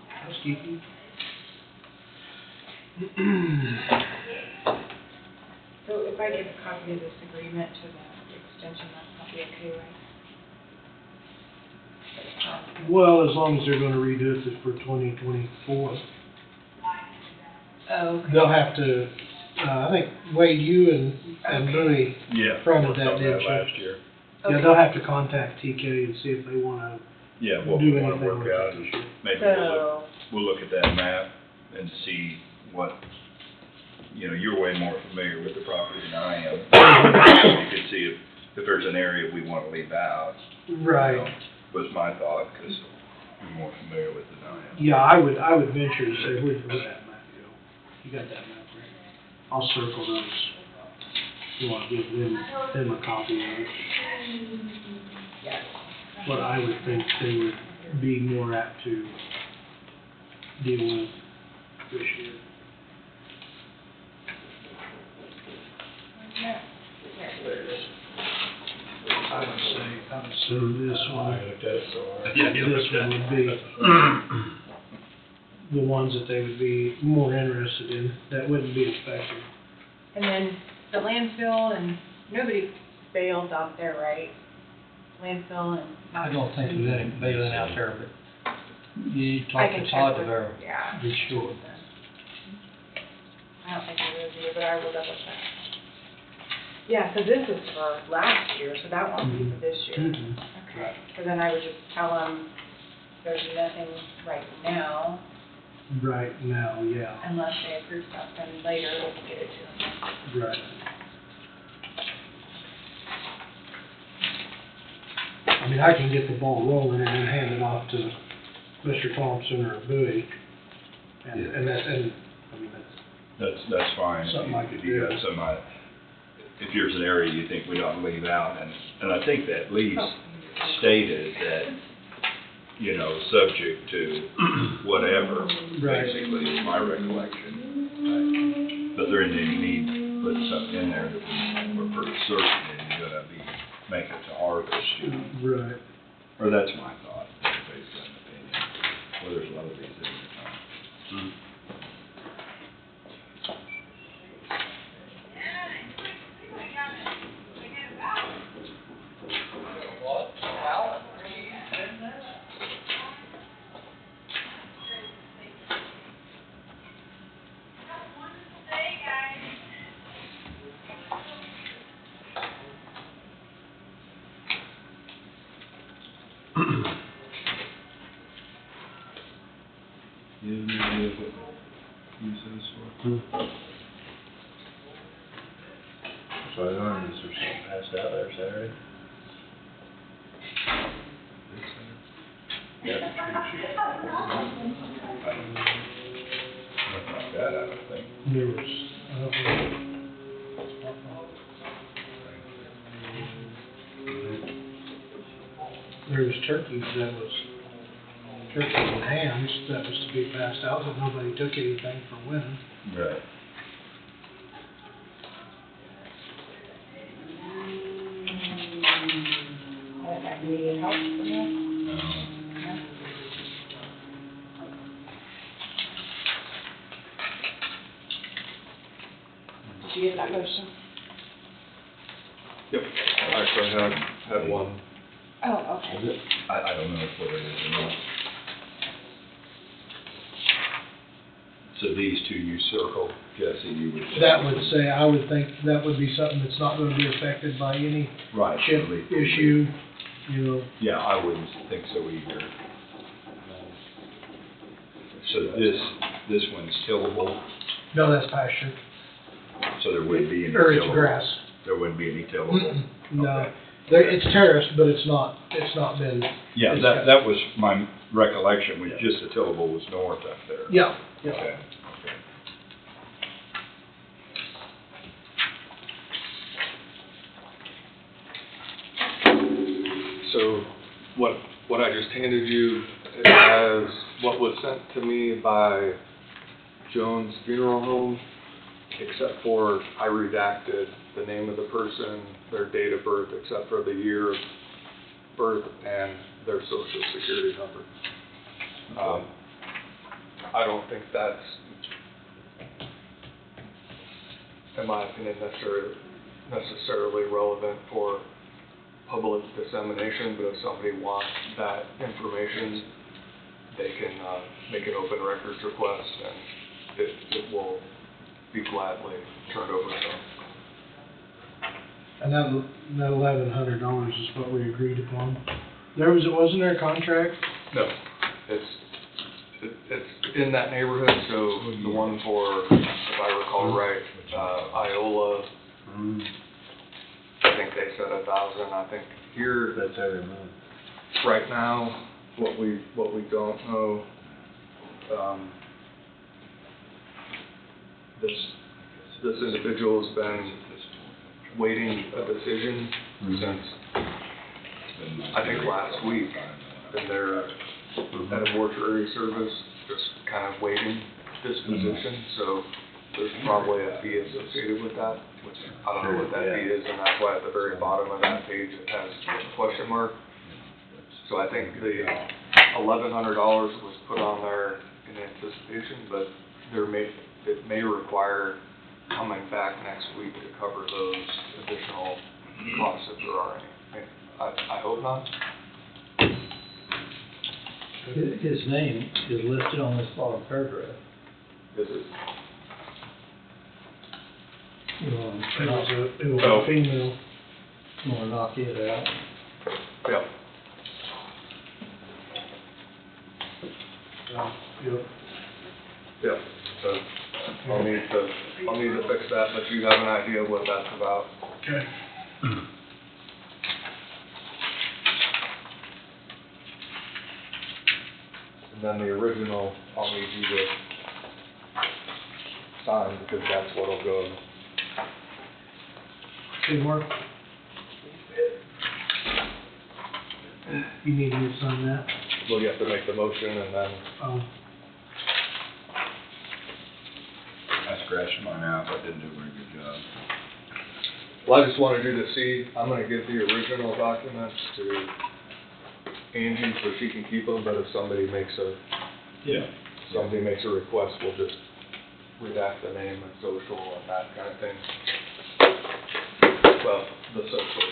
Housekeeping. So if I give a copy of this agreement to the extension, that's probably okay, right? Well, as long as they're gonna redo it for 2024. Oh, okay. They'll have to, I think, Wade, you and Bowie Yeah. fronted worked that, on didn't you? last year. Yeah, they'll have to contact TK and see if they wanna Yeah, do what we wanna anything work with out it is this year. maybe So, we'll look at that map and see what, you're way more familiar with the property than I am. You could see if there's an area we wanna leave out. Right. Was my thought, because you're more familiar with it than I am. Yeah, I would venture to say, where'd that map go? You got that map, right? I'll circle those. You wanna give them a copy of it. yes. What I would think they would be more apt to deal with this year. Yeah. I would say this one, Yeah, this one would be the ones that they would be more interested in, that wouldn't be affected. And then the landfill, and nobody bails out there, right? Landfill and. I don't think there's any bailing out there, but you I talk can to check Todd with- there, Yeah. be sure. I don't think there is either, but I will double check. Yeah, so this is for last year, so that won't be for this year. Mhm. Okay, so then I would just tell them there's nothing right now, Right now, yeah, unless they approve something later, we'll get it to them. right. I mean, I can get the ball rolling and then hand it off to Mr. Thompson or Bowie. And I mean, that's, That's fine. Something like If you that. got some, if there's an area you think we ought to leave out, and I think that lease stated that, you know, subject to whatever, Right. basically, is my recollection. But there isn't any need to put something in there that we're pretty certain that you're gonna be making it to harvest, you know? Right. Or that's my thought, based on opinion. Well, there's a lot of these things. You have any idea what the use is for? So I learned, is there something passed out there Saturday? Nothing like that, I don't think. There was, I don't know. There was turkeys and hams that was to be passed out, but nobody took anything for winning. Right. Any help from you? Did you get that motion? Yep, I actually had one. Oh, okay. I don't know what it is or not. So these two you circle, Jesse, you would. That would say, I would think that would be something that's not gonna be affected by any Right. chip issue, you know. Yeah, I wouldn't think so either. So this one's tillable, No, that's pasture. so there wouldn't be any Or it's tillable. grass. There wouldn't be any tillable. Mm-mm, no. Okay. There, it's terraced, but it's not been. Yeah, it's that was my recollection, was just the tillable was north up there. Yeah, yeah. Okay, okay. So what I just handed you is what was sent to me by Jones Funeral Home, except for I redacted the name of the person, their date of birth, except for the year of birth and their social security number. I don't think that's, in my opinion, necessarily relevant for public dissemination, but if somebody wants that information, they can make an open records request, and it will be gladly turned over to them. And that $1,100 is what we agreed upon. Wasn't there a contract? No, it's in that neighborhood, so the one for, if I recall right, Iola, I think they said 1,000. I think here, That's every month. right now, what we don't know, this individual's been waiting a decision since, I think last week, been there at a mortuary service, just kind of waiting disposition, so there's probably a fee associated with that, which I don't know what that fee is, and that's why at the very bottom of that page it has a question mark. So I think the $1,100 was put on there in anticipation, but it may require coming back next week to cover those additional costs if there are any. I hope not. His name is listed on this bottom paragraph. Is it? It was Oh. a female. You wanna knock it out? Yep. Yep. Yep. So I'll need to fix that, but you have an idea what that's about. Okay. And then the original, I'll need you to sign, because that's what'll go. See, Mark? You need me to sign that? Well, you have to make the motion and then, Oh, I scratched mine out, but didn't do a very good job. well, I just wanted you to see, I'm gonna give the original documents to Angie so she can keep them, but if somebody makes a request, we'll just redact the name and social and that kind of thing. Well, the social.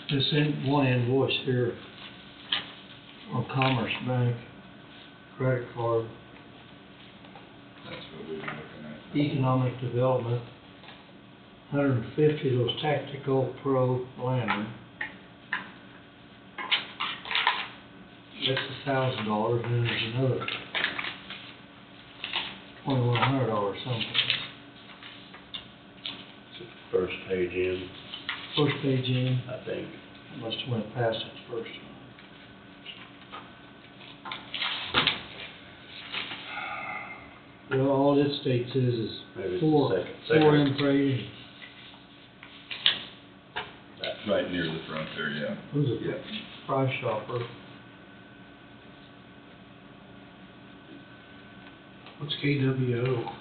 There's one invoice here on Commerce Bank, credit card, That's what we were looking at. economic development, 150 of those Tactical Pro lantern. That's $1,000, and then there's another $2,100 something. First page in, First page in, I think. must have went past it first. Well, all it states is Maybe it's four the second. in trading. Right near the front there, yeah. Who's a price shopper? what's KWO?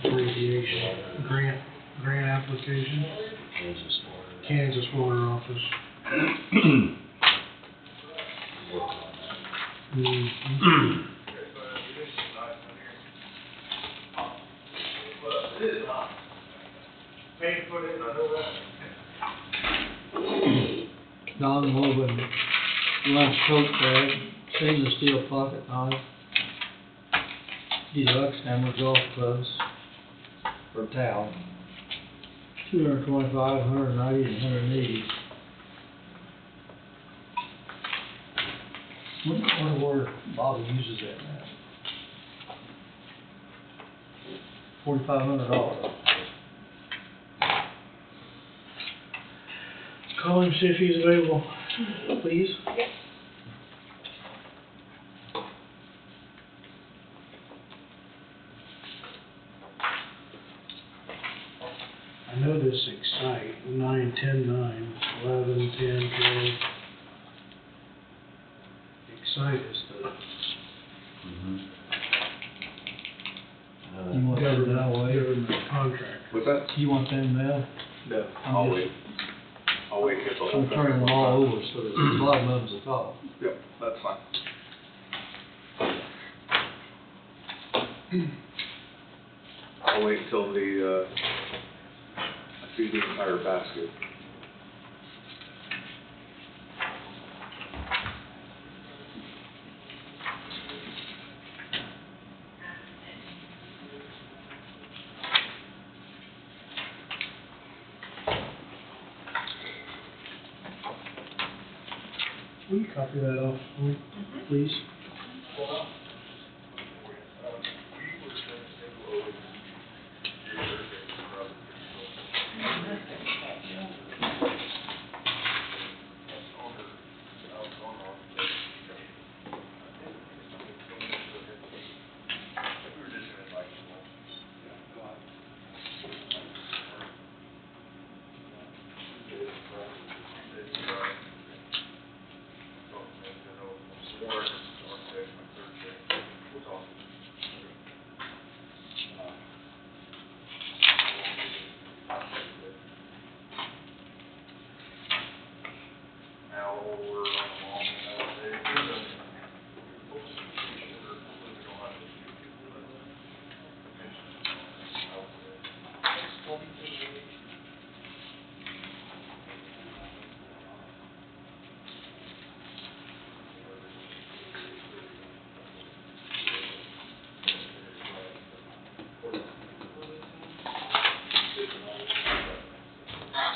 Abbreviation, grant application, Kansas Water. Kansas Water Office. Work on that. Mhm. Non-woven lunch coat bag, stainless steel pocket knife, deluxe hammer golf clubs for towel. 225, 190, and 180. Wonder where Bobby uses that now. $4,500. Call him, see if he's available, please. Yes. I know this Excite, 9, 10, 9, 11, 10, 12. Excite is the You want that that way? government contract. What's that? You want them now? No, I'm I'll just- wait. I'll wait till the whole I'm thing. turning them all over, so there's a lot of them's at all. Yep, that's fine. I'll wait until I see the entire basket. Will you copy that off, for me, please?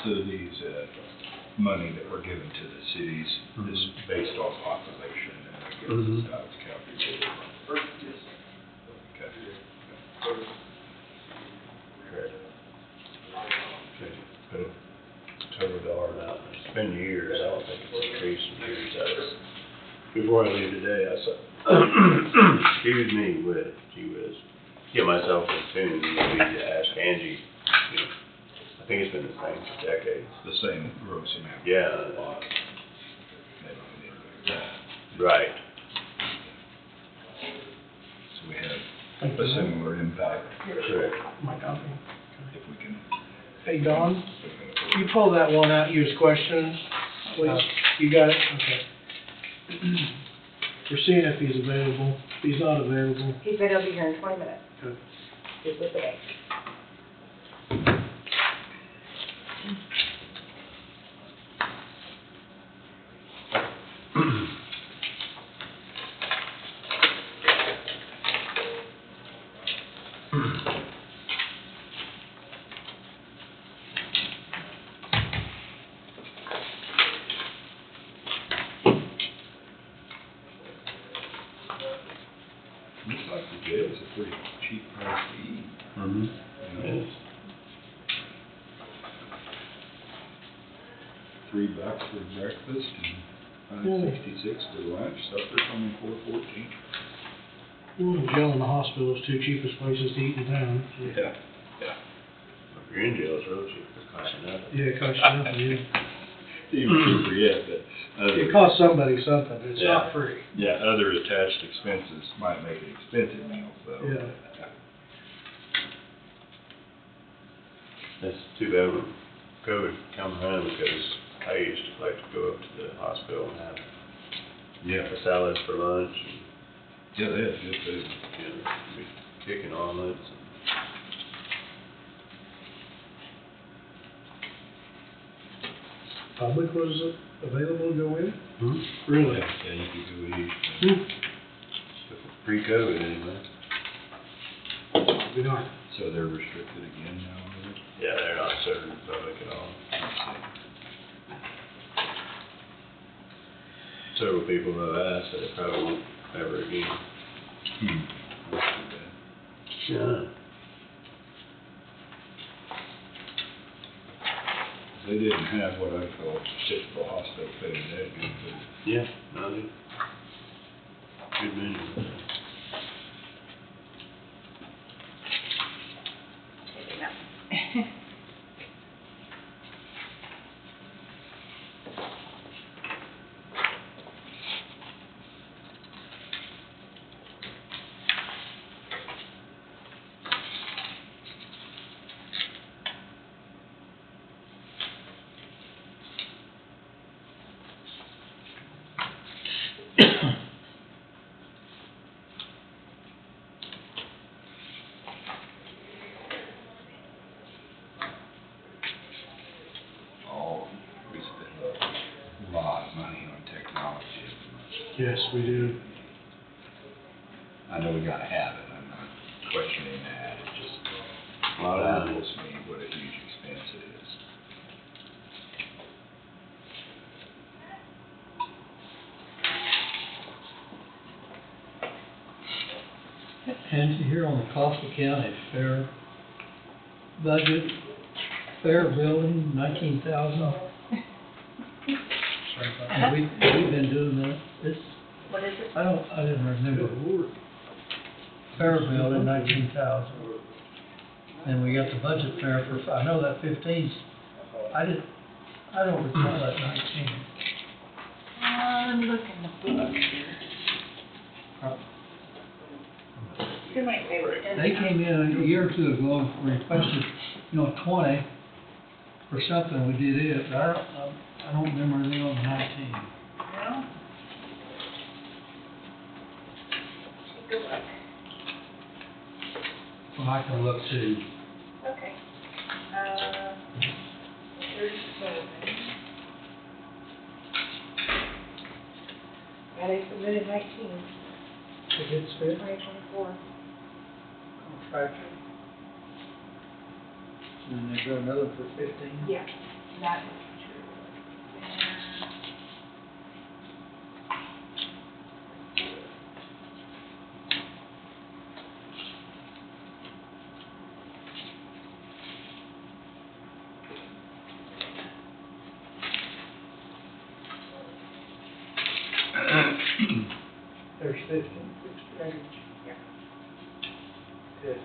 So these, money that we're giving to the cities is based off population, and I guess Mhm. that's how it's calculated. Okay. Correct. Okay, put a total dollar amount, it's been years, I don't think it's increased in years, before I leave today, I said, excuse me, gee whiz, get myself in tune, maybe to ask Angie, you know, I think it's been the same for decades. The same gross amount. Yeah, Maybe we need to do that. right, So we have a similar impact correct. My copy. if we can. Hey, Don, you pull that one out, you was questioning, please? You got it? Okay. We're seeing if he's available. If he's not available, He said he'll be here in 20 minutes. okay. He's with the bank. Looks like the jail's a pretty cheap price to eat, Mm-hmm. you know? Yes. $3 for breakfast and $5.66 for lunch, supper's only $4.14. Jail and the hospital is two cheapest places to eat in town. Yeah. If you're in jail, it's real cheap, it's costing nothing. Yeah, it costs you nothing, yeah. Even cheaper yet, but It other, costs somebody something, it's not free. yeah, other attached expenses might make it expensive meal, so. Yeah. It's too bad when COVID come around, because I used to like to go up to the hospital and have Yeah, a salad for lunch, and, yeah, they have good food. you know, chicken omelets, and Public was available to go in? Hmm? Really? Yeah, you could go eat. Hmm. pre-COVID anyway. We aren't. So they're restricted again now, are they? Yeah, they're not serving the public at all. Several people have asked that it probably won't ever again. That's too bad. Yeah. They didn't have what I call typical hospital food, they had good food. Yeah, no, they, good menu. Oh, we spend a lot of money on technology. Yes, we do. I know we gotta have it, I'm not questioning that, it just A lot of money. baffles me what a huge expense it is. And here on the Coffee County Fair budget, fair building, 19,000. And we've been doing that, this, What is it? I didn't remember. Fair building, 19,000. And we got the budget fair for, I know that 15's, I don't recall that 19. I'm looking the book here. Who might say we're in? They came in a year or two ago and requested, 20 for something, we did it, but I don't remember anything on 19. No? Take a look. Well, I can look too. Okay. 37. Yeah, they submitted 19, It gets fit. 2024. Contractor. And they got another for 15. Yeah. That is true. There's 15. Yeah. Good.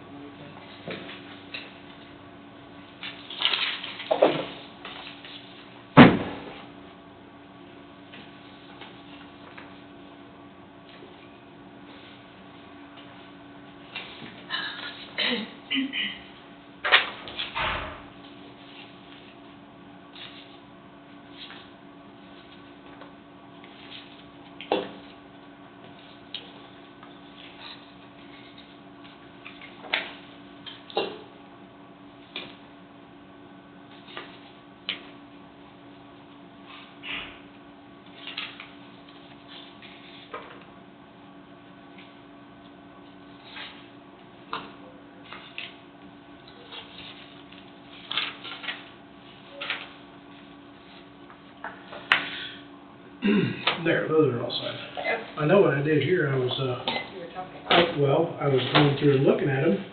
There, those are all signed. Yep, I know what I did here, I was, you were talking. I was going through and looking at them,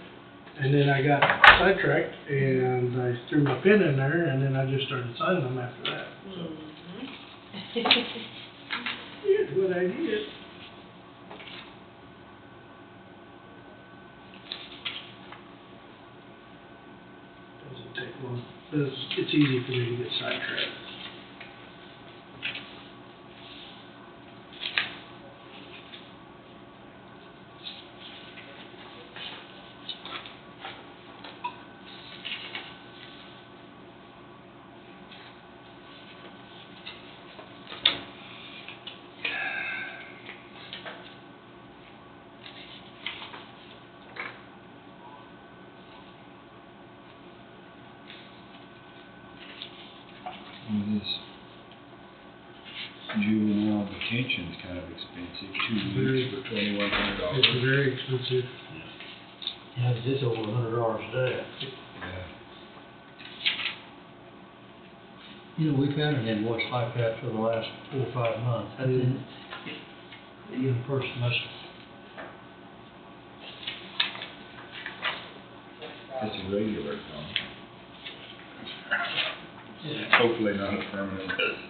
and then I got sidetracked, and I threw my pen in there, and then I just started signing them after that, so. Here's what I did. Doesn't take long, it's easy for me to get sidetracked. This juvenile detention's kind of expensive, 2 weeks for $2,100. It's very expensive. Yeah, it's over $100 a day. Yeah. You know, we've had an invoice like that for the last 4 or 5 months. That didn't, the young person must, It's a regular, Tom. yeah. Hopefully not a permanent resident.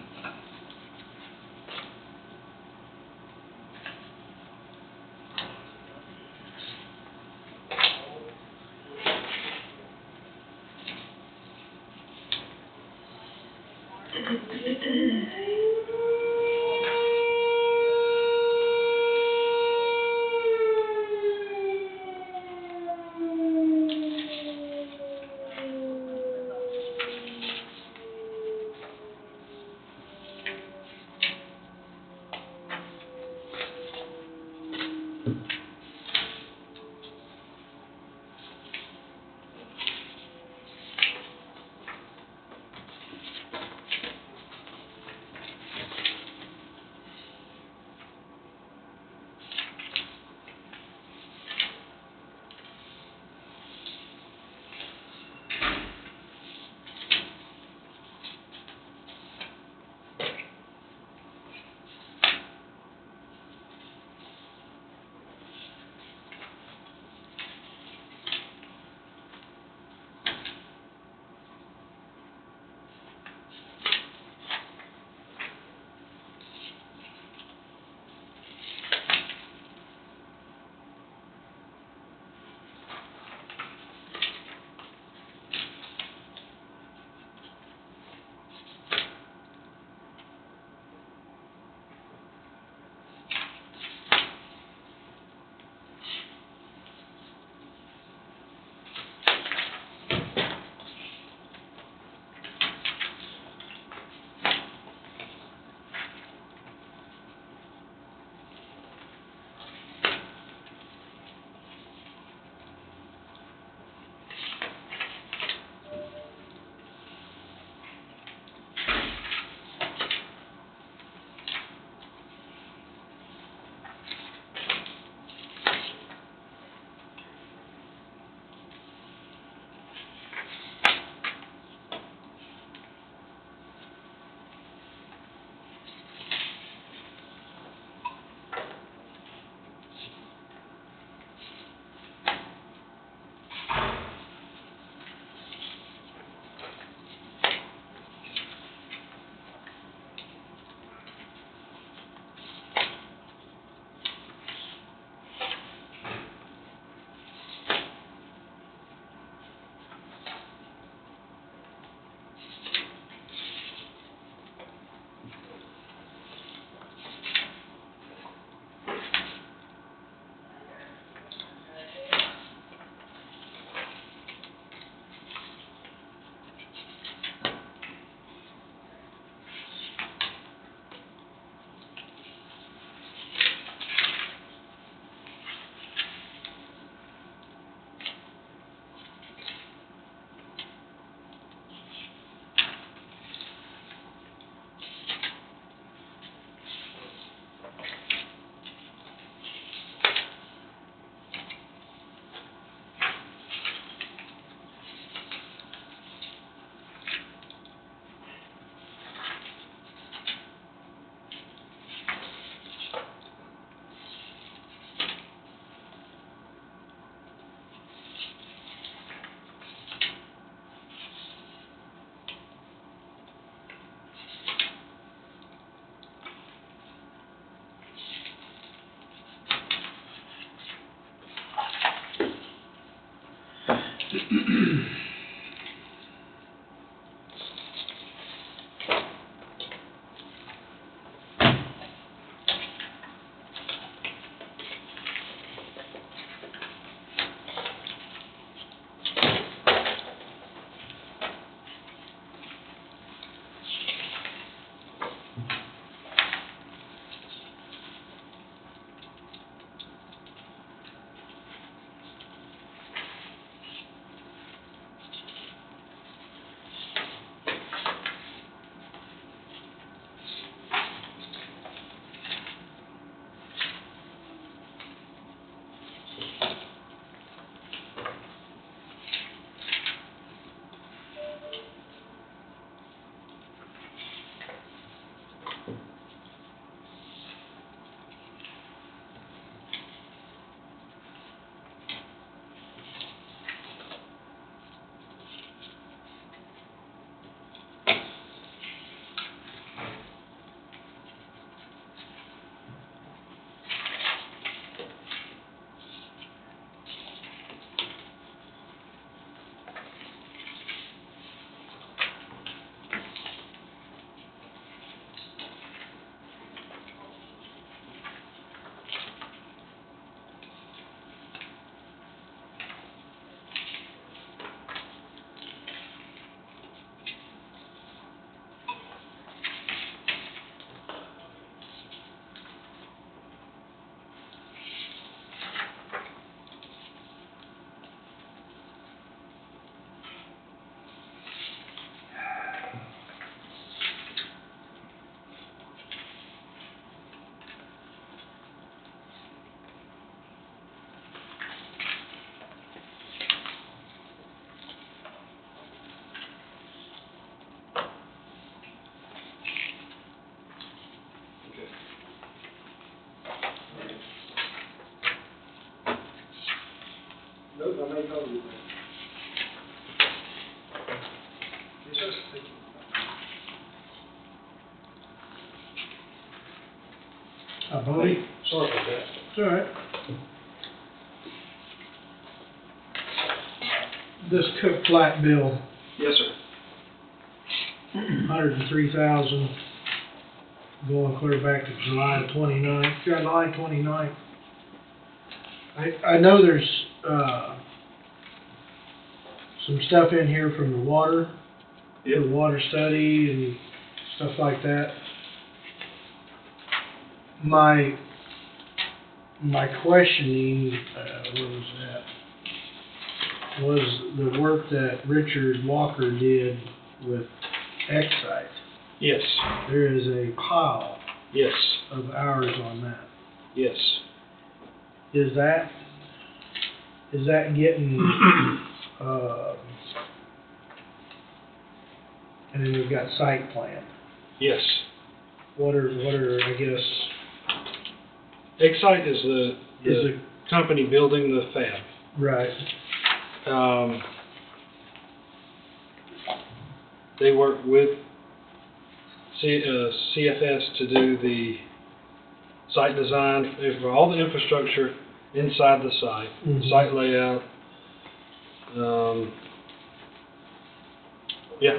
Buddy? Sorry about that. It's all right. This Cook Flat bill, Yes, sir. $103,000, going clear back to July 29th. I know there's, some stuff in here from the water, Yep. the water study and stuff like that. My questioning, where was that? Was the work that Richard Walker did with Excite. Yes, There is a pile yes, of hours on that. yes. Is that getting, and then we've got site plan. Yes. What are, I guess, Excite is the is it, company building the fab. right, They work with CFS to do the site design for all the infrastructure inside the site, Mhm. site layout. Yeah,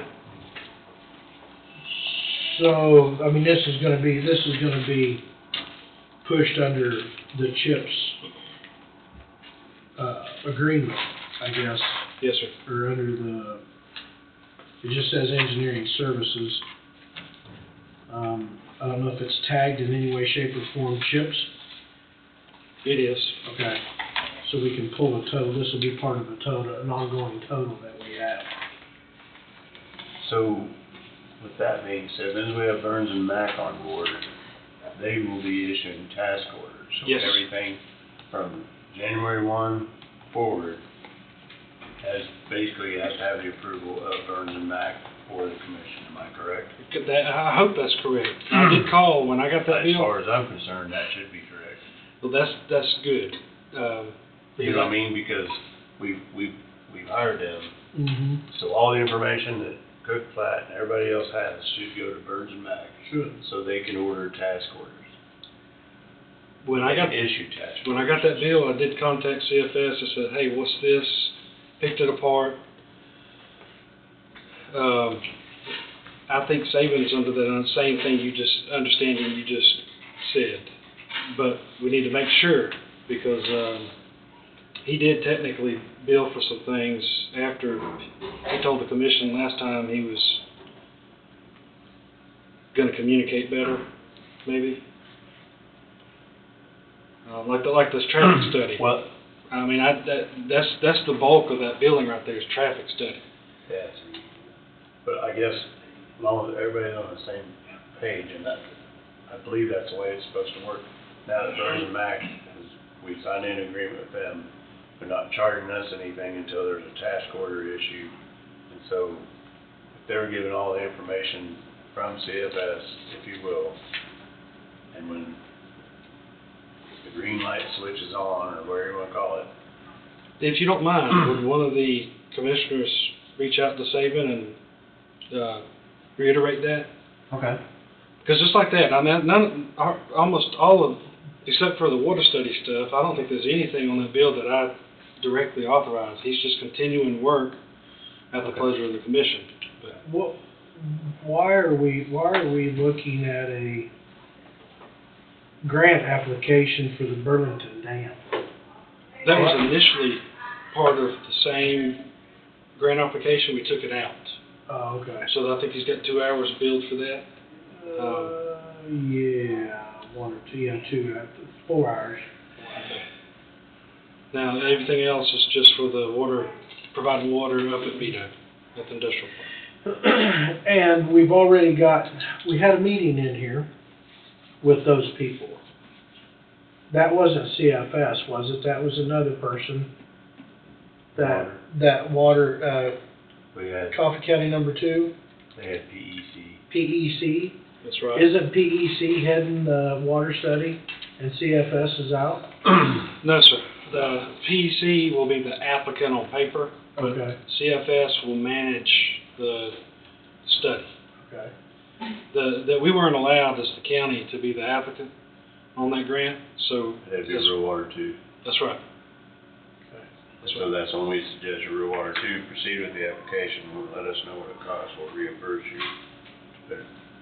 so, I mean, this is gonna be pushed under the CHIPS, agreement, I guess, yes, sir. or under the, it just says engineering services. I don't know if it's tagged in any way, shape, or form CHIPS. It is. Okay, so we can pull a total, this will be part of a total, an ongoing total that we have. So, with that being said, as we have Burns and Mac on board, they will be issuing task orders. So Yes. everything from January 1 forward basically has to have the approval of Burns and Mac for the commission, am I correct? I hope that's correct. I did call when I got that As bill. far as I'm concerned, that should be correct. Well, that's good. You know what I mean? Because we've hired them, Mm-hmm. so all the information that Cook Flat and everybody else has should go to Burns and Mac, Should. so they can order task orders. When I They got can issue task orders. When I got that bill, I did contact CFS. I said, hey, what's this? picked it apart. I think Saban's under the same thing understanding you just said. But we need to make sure, because, he did technically bill for some things after he told the commission last time he was gonna communicate better, maybe. Like this traffic study. Well, I mean, that's the bulk of that billing right there is traffic study. Yes. But I guess, as long as everybody's on the same page, and that, I believe that's the way it's supposed to work. Now that Burns Mac, we signed an agreement with them, they're not charging us anything until there's a task order issued. And so, if they're given all the information from CFS, if you will, and when the green light switch is on, or whatever you wanna call it, If you don't mind, would one of the commissioners reach out to Saban and reiterate that? okay. Because just like that, I mean, almost all of, except for the water study stuff, I don't think there's anything on that bill that I directly authorized. He's just continuing work at the closure of the commission. But What, why are we looking at a grant application for the Burlington Dam? that was initially part of the same grant application. We took it out. Oh, okay. So I think he's got 2 hours billed for that. Yeah, 1 or 2, yeah, 4 hours. Now, everything else is just for the water, providing water up at Beto, at the industrial park. And we had a meeting in here with those people. That wasn't CFS, was it? That was another person. That water, we had, Coffee County number 2, they had PEC. PEC. That's right. Isn't PEC heading the water study and CFS is out? No, sir. The PEC will be the applicant on paper, but Okay, CFS will manage the study. okay. That we weren't allowed as the county to be the applicant on that grant, so. That'd be Rural Water 2. That's right. So that's when we suggest your Rural Water 2 proceed with the application, let us know what it costs, we'll reimburse you. But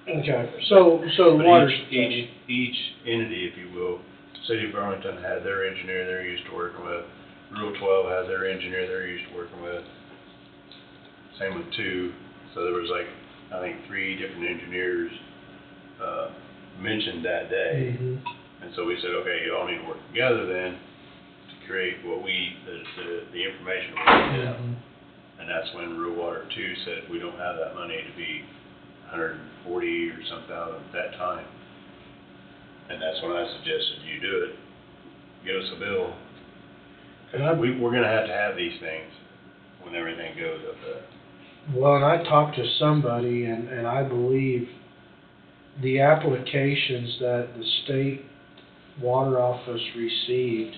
Okay, so the But water each entity, if you will, City of Burlington had their engineer they're used to working with. Rural 12 has their engineer they're used to working with. Same with 2. So there was like, I think 3 different engineers, mentioned that day. Mhm. And so we said, okay, you all need to work together then to create what the information we need. Mhm. And that's when Rural Water 2 said, we don't have that money to be 140 or something out at that time. And that's when I suggested you do it. Give us a bill. Cause we're gonna have to have these things when everything goes up there. Well, and I talked to somebody, and I believe the applications that the state water office received,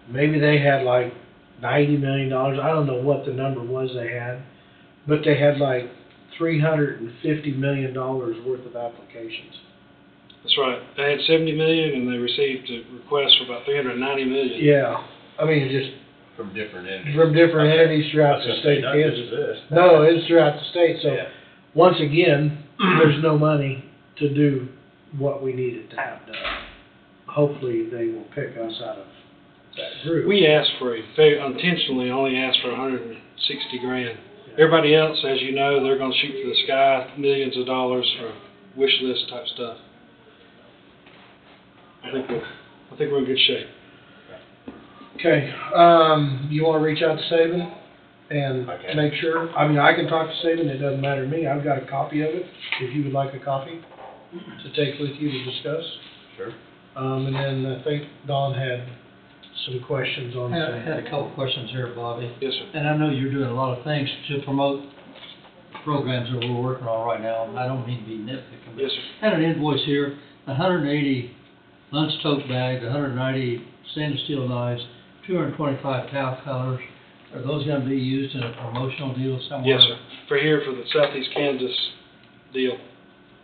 maybe they had like $90 million, I don't know what the number was they had, but they had like $350 million worth of applications. That's right. They had 70 million and they received a request for about 390 million. Yeah, I mean, just From different entities. from different Okay. entities throughout I was the gonna state say, of not Kansas. just this. No, it's throughout the state, so. Yeah. Once again, there's no money to do what we needed to have done. Hopefully, they will pick us out of that group. We asked for intentionally only asked for 160 grand. Everybody else, as you know, they're gonna shoot for the sky, millions of dollars for wish list type stuff. I think we're in good shape. Okay, you wanna reach out to Saban and I can. make sure? I mean, I can talk to Saban, it doesn't matter to me, I've got a copy of it, if you would like a copy to take with you to discuss. Sure. And then I think Don had some questions on I some. had a couple questions here, Bobby. Yes, sir. And I know you're doing a lot of things to promote programs that we're working on right now, and I don't mean to be nitpicking, but Yes, sir. I had an invoice here, 180 lunch tote bags, 190 stainless steel knives, 225 towel colors. Are those gonna be used in a promotional deal somewhere? Yes, sir. For the Southeast Kansas deal.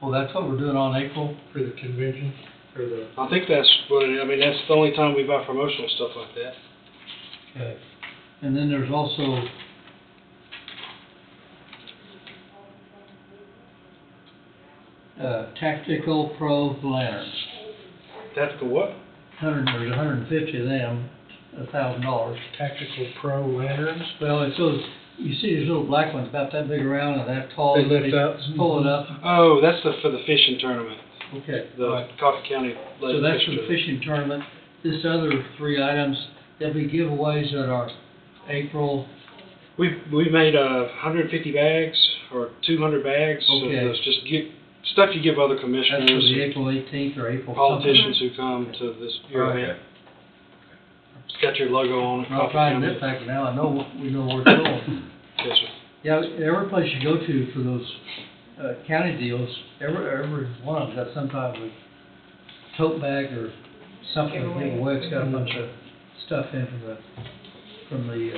Well, that's what we're doing on April. For the convention, or the. I think that's what that's the only time we buy promotional stuff like that. Okay. And then there's also Tactical Pro lanterns. Tactical what? There's 150 of them, $1,000. Tactical Pro lanterns. Well, it's those, you see these little black ones about that big around and that tall. They lift up. Pull it up. Oh, that's for the fishing tournament, Okay. the Coffee County Lake So that's for the Tournament. fishing tournament. This other 3 items, there'll be giveaways at our April, We've made 150 bags or 200 bags. Okay. So it's just stuff you give other that's commissioners for the and April 18th or April something. politicians who come to this your Right. event. It's got your logo on it. I'll Coffee try and County. nip back now, I know, we know where it's going. Yes, sir. Yeah, every place you go to for those, county deals, every one of them got some type of tote bag or something to give away. It's got a bunch of stuff in from the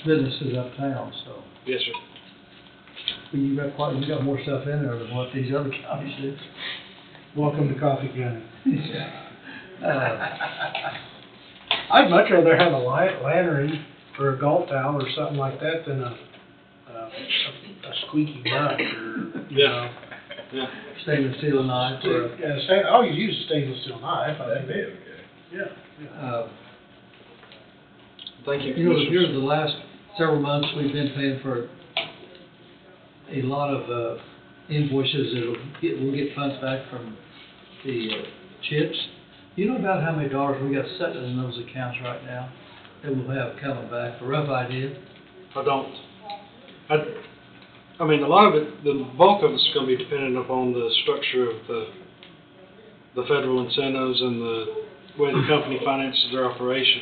businesses uptown, so. Yes, sir. But you got more stuff in there than what these other counties do. Welcome to Coffee County. Uh, I'd much rather have a lantern or a golf towel or something like that than a squeaky nut or, you Yeah. know. Yeah. Stainless steel knife or, Yeah, I always use a stainless steel knife. I That'd think. be okay. Yeah. Thank you, You know, here commissioners. the last several months, we've been paying for a lot of invoices we'll get funds back from the CHIPS. You know about how many dollars we got sitting in those accounts right now that we'll have coming back? A rough idea? I don't. I mean, a lot of it, the bulk of it's gonna be dependent upon the structure of the federal incentives and the way the company finances their operation.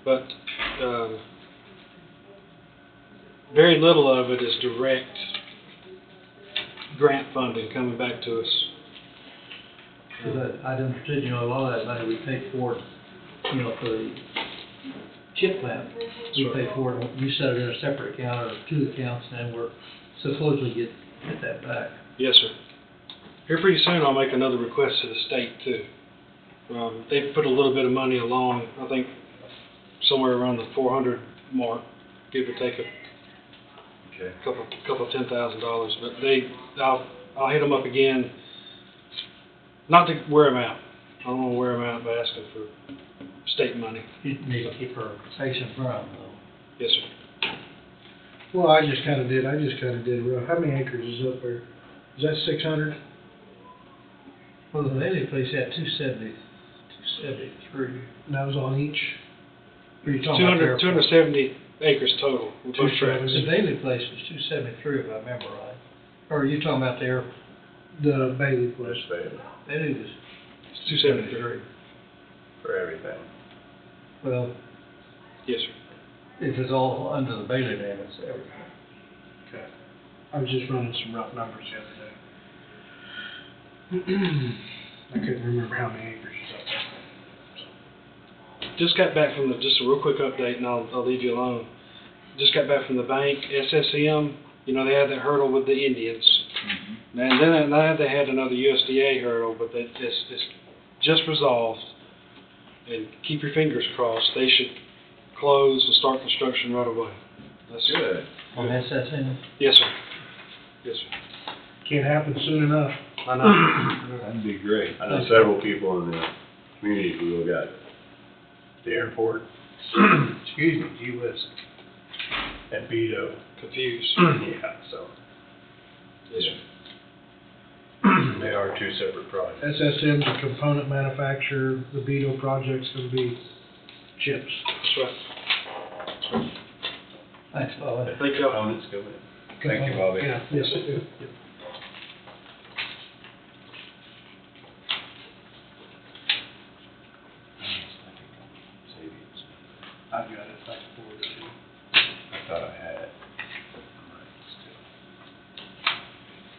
But, very little of it is direct grant funding coming back to us. Because I'd understood, you know, a lot of that money we paid for, you know, for the chip plant. We That's pay for it, you set it in a separate account or 2 accounts, and then we're supposedly get that back. Yes, sir. Here pretty soon I'll make another request to the state too. They've put a little bit of money along, I think somewhere around the 400 mark, give or take a Okay. couple $10,000, but I'll hit them up again, not to wear them out. I don't wanna wear them out by asking for state money. You need to keep our face in front, though. Yes, sir. Well, I just kinda did a rough, how many acres is up there? Is that 600? Well, the Bailey place had 273. And that was on each? Or you talking about 200, 270 acres total. with both tracks. The Bailey place was 273, if I remember right. Or are you talking about there? The Bailey place. Just Bailey, Bailey was It's 273. for everything. Well, Yes, sir. if it's all under the Bailey name, it's everything. Okay. I was just running some rough numbers the other day. I couldn't remember how many acres is up there. Just got back from just a real quick update, and I'll leave you alone. Just got back from the bank, SSM, you know, they had that hurdle with the Indians. And then they had another USDA hurdle, but it's just resolved. And keep your fingers crossed, they should close and start construction right away. That's Good. On SSN? Yes, sir. Yes, sir. Can't happen soon enough. I know. That'd be great. I know several people in the community who got the airport, excuse me, gee whiz, at Beto. Confused. Yeah, so Yes, sir. they are two separate projects. SSM's a component manufacturer, the Beto project's gonna be chips. That's right. Thanks, Bobby. Thank y'all. Components go in. Thank you, Bobby. Yeah, yes, I do. Yep. I've got it, I can forward it to you. I thought I had it.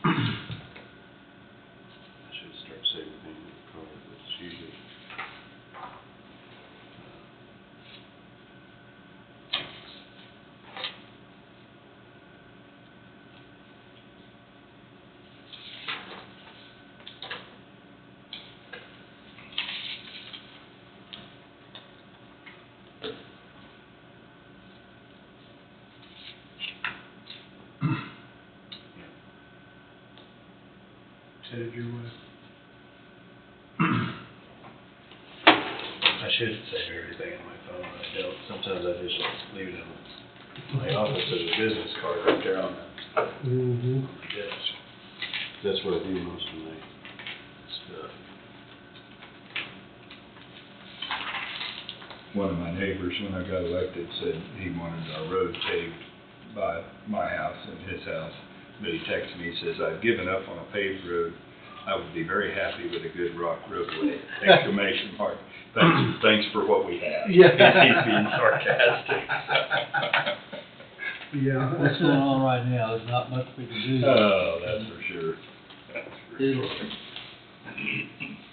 I should start saving things in the card, but it's usually. headed your way. I should save everything on my phone, but I don't. Sometimes I just leave it in my office as a business card right there on Mm-hmm. the desk. That's where I do most of my stuff. One of my neighbors, when I got elected, said he wanted our road paved by my house and his house. But he texted me, he says, "I've given up on a paved road. I would be very happy with a good rock roadway." Exclamation mark. Thanks for what we have. Yeah. He's being sarcastic. Yeah. What's going on right now, there's not much we can do. Oh, that's for sure. That's for sure. It'll,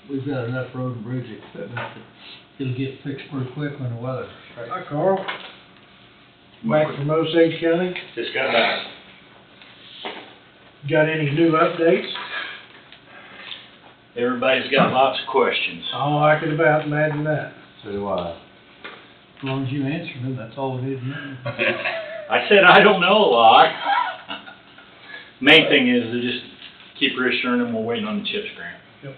we've got enough road and bridge equipment that it'll get fixed pretty quick when the weather. Hi, Carl. Back from Osage County. Just got back. Got any new updates? Everybody's got lots of questions. Oh, I could about imagine that. So do I. As long as you answer them, that's all we need to know. I said I don't know a lot. Main thing is to just keep reassuring them we're waiting on the CHIPS grant. Yep.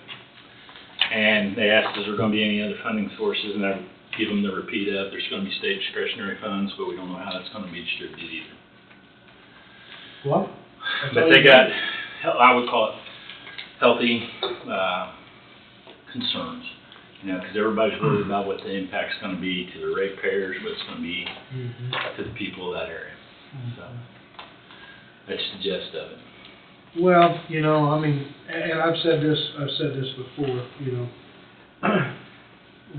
And they asked, is there gonna be any other funding sources, and I give them the repeat of, there's gonna be state discretionary funds, but we don't know how that's gonna be distributed either. What? But they got, I would call it healthy, concerns. You know, because everybody's worried about what the impact's gonna be to the ratepayers, what it's gonna be Mm-hmm. to the people of that area. So, that's the gist of it. Well, you know, I mean, and I've said this before, you know,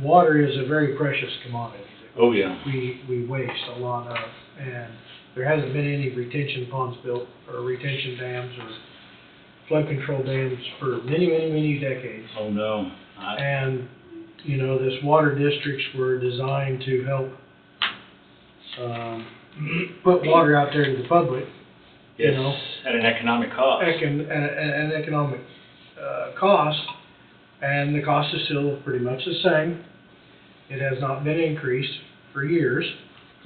water is a very precious commodity that Oh, yeah. we waste a lot of, and there hasn't been any retention ponds built, or retention dams, or flood control dams for many, many, many decades. Oh, no. And, you know, this water districts were designed to help, put water out there to the public, you Yes, know. at an economic cost. An economic, cost, and the cost is still pretty much the same. It has not been increased for years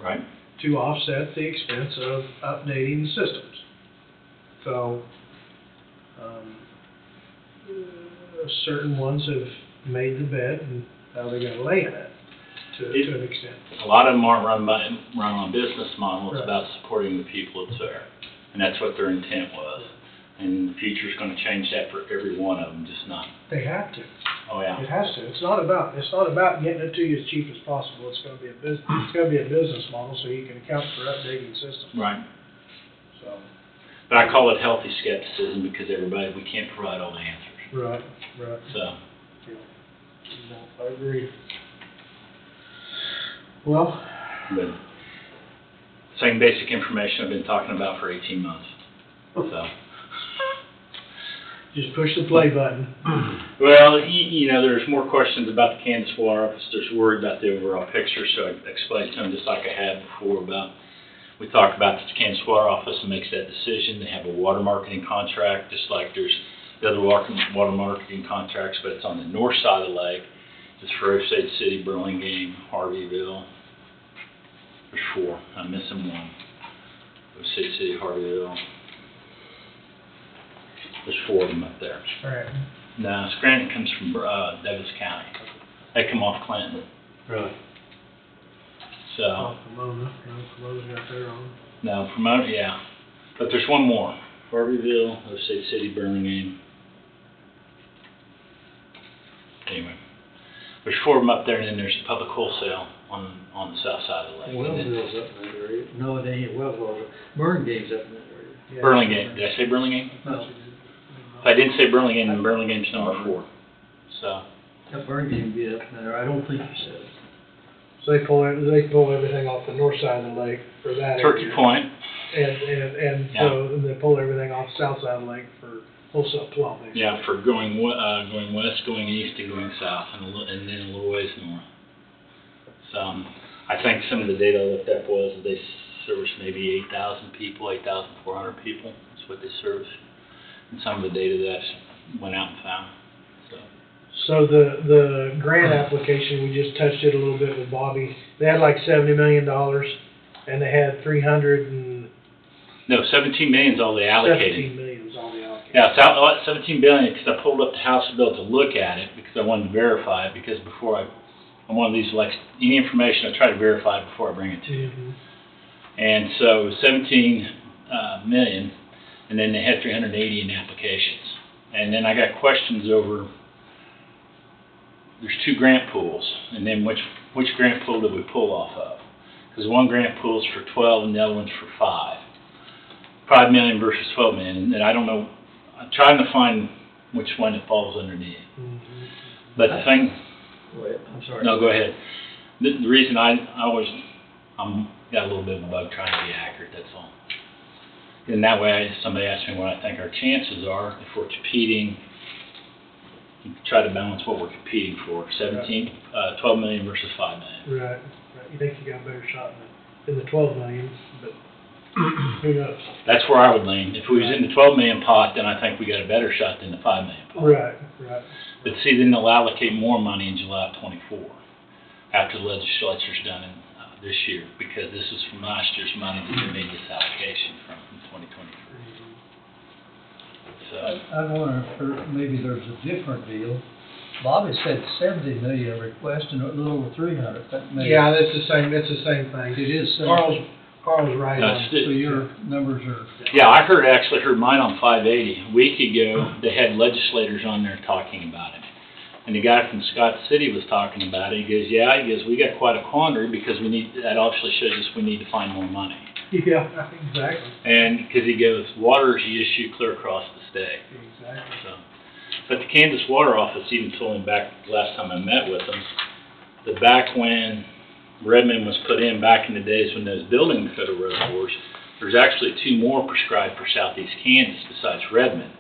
Right. to offset the expense of updating the systems. So, certain ones have made the bed, and now they're gonna lay in it to an extent. A lot of them aren't run on a business model, it's Right. about supporting the people that's there. And that's what their intent was. And the future's gonna change that for every one of them, just not, They have to. oh, yeah. It has to. It's not about getting it to you as cheap as possible. It's gonna be a business model, so you can account for updating systems, Right. so. But I call it healthy skepticism because we can't provide all the answers. Right. So, No, I agree. Well, but same basic information I've been talking about for 18 months. So, just push the play button. well, you know, there's more questions about the Kansas Water Office. There's worry about the overall picture, so I explained to them just like I had before about, we talked about the Kansas Water Office makes that decision. They have a water marketing contract, just like there's the other water marketing contracts, but it's on the north side of the lake. It's for Osage City, Burlingame, Harveyville. There's 4. I'm missing one. Osage City, Harveyville. There's 4 of them up there. Right. No, Scranton comes from Douglas County. They come off Clinton. Really? So, Off Pomona, Pomona's got their own. no, Pomona, yeah. But there's one more. Harveyville, Osage City, Burlingame. Anyway, there's 4 of them up there, and then there's a public wholesale on the south side of the lake. And then Wellsville's up in that area. No, it ain't Wellsville. Burlingame's up in that area. Yeah. Burlingame, did I say Burlingame? No, If I didn't say Burlingame, then Burlingame's number 4. So, that Burlingame be up in there. I don't think you said it. So they pull everything off the north side of the lake for that Turkey area. Point, And so they pull everything off the south side of the lake for wholesale 12 basically. yeah, for going west, going east, and going south, and then a little ways north. So, I think some of the data I looked up was that they service maybe 8,000 people, 8,400 people. That's what they service. And some of the data that went out and found. So the grant application, we just touched it a little bit with Bobby. They had like $70 million, and they had 317 No, 17 million is all they allocated. million was all they allocated. Yeah, it's out, 17 billion, because I pulled up the House bill to look at it, because I wanted to verify it, because before I'm one of these, like, any information, I try to verify it before I bring it to you. Mhm. And so 17 million, and then they had 380 in applications. And then I got questions over, there's 2 grant pools, and then which grant pool did we pull off of? Because one grant pool's for 12 and the other one's for 5. 5 million versus 12 million, and I don't know, I'm trying to find which one it falls underneath. Mhm. But the thing, Wait, I'm sorry. no, go ahead. The reason I'm got a little bit of a bug trying to be accurate, that's all. And that way, somebody asked me what I think our chances are if we're competing, you try to balance what we're competing for, 12 million versus 5 million. Right, right. You think you got a better shot in the 12 million, but who knows? That's where I would lean. If we was in the 12 million pot, then I think we got a better shot than the 5 million pot. Right, right. But see, then they'll allocate more money in July of '24, after the legislature's done in, this year, because this is from last year's money that they made this allocation from 2023. So, I wonder if maybe there's a different deal. Bobby said 70 million request and a little over 300. That may- Yeah, it's the same thing. It is. Carl's right on. That's So your numbers are. yeah, I actually heard mine on 580. A week ago, they had legislators on there talking about it. And the guy from Scott City was talking about it. He goes, yeah, we got quite a quandary because that obviously shows us we need to find more money. Yeah, exactly. And because he goes, water is the issue clear across the state. Exactly. So, but the Kansas Water Office even told me back last time I met with them, that back when Redmond was put in, back in the days when they was building the federal reservoirs, there's actually 2 more prescribed for southeast Kansas besides Redmond.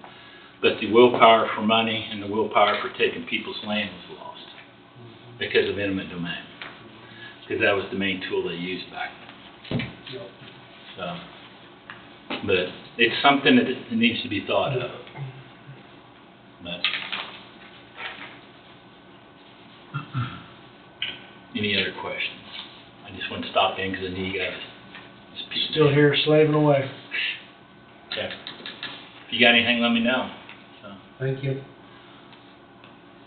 But the willpower for money and the willpower for taking people's land was lost because of eminent domain. Because that was the main tool they used back then. So, but it's something that needs to be thought of. But any other questions? I just want to stop in because I need you guys to speak. Still here slaving away. Okay. If you got anything, let me know. So. Thank you.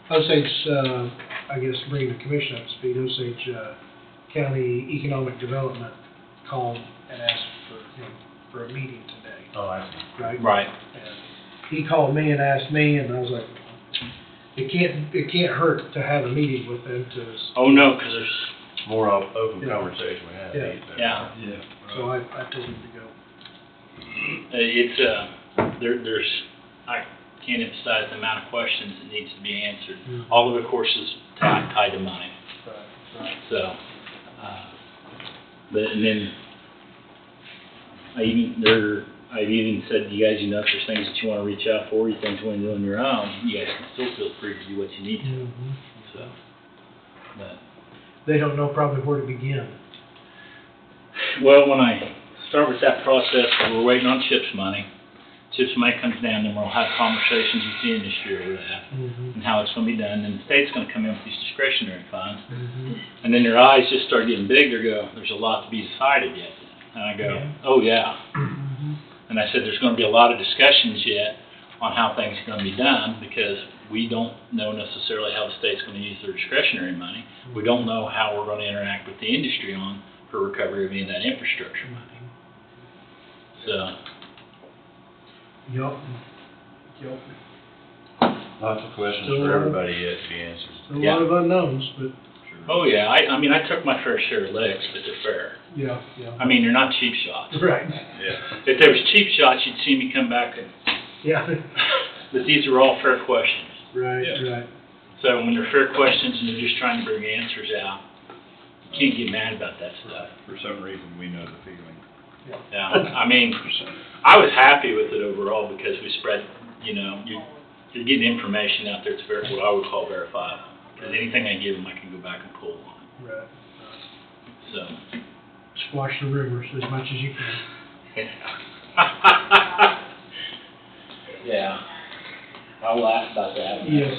Osage, I guess bring the commission up to speed, Osage County Economic Development called and asked for a meeting today, Oh, I see. right? Right. And he called me and asked me, and I was like, it can't hurt to have a meeting with them to. Oh, no, because there's, More open Yeah. conversation we had. yeah, So I told him to go. it's, I can't emphasize the amount of questions that needs to be answered. Mhm. All of it, of course, is tied to money. Right. So, but, and then, I've even said, you guys, if there's things that you wanna reach out for, you things you wanna do on your own, you guys can still feel free to do what you need to, Mhm. so. But, They don't know probably where to begin. well, when I start with that process, we're waiting on CHIPS money. CHIPS money comes down, then we'll have conversations with the industry over that, Mhm. and how it's gonna be done, and the state's gonna come in with these discretionary funds. Mhm. And then their eyes just start getting big, they go, there's a lot to be decided yet. And I go, Yeah. oh yeah. Mhm. And I said, there's gonna be a lot of discussions yet on how things are gonna be done, because we don't know necessarily how the state's gonna use their discretionary money. We don't know how we're gonna interact with the industry for recovery of any of that infrastructure money. So, Yup. Yup. Lots of questions Still a for lot of- everybody yet to be answered. A lot of unknowns, but oh yeah, I mean, I took my fair share of licks, but they're fair. yeah. I mean, they're not cheap shots. Right. Yeah. If there was cheap shots, you'd see me come back and, Yeah. but these are all fair questions. Right, Yeah. right. So when they're fair questions and you're just trying to bring answers out, you can't get mad about that stuff. For some reason, we know the feeling. Yeah, I mean, I was happy with it overall because we spread, you're getting information out there that's what I would call verifiable. Because anything I give them, I can go back and pull on. Right. So. Squash the rumors as much as you can. Yeah, I will ask about that. Yes,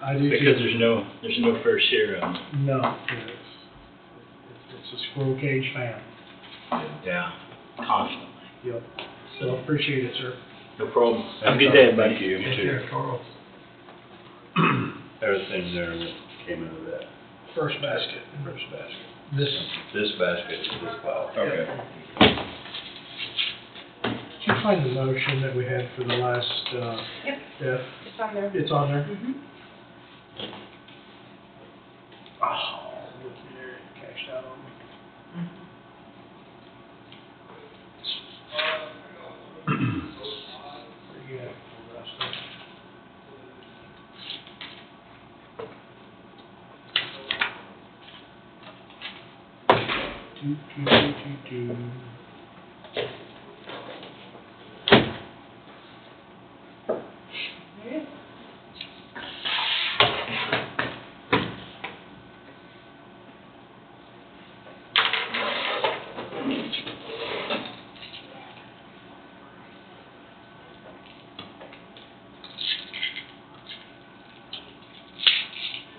I do too. Because there's no fair share of them. No, it's a squirrel cage fan. Yeah, constantly. Yep. So appreciate it, sir. No problem. Have a good day, everybody. Thank you. Take care, Carl. Everything there that came out of that. First basket. This, This basket is this pile. Okay. did you find the motion that we had for the last, Yep, F? it's on there. It's on there? Mhm. Oh, look there, it cashed out on me. Where you at? Do, do, do, do, do.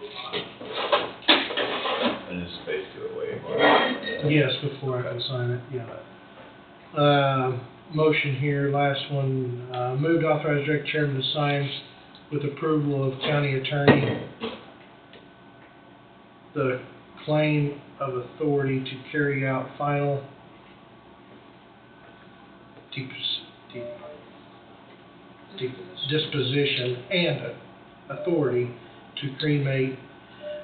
There it is. And this is basically a way. Yes, before I can sign it, yeah. Motion here, last one, move to authorize direct chairman to sign with approval of county attorney the claim of authority to carry out final disposition and authority to cremate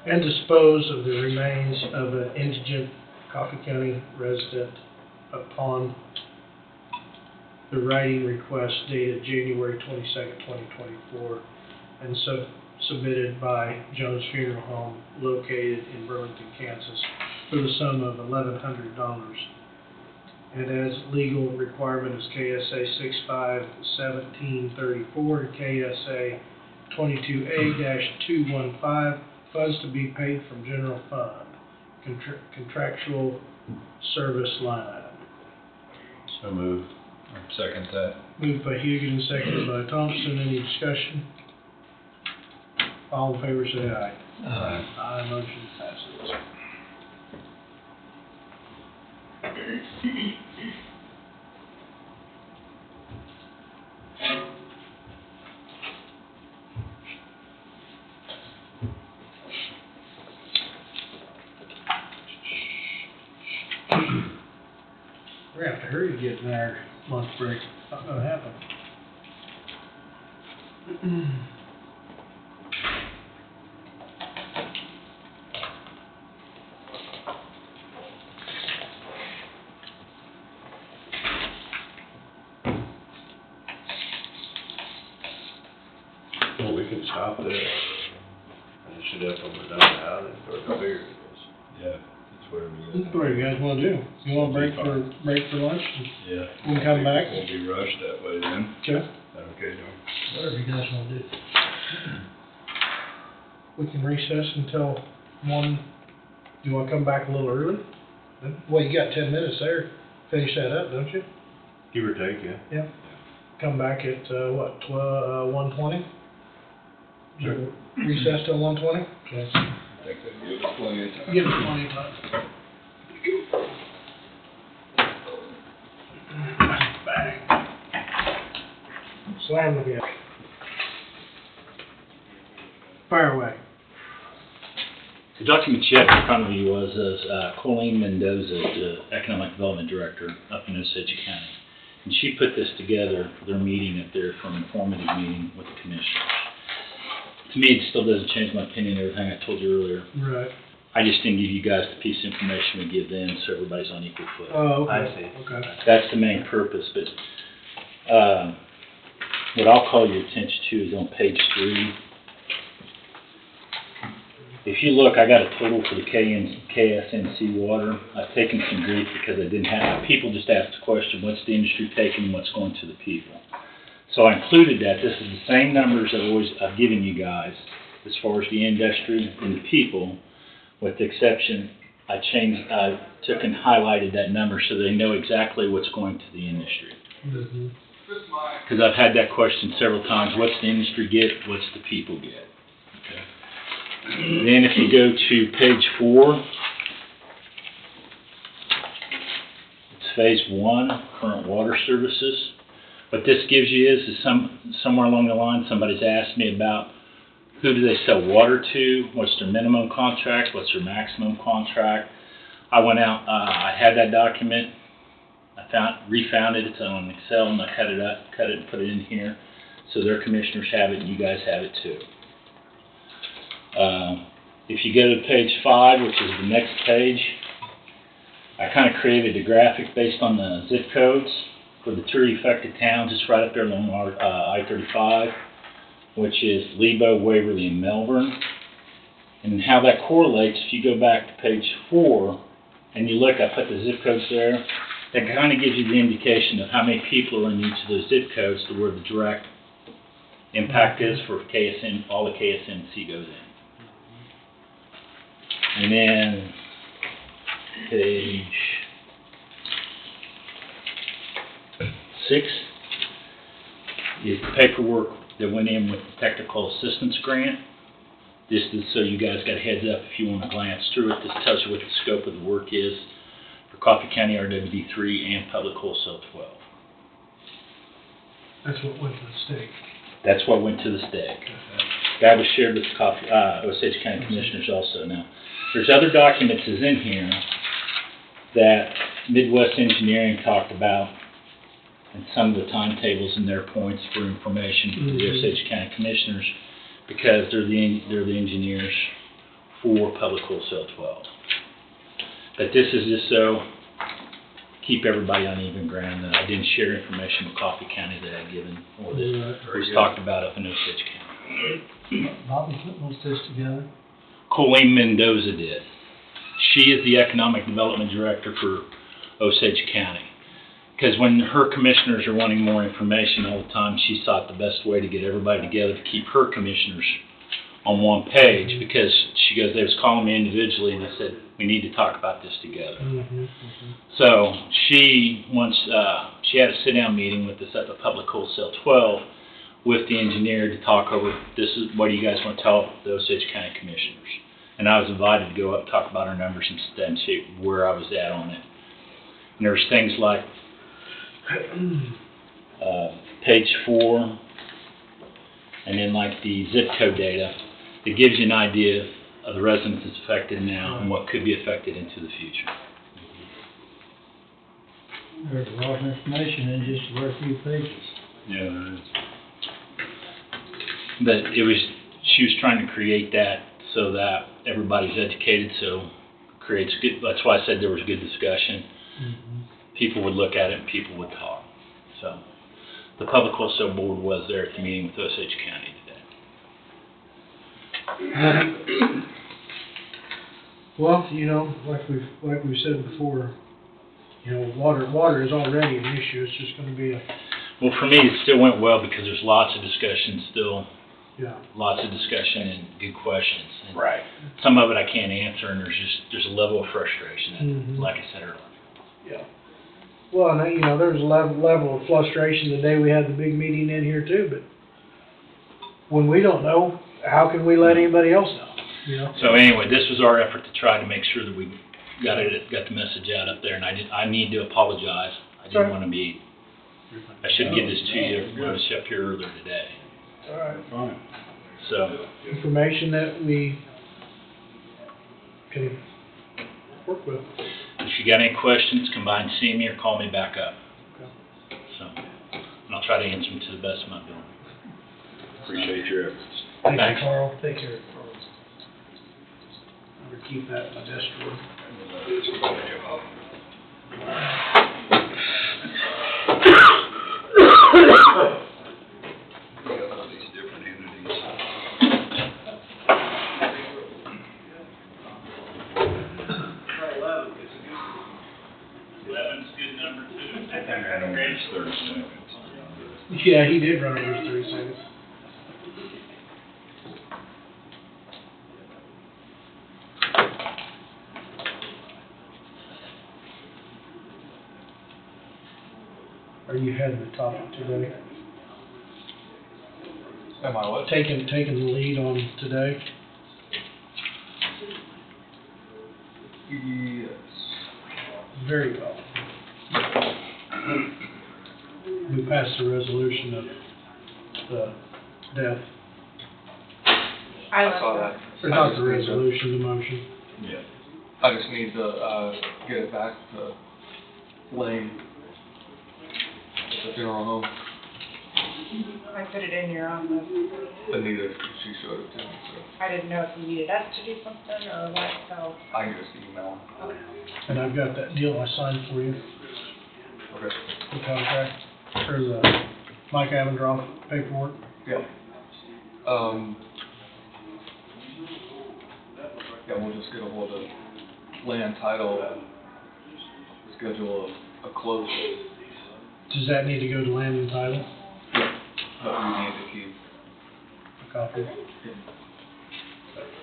and dispose of the remains of an indigent Coffee County resident upon the writing request dated January 22nd, 2024, and submitted by Jones Funeral Home located in Burlington, Kansas, for the sum of $1,100. And as legal requirement is KSA 651734 and KSA 22A-215, funds to be paid from general fund, contractual service line item. So moved. Second that. Moved by Hugan and seconded by Thompson. Any discussion? All in favor say aye. Aye, motion passes. We're gonna have to hurry to get in our lunch break. Not gonna happen. Well, we can stop there. And it should have when we're done now, then go to bigger. Yeah, that's whatever you. What do you guys wanna do? You wanna break for lunch? Yeah. We can come back? Won't be rushed that way then. Okay. Okay, John. Whatever you guys wanna do. We can recess until 1. You wanna come back a little early? Well, you got 10 minutes there. Finish that up, don't you? Give or take, yeah. Come back at, 1:20? Sure. Recess till 1:20? Okay. I think that gives us plenty of time. Give us plenty of time. Bang. Slam the gate. Fire away. The document you have in front of you was Colleen Mendoza, the Economic Development Director up in Osage County. And she put this together for their meeting up there, for an informative meeting with the commissioners. To me, it still doesn't change my opinion on everything I told you earlier. Right. I just didn't give you guys the piece of information we give them, so everybody's on equal foot. Oh, okay. I see. Okay. That's the main purpose, but, what I'll call your attention to is on page 3. If you look, I got a total for the KSNC water. I've taken some grief because I didn't have, people just asked the question, what's the industry taking and what's going to the people? So I included that. This is the same numbers I've given you guys as far as the industry and the people, with the exception, I took and highlighted that number so they know exactly what's going to the industry. Mhm. Because I've had that question several times, what's the industry get, what's the people get? Okay. Then if you go to page 4, it's phase 1, current water services. What this gives you is somewhere along the line, somebody's asked me about who do they sell water to, what's their minimum contract, what's their maximum contract. I went out, I had that document, refound it, it's on Excel, and I cut it and put it in here, so their commissioners have it, and you guys have it too. If you go to page 5, which is the next page, I kind of created a graphic based on the zip codes for the two affected towns. It's right up there along I-35, which is Lebo, Waverly, and Melbourne. And how that correlates, if you go back to page 4, and you look, I put the zip codes there, that kind of gives you the indication of how many people are in each of those zip codes to where the direct impact is for KSN, all the KSNC goes in. And then page 6 is the paperwork that went in with the technical assistance grant. This is so you guys got a heads up if you want to glance through it. This tells you what the scope of the work is for Coffee County RWD 3 and Public Wholesale 12. That's what went to the state. That's what went to the state. That was shared with the Osage County Commissioners also. Now, there's other documents is in here that Midwest Engineering talked about, and some of the timetables and their points for information to the Osage County Commissioners, because they're the engineers for Public Wholesale 12. But this is just so keep everybody on even ground, that I didn't share information with Coffee County that I'd given or that was talked about up in Osage County. Bobby put most of this together. Colleen Mendoza did. She is the Economic Development Director for Osage County. Because when her commissioners are wanting more information all the time, she sought the best way to get everybody together to keep her commissioners on one page, because she goes, they was calling me individually and they said, we need to talk about this together. So she she had a sit-down meeting with us at the Public Wholesale 12 with the engineer to talk over, this is, what do you guys want to tell the Osage County Commissioners? And I was invited to go up and talk about our numbers and see where I was at on it. And there was things like page 4, and then like the zip code data. It gives you an idea of the residents that's affected now and what could be affected into the future. There's a lot of information in just a very few pages. Yeah, there is. But she was trying to create that so that everybody's educated, so it creates good, that's why I said there was good discussion. People would look at it and people would talk. So the Public Wholesale Board was there at the meeting with Osage County today. Well, you know, like we've said before, you know, water is already an issue. It's just going to be a Well, for me, it still went well because there's lots of discussion still. Yeah. Lots of discussion and good questions. And Right. some of it I can't answer, and there's a level of frustration, like I said earlier. Yeah. Well, and you know, there was a level of frustration the day we had the big meeting in here too, but when we don't know, how can we let anybody else know, you know? So anyway, this was our effort to try to make sure that we got the message out up there, and I need to apologize. I didn't want to be, I should get this to you when I was up here earlier today. All right. Fine. So, Information that we can work with. if you got any questions, come by and see me or call me back up. So, and I'll try to answer them to the best of my ability. Appreciate your efforts. Thank Thanks. you, Carl. Take care, Carl. I'm gonna keep that in my desk drawer. These different entities. Eleven's good number two. And on page 30 seconds. Yeah, he did run over his 30 seconds. Are you heading the topic today? Am I what? Taking the lead on today? Yes. Very well. we passed the resolution of the death, I I left saw that. that. or not the resolution, the motion. Yeah. I just need to, get it back to Lane, the funeral home. I put it in your office. Anita, she showed it to me, so I didn't know if you needed us to do something or what, so. I can just email them. And I've got that deal I signed for you, Okay. the contract, or the Mike Avendroff paperwork. Yeah. Yeah, we'll just get a hold of land title, schedule a close, Does that need to go to land and title? but we need to keep. A copy?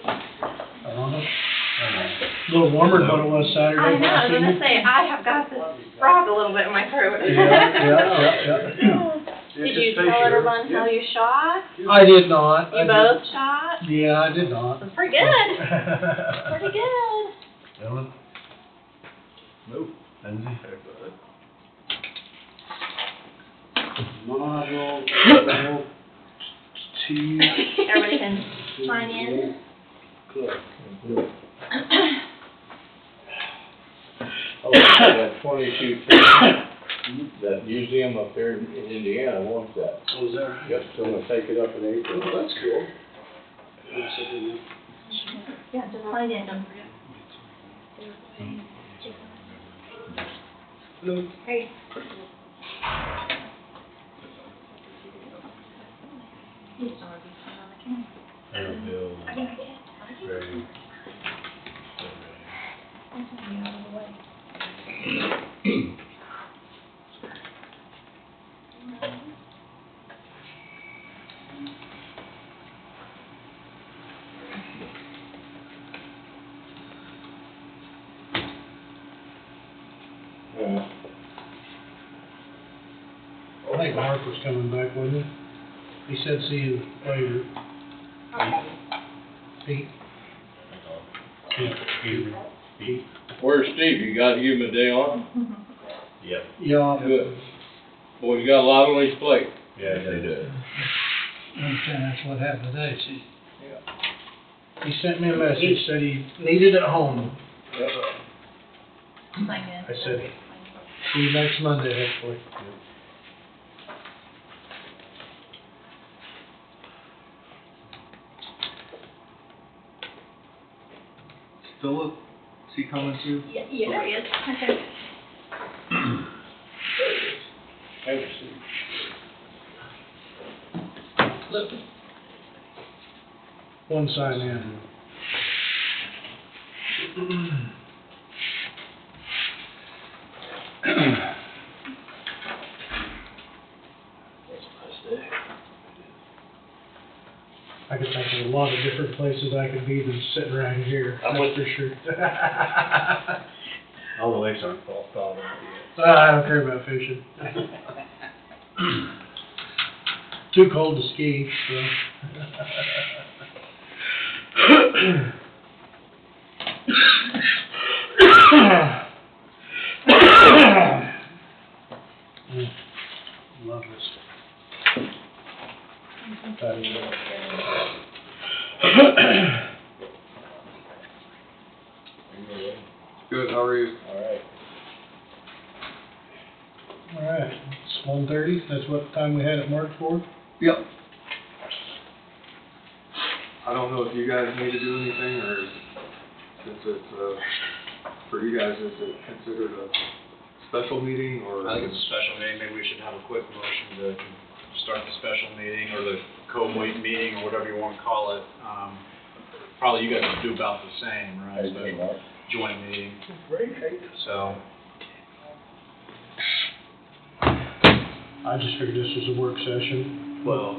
I don't know. A little warmer than what it was Saturday. I know, I was last gonna evening. say, I have got this frog a little bit in my throat. Yeah. Did you tell everyone how you shot? I did not. You both shot? Yeah, I did not. That's pretty good. Pretty good. Gentlemen? No. Lindsay? Model, T, Everybody can sign in. Oh, that 22 that museum up there in Indiana wants that. Oh, is that? Yep, so I'm gonna take it up in April. Oh, that's cool. Yeah, just sign in, don't forget. Hey. Bill, Ray. I think Mark was coming back, wasn't he? He said see you later. Pete? Yeah. Pete? Where's Steve? You got him a day off? Yep. Yeah. Good. Boy, you got a lot on his plate. Yeah, they do. I understand that's what happened today, see. He sent me a message, said he needed it home. Sign in. I said, see you next Monday, hopefully. Philip, is he coming too? Yeah, there he is. Okay. Have a seat. One sign in. I could think of a lot of different places I could be than sitting right here, that's for sure. All the lakes aren't following yet. I don't care about fishing. Too cold to ski, so. Love this. Good, how are you? All right. All right, it's 1:30, that's what time we had it marked for? Yep. I don't know if you guys need to do anything, or since it's, for you guys, is it considered a special meeting, or? I think it's a special meeting, maybe we should have a quick motion to start the special meeting, or the meeting, or whatever you wanna call it. Probably you guys would do about the same, right? Hey, But Mark. joint meeting, so. I just figured this was a work session, Well,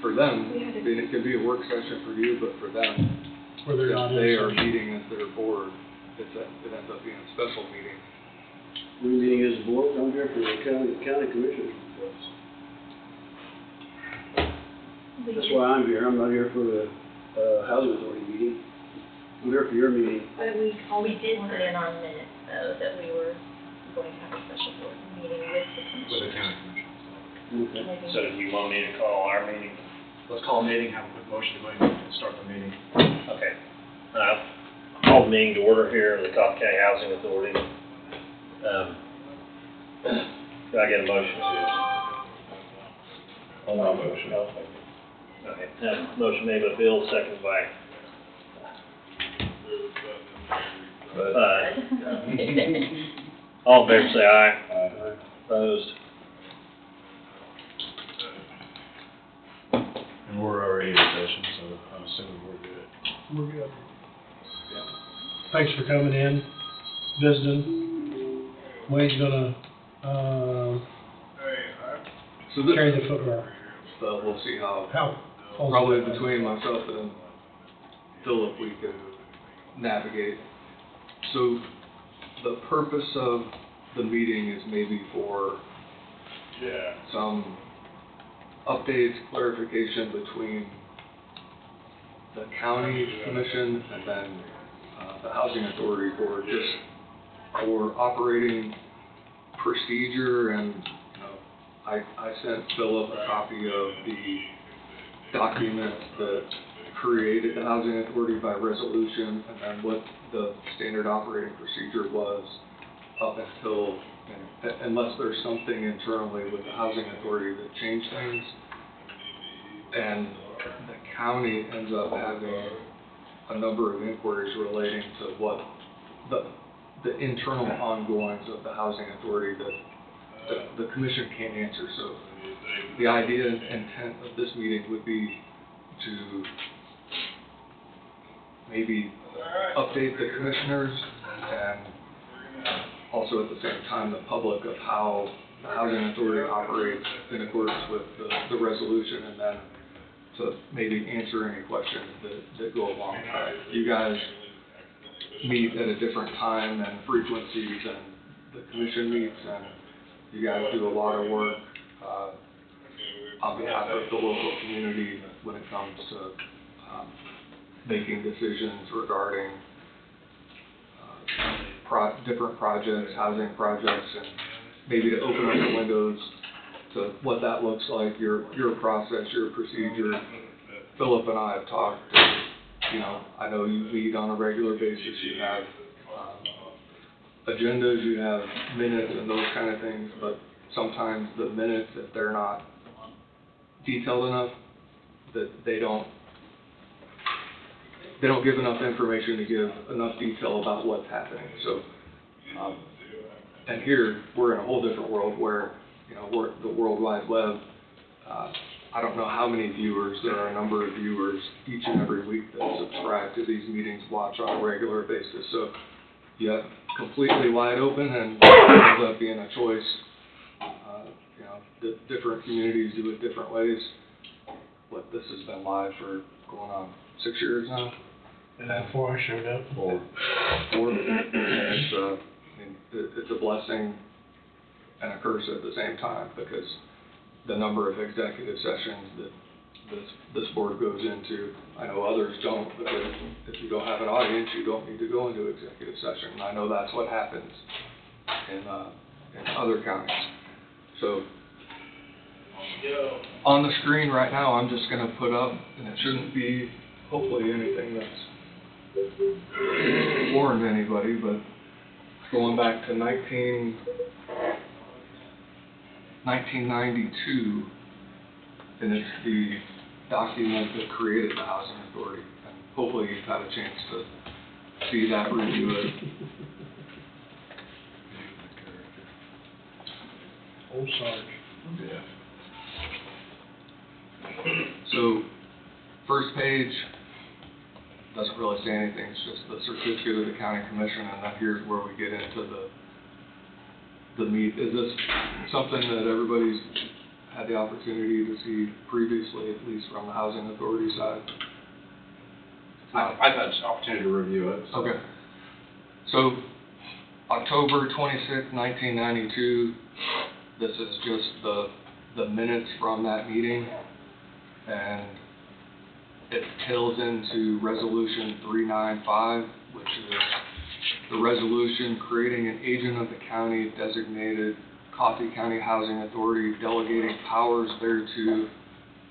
for them, it could be a work session for you, but for them, where they're not if they are in. meeting as their board, it ends up being a special meeting. We're meeting as a board, I'm here for the county commissioners. That's why I'm here, I'm not here for the, housing authority meeting. I'm here for your meeting. But we did put in our minutes, though, that we were going to have a special board meeting with the commission. With the county commission. So do you want me to call our meeting? Let's call a meeting, have a quick motion to go ahead and start the meeting. Okay. Call the meeting to order here, the Coffee County Housing Authority. Do I get a motion to? On my motion. Okay, motion made by Bill, seconded by, all in favor say aye. Opposed? And we're already in session, so I'm assuming we're good. We're good. Thanks for coming in, visiting. Wade's gonna, So this, carry the football. we'll see how, How? probably between myself and Philip, we can navigate. So the purpose of the meeting is maybe for some updates, clarification between the county commission and then the housing authority for just our operating procedure. And I sent Philip a copy of the document that created the housing authority by resolution, and then what the standard operating procedure was up until, unless there's something internally with the housing authority that changed things. And the county ends up having a number of inquiries relating to what the internal ongoings of the housing authority that the commission can't answer. So the idea and intent of this meeting would be to maybe update the commissioners and also at the same time the public of how the housing authority operates in accordance with the resolution, and then to maybe answer any questions that go along with that. You guys meet at a different time and frequency than the commission meets, and you guys do a lot of work on behalf of the local community when it comes to making decisions regarding different projects, housing projects, and maybe to open up the windows to what that looks like, your process, your procedure. Philip and I have talked, I know you meet on a regular basis, you have agendas, you have minutes and those kind of things, but sometimes the minutes, if they're not detailed enough, that they don't give enough information to give enough detail about what's happening. So, and here, we're in a whole different world where, we're the World Wide Web. I don't know how many viewers, there are a number of viewers each and every week that subscribe to these meetings, watch on a regular basis. So you have completely wide open, and it ends up being a choice. Different communities do it different ways. This has been live for going on 6 years now. And before I showed up. Four. And it's a blessing and a curse at the same time, because the number of executive sessions that this board goes into, I know others don't, because if you don't have an audience, you don't need to go into executive session. And I know that's what happens in other counties. So on the screen right now, I'm just going to put up, and it shouldn't be hopefully anything that's foreign to anybody, but going back to 1992, and it's the document that created the housing authority, and hopefully you've had a chance to see that, review it. Old Sarge. Yeah. So, first page doesn't really say anything, it's just the certificate of the county commission, and then here's where we get into the meat. Is this something that everybody's had the opportunity to see previously, at least from the housing authority side? I've had an opportunity to review it. So. Okay. So, October 26, 1992, this is just the minutes from that meeting, and it tails into Resolution 395, which is the resolution creating an agent of the county designated Coffee County Housing Authority delegating powers thereto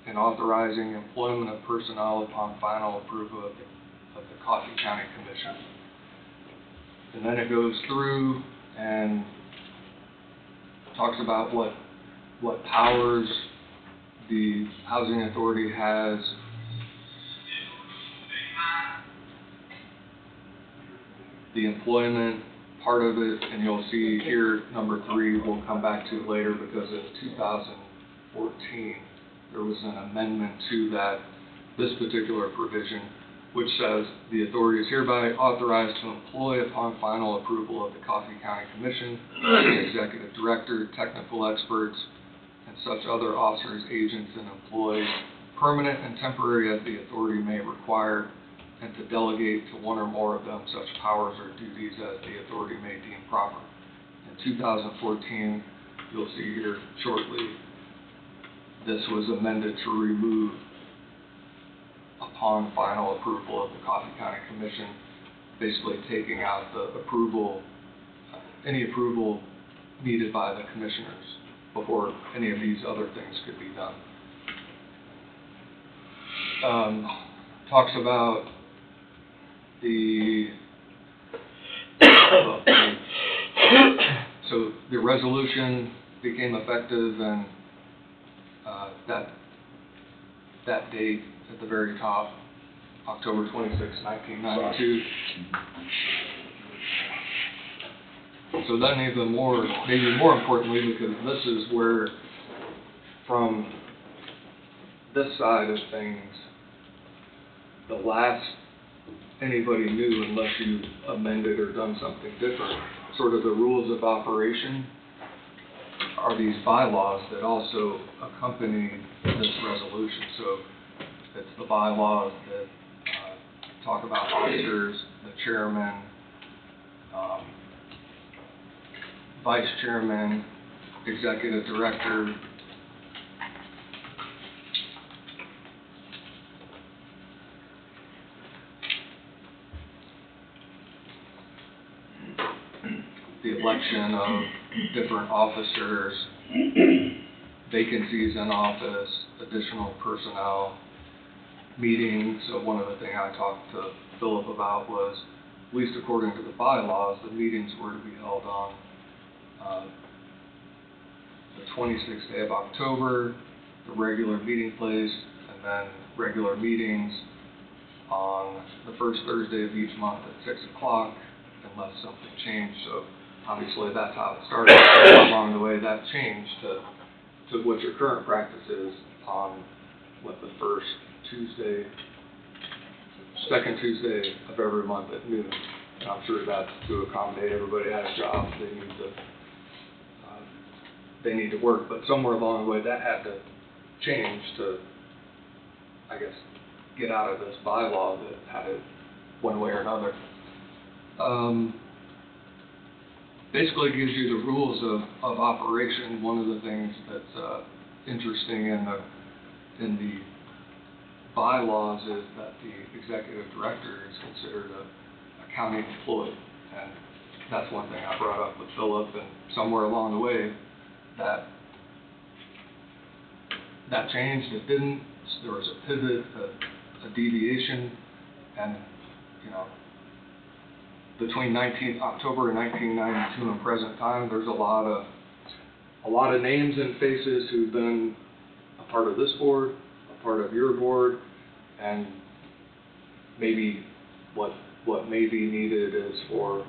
and authorizing employment of personnel upon final approval of the Coffee County Commission. And then it goes through and talks about what powers the Housing Authority has. The employment part of it, and you'll see here, number 3, we'll come back to later, because in 2014, there was an amendment to this particular provision, which says the authority is hereby authorized to employ upon final approval of the Coffee County Commission, the executive director, technical experts, and such other officers, agents, and employees, permanent and temporary as the authority may require, and to delegate to one or more of them such powers or duties as the authority may deem proper. In 2014, you'll see here shortly, this was amended to remove upon final approval of the Coffee County Commission, basically taking out the approval, any approval needed by the commissioners before any of these other things could be done. Talks about so the resolution became effective, and that date at the very top, October 26, 1992. So then even more, maybe more importantly, because this is where, from this side of things, the last anybody knew, unless you amended or done something different, sort of the rules of operation are these bylaws that also accompany this resolution. So it's the bylaws that talk about officers, the chairman, vice chairman, executive director, the election of different officers, vacancies in office, additional personnel, meetings. So one of the things I talked to Philip about was, at least according to the bylaws, the meetings were to be held on the 26th day of October, the regular meeting place, and then regular meetings on the first Thursday of each month at 6 o'clock, unless something changed. So obviously that's how it started. Along the way that changed to what your current practice is on the first Tuesday, second Tuesday of every month at noon. And I'm sure that's to accommodate everybody has jobs, they need to work, but somewhere along the way that had to change to, I guess, get out of this bylaw that had it one way or another. Basically gives you the rules of operation. One of the things that's interesting in the bylaws is that the executive director is considered a county employee, and that's one thing I brought up with Philip, and somewhere along the way that changed. It didn't. There was a pivot, a deviation, and between October of 1992 and present time, there's a lot of names and faces who've been a part of this board, a part of your board, and maybe what may be needed is for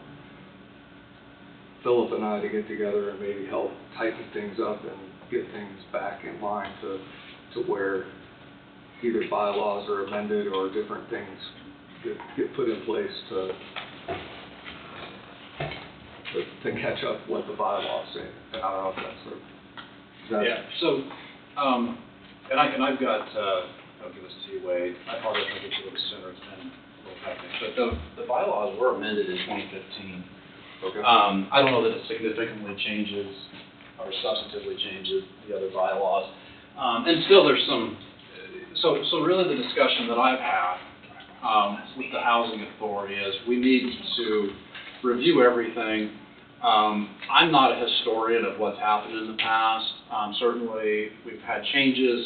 Philip and I to get together and maybe help tighten things up and get things back in line to where either bylaws are amended or different things get put in place to catch up what the bylaws say. And I don't know if that's yeah. So, I've got. I'll give this to you, Wade. I apologize if I get you a little sooner. It's been a little hectic. But the bylaws were amended in 2015. okay. I don't know that it significantly changes or substantively changes the other bylaws. And still, there's some. So really, the discussion that I've had with the housing authority is we need to review everything I'm not a historian of what's happened in the past. Certainly, we've had changes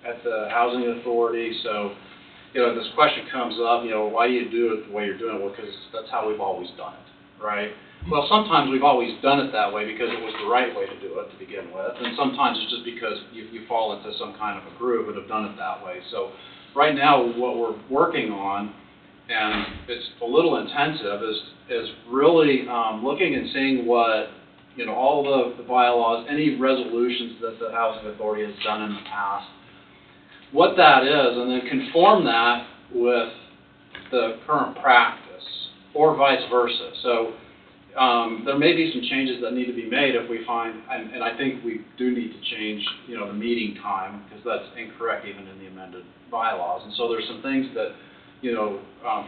at the Housing Authority, so, you know, this question comes up, you know, why do you do it the way you're doing it? Well, because that's how we've always done it, right? Well, sometimes we've always done it that way because it was the right way to do it to begin with, and sometimes it's just because you fall into some kind of a groove and have done it that way. So right now, what we're working on, and it's a little intensive, is really looking and seeing what, you know, all the bylaws, any resolutions that the Housing Authority has done in the past, what that is, and then conform that with the current practice, or vice versa. So there may be some changes that need to be made if we find, and I think we do need to change, you know, the meeting time, because that's incorrect even in the amended bylaws. And so there's some things that, you know,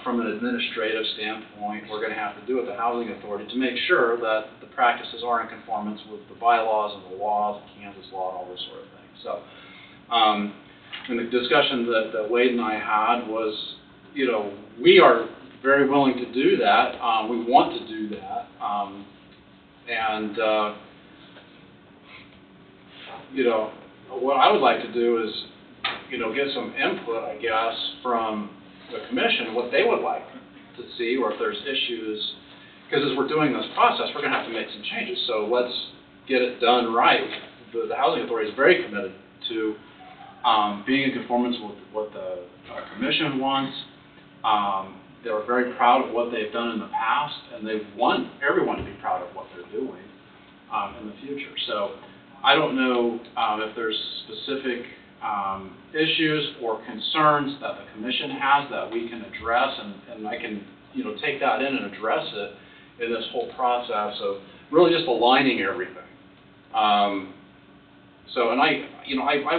from an administrative standpoint, we're going to have to do with the Housing Authority to make sure that the practices are in conformance with the bylaws and the laws, the Kansas law, and all this sort of thing. So, and the discussion that Wade and I had was, you know, we are very willing to do that. We want to do that. You know, what I would like to do is, you know, get some input, I guess, from the commission, what they would like to see, or if there's issues, because as we're doing this process, we're going to have to make some changes. So let's get it done right. The Housing Authority is very committed to being in conformance with what the commission wants. They're very proud of what they've done in the past, and they want everyone to be proud of what they're doing in the future. So I don't know if there's specific issues or concerns that the commission has that we can address, and I can, you know, take that in and address it in this whole process of really just aligning everything. So, and I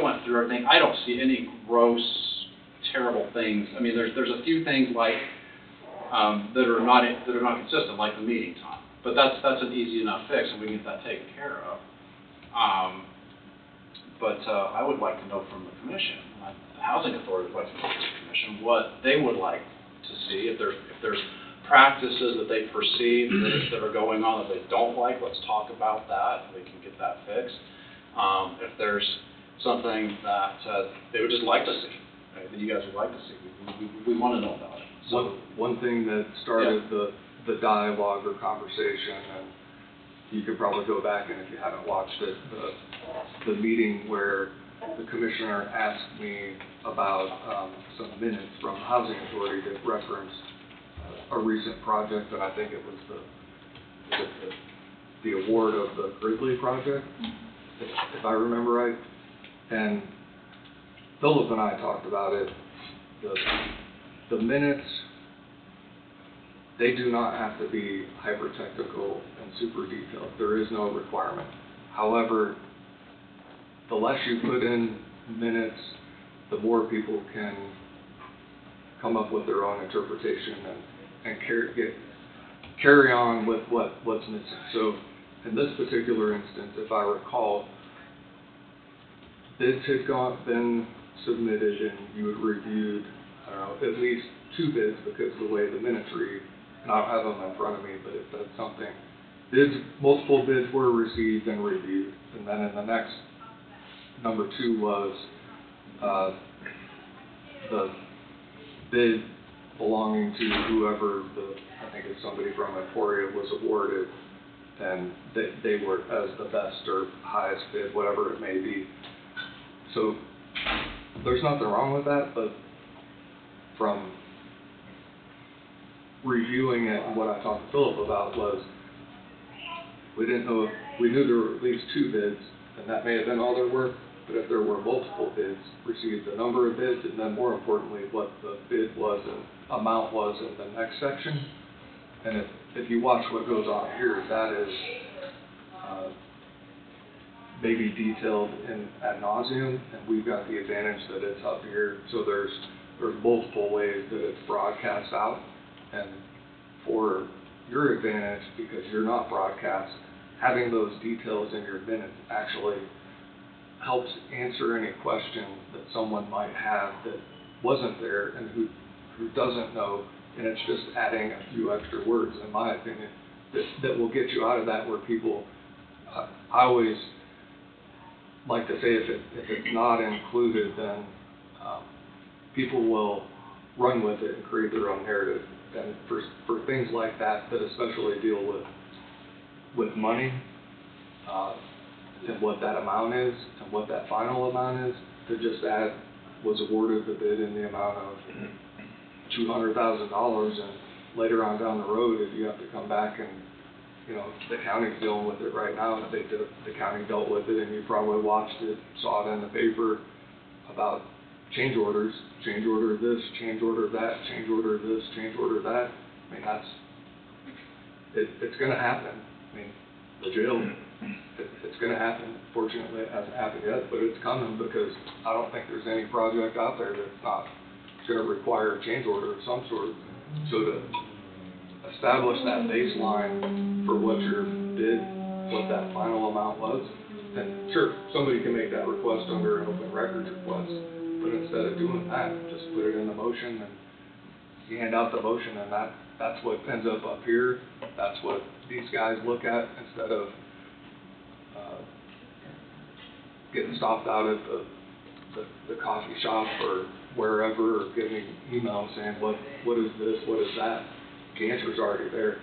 went through everything. I don't see any gross, terrible things. I mean, there's a few things like that are not consistent, like the meeting time. But that's an easy enough fix, and we can get that taken care of. But I would like to know from the commission, the Housing Authority would like to know from the commission, what they would like to see. If there's practices that they perceive that are going on that they don't like, let's talk about that. We can get that fixed. If there's something that they would just like to see, right, that you guys would like to see, we want to know about it. So one thing that started the dialogue or conversation, and you could probably go back, and if you haven't watched it, the meeting where the commissioner asked me about some minutes from the Housing Authority that referenced a recent project, and I think it was the award of the Gridley project, if I remember right. And Philip and I talked about it. The minutes, they do not have to be hyper-technical and super detailed. There is no requirement. However, the less you put in minutes, the more people can come up with their own interpretation and carry on with what's missing. So in this particular instance, if I recall, bids had been submitted and you had reviewed, I don't know, at least 2 bids because of the way the minutes read. And I don't have them in front of me, but it said something. Multiple bids were received and reviewed. And then in the next, number 2 was the bid belonging to whoever I think it's somebody from Emporia was awarded, and they were as the best or highest bid, whatever it may be. So there's nothing wrong with that, but from reviewing it, and what I talked to Philip about was, we didn't know if, we knew there were at least 2 bids, and that may have been all there were, but if there were multiple bids, received the number of bids, and then more importantly, what the bid was and amount was in the next section. And if you watch what goes on here, that is maybe detailed in ad nauseum, and we've got the advantage that it's up here, so there's multiple ways that it's broadcast out. And for your advantage, because you're not broadcast, having those details in your minutes actually helps answer any question that someone might have that wasn't there and who doesn't know, and it's just adding a few extra words, in my opinion, that will get you out of that where people, I always like to say if it's not included, then people will run with it and create their own narrative. And for things like that especially deal with money, and what that amount is, and what that final amount is, to just add, was awarded the bid in the amount of $200,000, and later on down the road, if you have to come back and, you know, the county's dealing with it right now, and I think the county dealt with it, and you probably watched it, saw it in the paper about change orders, change order this, change order that, change order this, change order that. I mean, it's gonna happen. I mean, it's gonna happen. Fortunately, it hasn't happened yet, but it's coming, because I don't think there's any project out there that's not gonna require a change order of some sort. So to establish that baseline for what your bid, what that final amount was, then sure, somebody can make that request under an open records request, but instead of doing that, just put it in the motion, and you hand out the motion, and that's what ends up here. That's what these guys look at, instead of getting stopped out at the coffee shop or wherever, or getting emails saying, what is this, what is that? The answer's already there.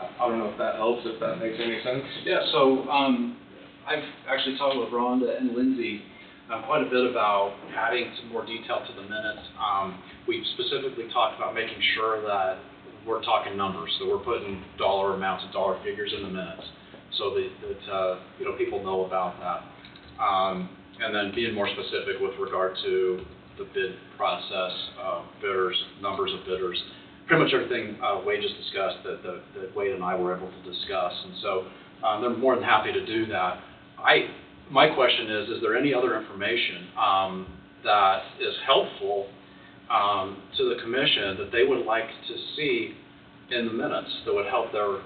I don't know if that helps, if that makes any sense. Yeah, so I've actually talked with Rhonda and Lindsay quite a bit about adding some more detail to the minutes. We specifically talked about making sure that we're talking numbers, so we're putting dollar amounts and dollar figures in the minutes, so that you know, people know about that. And then being more specific with regard to the bid process, bidders, numbers of bidders, pretty much everything Wade just discussed that Wade and I were able to discuss. And so they're more than happy to do that. My question is there any other information that is helpful to the commission that they would like to see in the minutes that would help their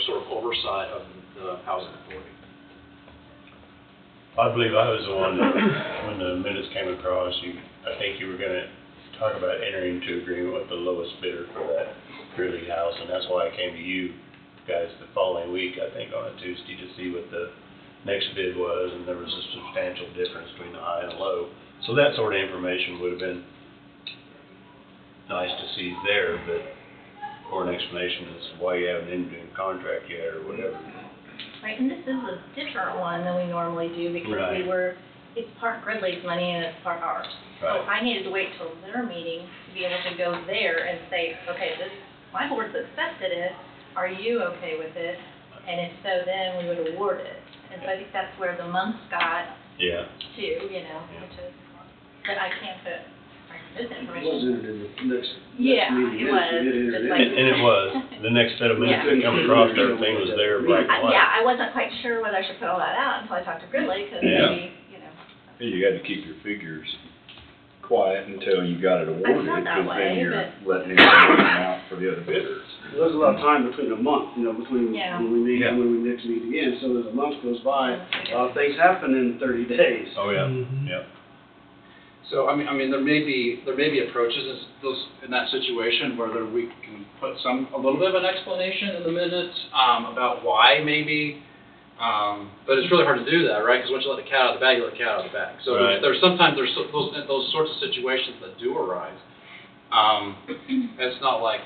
sort of oversight of the housing authority? I believe I was the one that, when the minutes came across, I think you were gonna talk about entering into agreement with the lowest bidder for that Greeley house, and that's why I came to you guys the following week, I think on a Tuesday, to see what the next bid was, and there was a substantial difference between the high and low. So that sort of information would have been nice to see there, but, or an explanation as to why you haven't entered into a contract yet, or whatever. Right, and this is a different one than we normally do, because Right. it's part Gridley's money and it's part ours. Right. So I needed to wait till their meeting to be able to go there and say, okay, my board's accepted it, are you okay with it? And if so, then we would award it. And so I think that's where the months got Yeah. to, you know, which is, but I can't put this information. Wasn't it in the next Yeah, meeting? it was, just like. And it was, the next set of minutes that come across, everything was there, black and white. Yeah, I wasn't quite sure whether I should put all that out until I talked to Gridley, because Yeah. maybe, you know. You got to keep your figures quiet until you got it awarded, felt that because way, then you're but- letting information out for the other bidders. There's a lot of time between a month, you know, between Yeah. when we meet and when we next meet again, so as a month goes by, things happen in 30 days. Oh, yeah, Mhm. yeah. So, I mean, there may be approaches in that situation where we can put a little bit of an explanation in the minutes, about why maybe, but it's really hard to do that, right? Because once you let the cat out of the bag, you let the cat out of the bag. So Right. there's sometimes those sorts of situations that do arise. It's not like,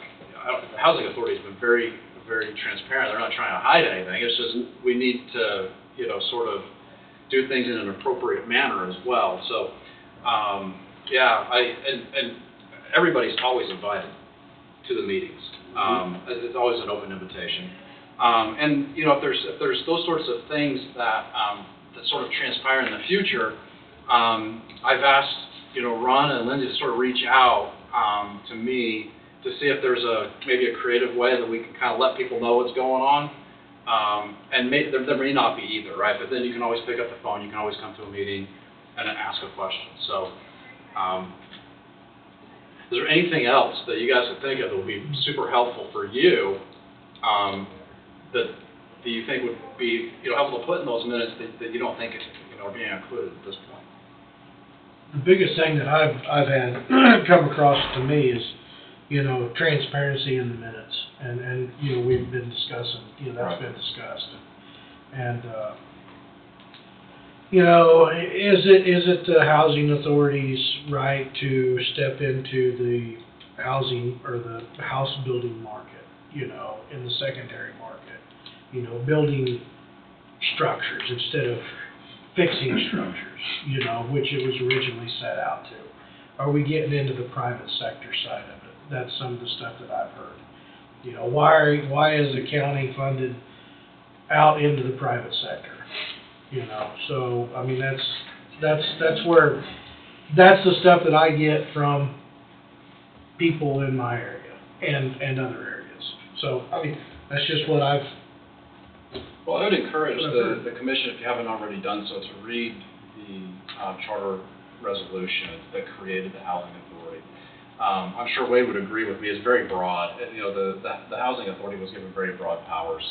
the housing authority's been very, very transparent. They're not trying to hide anything. It's just, we need to, you know, sort of do things in an appropriate manner as well. So, yeah, and everybody's always invited to the meetings. It's always an open invitation. And, you know, if there's those sorts of things that sort of transpire in the future, I've asked, you know, Ron and Lindsay to sort of reach out to me to see if there's maybe a creative way that we can kind of let people know what's going on. And there may not be either, right? But then you can always pick up the phone, you can always come to a meeting and ask a question. So, is there anything else that you guys would think of that would be super helpful for you, that you think would be, you know, helpful to put in those minutes that you don't think, you know, are being included at this point? The biggest thing that I've had come across to me is you know, transparency in the minutes, and, you know, we've been discussing, you know, that's Right. been discussed. And, you know, is it the housing authority's right to step into the housing or the house building market, you know, in the secondary market? You know, building structures instead of fixing structures, you know, which it was originally set out to. Are we getting into the private sector side of it? That's some of the stuff that I've heard. You know, why is the county funded out into the private sector? You know, so, I mean, that's where, that's the stuff that I get from people in my area and other areas. So, I mean, that's just what I've, Well, I would encourage the commission, if you haven't already done so, to read the charter resolution that created the housing authority. I'm sure Wade would agree with me, it's very broad. You know, the housing authority was given very broad powers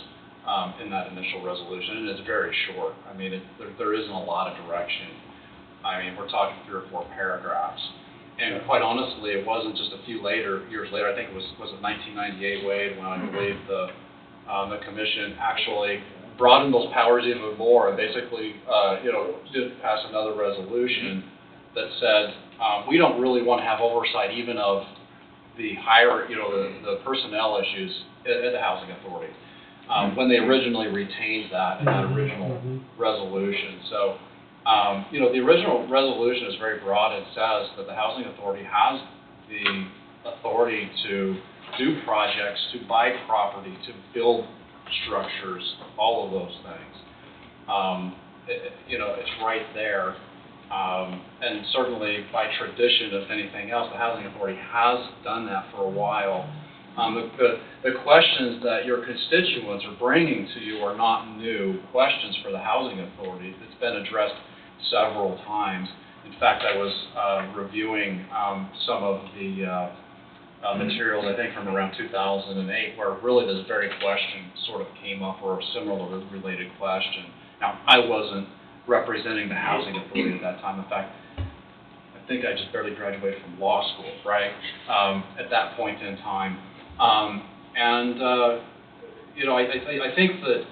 in that initial resolution, and it's very short. I mean, there isn't a lot of direction. I mean, we're talking 3 or 4 paragraphs. And quite honestly, it wasn't just a few years later, I think it was it 1998, Wade, when I believe the commission actually broadened those powers even more and basically, you know, did pass another resolution that said, we don't really want to have oversight even of the higher, you know, the personnel issues at the housing authority, when they originally retained that in that original resolution. So, you know, the original resolution is very broad. It says that the housing authority has the authority to do projects, to buy property, to build structures, all of those things. You know, it's right there. And certainly by tradition, if anything else, the housing authority has done that for a while. The questions that your constituents are bringing to you are not new questions for the housing authority. It's been addressed several times. In fact, I was reviewing some of the materials, I think from around 2008, where really this very question sort of came up, or a similar related question. Now, I wasn't representing the housing authority at that time. In fact, I think I just barely graduated from law school, right, at that point in time. You know, I think that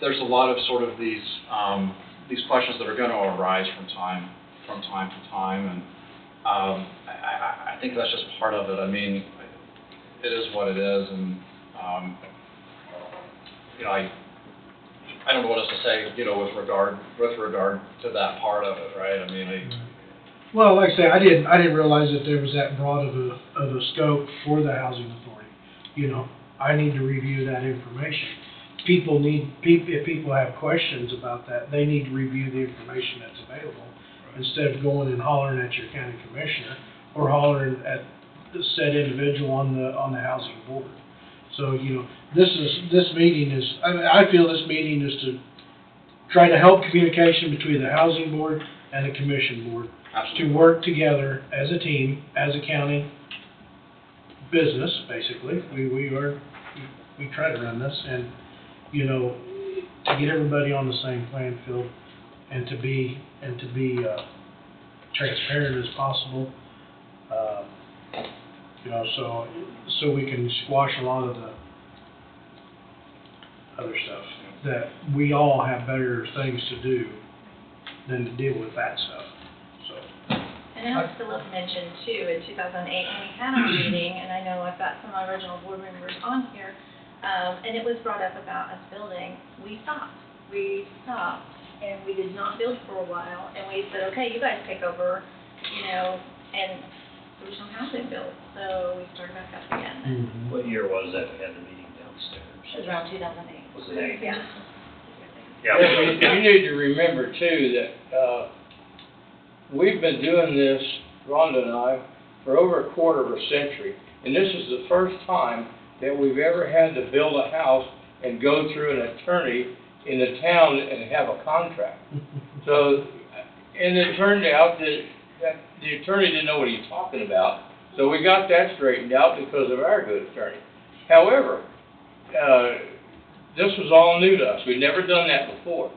there's a lot of sort of these questions that are going to arise from time to time, and I think that's just part of it. I mean, it is what it is, and you know, I don't know what else to say, you know, with regard to that part of it, right? I mean, well, like I say, I didn't realize that there was that broad of a scope for the housing authority. You know, I need to review that information. If people have questions about that, they need to review the information that's available instead of going and hollering at your county commissioner or hollering at the said individual on the housing board. So, you know, this meeting is, I feel this meeting is to try to help communication between the housing board and the commission board. absolutely. To work together as a team, as a county business, basically. We try to run this, and, you know, to get everybody on the same playing field and to be transparent as possible. You know, so we can squash a lot of the other stuff, that we all have better things to do than to deal with that stuff, so. And Alex Phillips mentioned too, in 2008, when we had our meeting, and I know I've got some of my original board members on here, and it was brought up about us building, we stopped, and we did not build for a while, and we said, okay, you guys take over, you know, and there was no housing built, so we started back up again. What year was that we had the meeting downstairs? It was around 2008. Was it 8? Yeah. You need to remember too that, we've been doing this, Rhonda and I, for over a quarter of a century. And this is the first time that we've ever had to build a house and go through an attorney in the town and have a contract. So, and it turned out that the attorney didn't know what he was talking about. So we got that straightened out because of our good attorney. However, this was all new to us. We'd never done that before.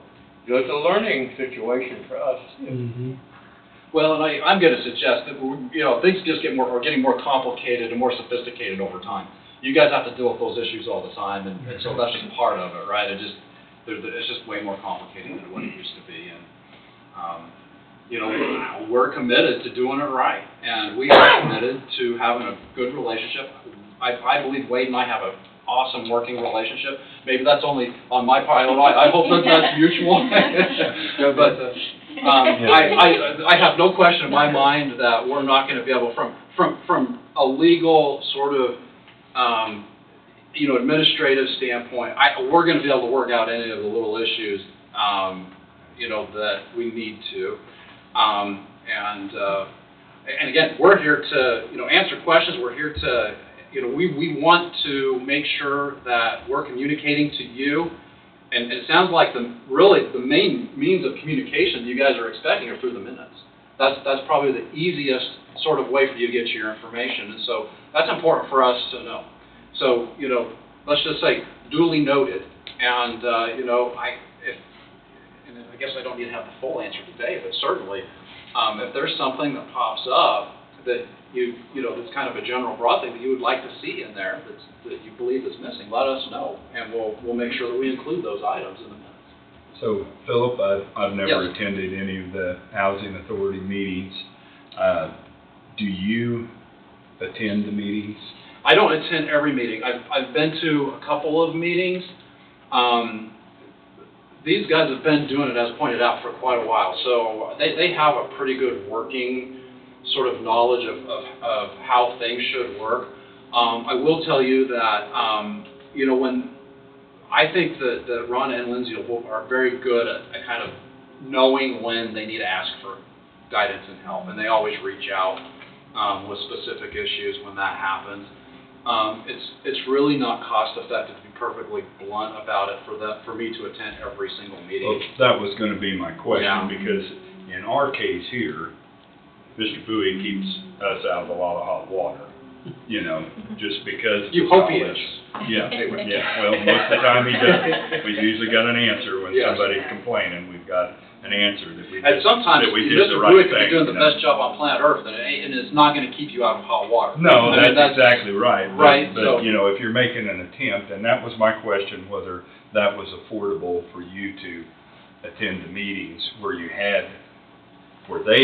So it's a learning situation for us. Well, and I'm going to suggest that, things just are getting more complicated and more sophisticated over time. You guys have to deal with those issues all the time, and so that's just part of it, right? It's just way more complicated than what it used to be, and, we're committed to doing it right, and we are committed to having a good relationship. I believe Wade and I have an awesome working relationship. Maybe that's only on my part. I hope that that's mutual. But I have no question in my mind that we're not going to be able, from a legal sort of, administrative standpoint, we're going to be able to work out any of the little issues, that we need to. And again, we're here to, answer questions. We're here to, we want to make sure that we're communicating to you. And it sounds like the main means of communication you guys are expecting are through the minutes. That's probably the easiest sort of way for you to get your information. And so that's important for us to know. So, let's just say duly noted. And, I guess I don't need to have the full answer today, but certainly, if there's something that pops up that that's kind of a general broad thing that you would like to see in there that you believe is missing, let us know, and we'll make sure that we include those items in the minutes. So, Philip, I've never Yes. attended any of the Housing Authority meetings. Do you attend the meetings? I don't attend every meeting. I've been to a couple of meetings. These guys have been doing it, as pointed out, for quite a while, so they have a pretty good working sort of knowledge of how things should work. I will tell you that, when I think that Ron and Lindsay are very good at kind of knowing when they need to ask for guidance and help, and they always reach out with specific issues when that happens. It's really not cost effective, to be perfectly blunt about it, for me to attend every single meeting. Well, that was going to be my question, Yeah. because in our case here, Mr. Bowie keeps us out of a lot of hot water, just because. You hope he is. Yeah, well, most of the time he does. We've usually got an answer when Yes. somebody's complaining, we've got an answer that we And did, sometimes that we did the Mr. right Bowie could thing. be doing the you know. best job on planet Earth, and it's not going to keep you out of hot water. No, I mean, that's exactly right. Right, But, so- if you're making an attempt, and that was my question, whether that was affordable for you to attend the meetings where they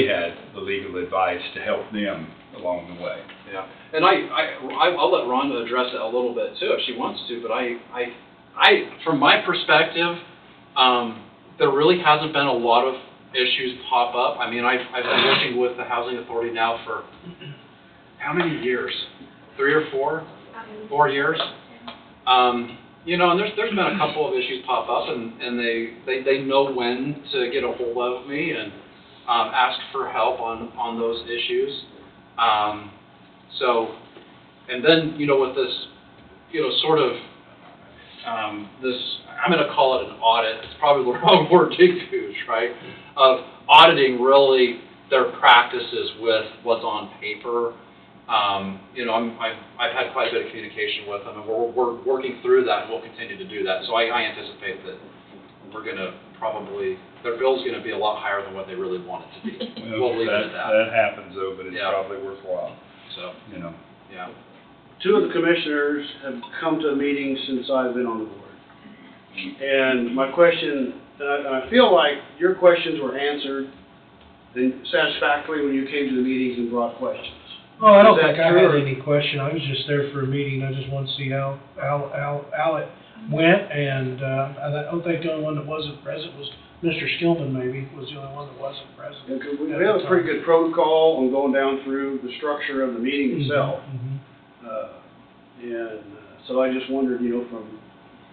had the legal advice to help them along the way. Yeah, and I'll let Rhonda address it a little bit too if she wants to, but I from my perspective, there really hasn't been a lot of issues pop up. I mean, I've been working with the Housing Authority now for how many years? 3 or 4? 4 years? And there's been a couple of issues pop up, and they know when to get a hold of me and ask for help on those issues. So, and then, with this, sort of, this, I'm going to call it an audit. It's probably the wrong word to use, right? Of auditing really their practices with what's on paper. I've had quite a bit of communication with them, and we're working through that, and we'll continue to do that. So I anticipate that we're going to their bill's going to be a lot higher than what they really want it to be. We'll leave it at that. That happens though, but it's Yeah. probably worthwhile, So, yeah. 2 of the commissioners have come to a meeting since I've been on the board. And my question, and I feel like your questions were answered satisfactorily when you came to the meetings and brought questions. Oh, I don't Is that think I true, had or- any question. I was just there for a meeting. I just wanted to see how it went, and I don't think the only one that wasn't present was Mr. Skillman, maybe, was the only one that wasn't present. Yeah, 'cause we have a pretty good protocol on going down through the structure of the meeting itself. So I just wondered, from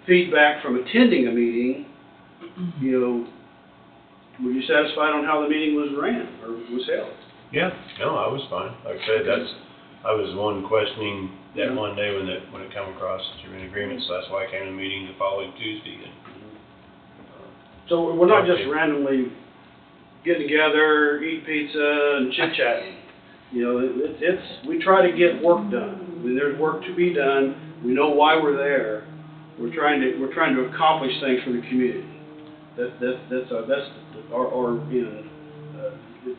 feedback from attending a meeting, were you satisfied on how the meeting was ran or was held? Yeah, no, I was fine. Like I said, I was the one questioning that one day when it come across that you're in agreement, so that's why I came to the meeting the following Tuesday. So we're not just randomly getting together, eat pizza and chit-chatting. We try to get work done. When there's work to be done, we know why we're there. We're trying to accomplish things for the community. That's our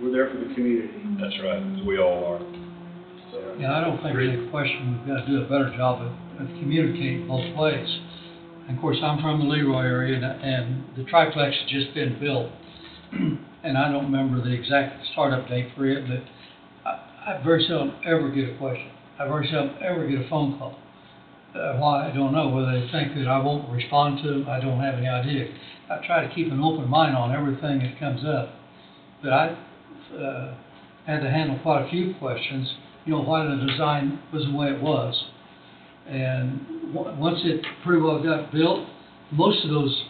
we're there for the community. That's right, we all are. So, Yeah, I don't think there's any question we've got to do a better job of communicating both ways. And of course, I'm from the Leroy area, and the triplex has just been built. And I don't remember the exact startup date for it, but I very seldom ever get a question. I very seldom ever get a phone call. Why, I don't know, whether they think that I won't respond to them, I don't have any idea. I try to keep an open mind on everything that comes up. But I had to handle quite a few questions, you know, why the design was the way it was. And once it pretty well got built, most of those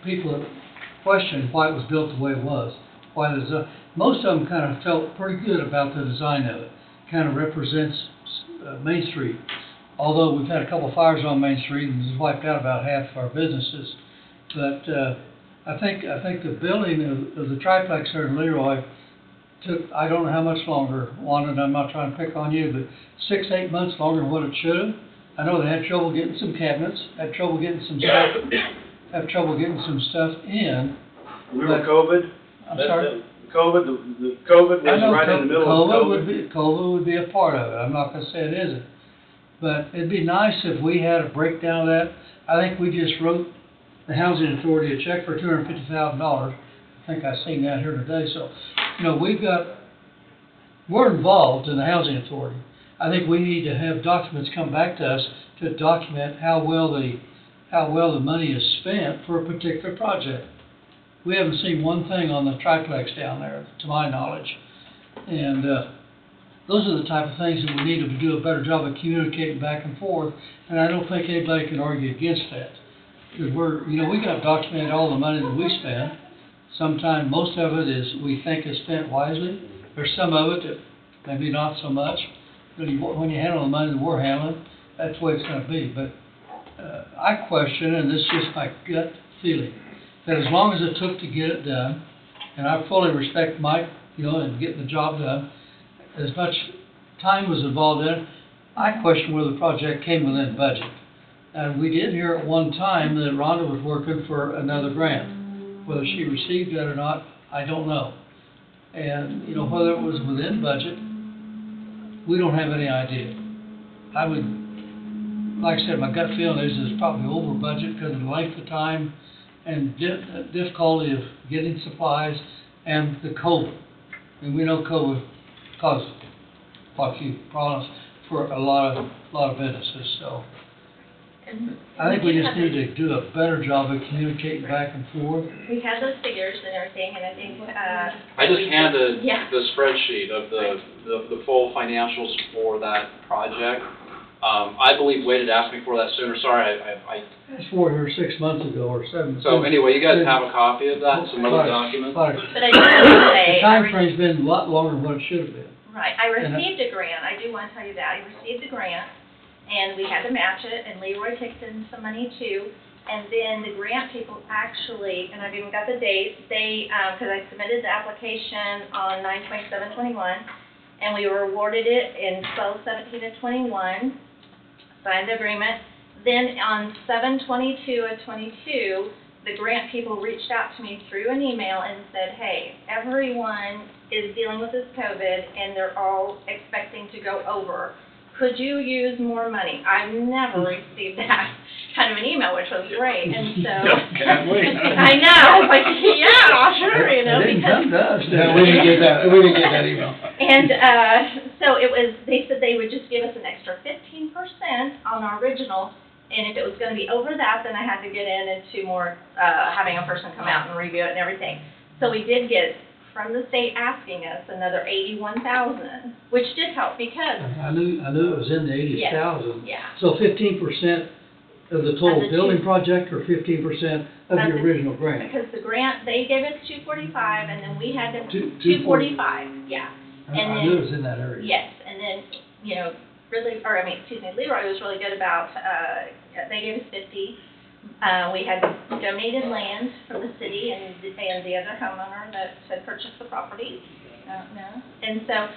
people questioned why it was built the way it was. Why the design, most of them kind of felt pretty good about the design of it. Kind of represents Main Street. Although we've had a couple fires on Main Street and it's wiped out about half of our businesses. But I think the building of the triplex here in Leroy took, I don't know how much longer, Wanda, and I'm not trying to pick on you, but 6 to 8 months longer than what it should have. I know they had trouble getting some cabinets, had trouble getting some stuff, have trouble getting some stuff in. We were COVID. I'm sorry? COVID, the COVID I was know right in the middle of COVID. COVID would be a part of it. I'm not gonna say it isn't. But it'd be nice if we had a breakdown of that. I think we just wrote the Housing Authority a check for $250,000. I think I seen that here today. So, you know, we're involved in the Housing Authority. I think we need to have documents come back to us to document how well the money is spent for a particular project. We haven't seen one thing on the triplex down there, to my knowledge. And those are the type of things that we need to do a better job of communicating back and forth. And I don't think anybody can argue against that. Because we got to document all the money that we spend. Sometimes most of it is we think is spent wisely. There's some of it that maybe not so much. But when you handle the money that we're handling, that's the way it's going to be. But I question, and this is just my gut feeling, that as long as it took to get it done, and I fully respect Mike, in getting the job done, as much time was involved in it, I question whether the project came within budget. And we did hear at one time that Rhonda was working for another grant. Whether she received that or not, I don't know. And, whether it was within budget, we don't have any idea. I would, like I said, my gut feeling is it's probably over budget because of the length of time and difficulty of getting supplies and the COVID. And we know COVID caused quite a few problems for a lot of businesses. So I think we just need to do a better job of communicating back and forth. We have those figures and everything, and I think, I just handed Yeah. the spreadsheet of the full financials for that project. I believe Wade had asked me for that sooner, sorry, I That's 4 or 6 months ago or 7. so anyway, you guys have a copy of that, some other Right. documents? Right. but I do want to say. The timeframe's been a lot longer than what it should have been. Right, I received a grant, I do want to tell you that, I received a grant, and we had to match it, and Leroy kicked in some money too, and then the grant people actually, and I've even got the dates, they, because I submitted the application on 9/27/21, and we were awarded it in 12/17/21, signed the agreement, then on 7/22/22, the grant people reached out to me through an email and said, hey, everyone is dealing with this COVID and they're all expecting to go over. Could you use more money? I've never received that kind of an email, which was great, and so. Can't wait. I know, I was like, yeah, sure, It didn't come to us. because. We didn't get that email. And, so it was, they said they would just give us an extra 15% on our original, and if it was gonna be over that, then I had to get into more, having a person come out and review it and everything. So we did get, from the state asking us, another 81,000, which did help because, I knew it was in the 80,000. yeah. So 15% of the Of total the building two- project or 15% of the original grant? Because the grant, they gave us 245, and then we had to, Two- 245, yeah. And I then- knew it was in that area. Yes, and then, Leroy was really good about, they gave us 50. We had donated land from the city and the other homeowner that had purchased the property. And so,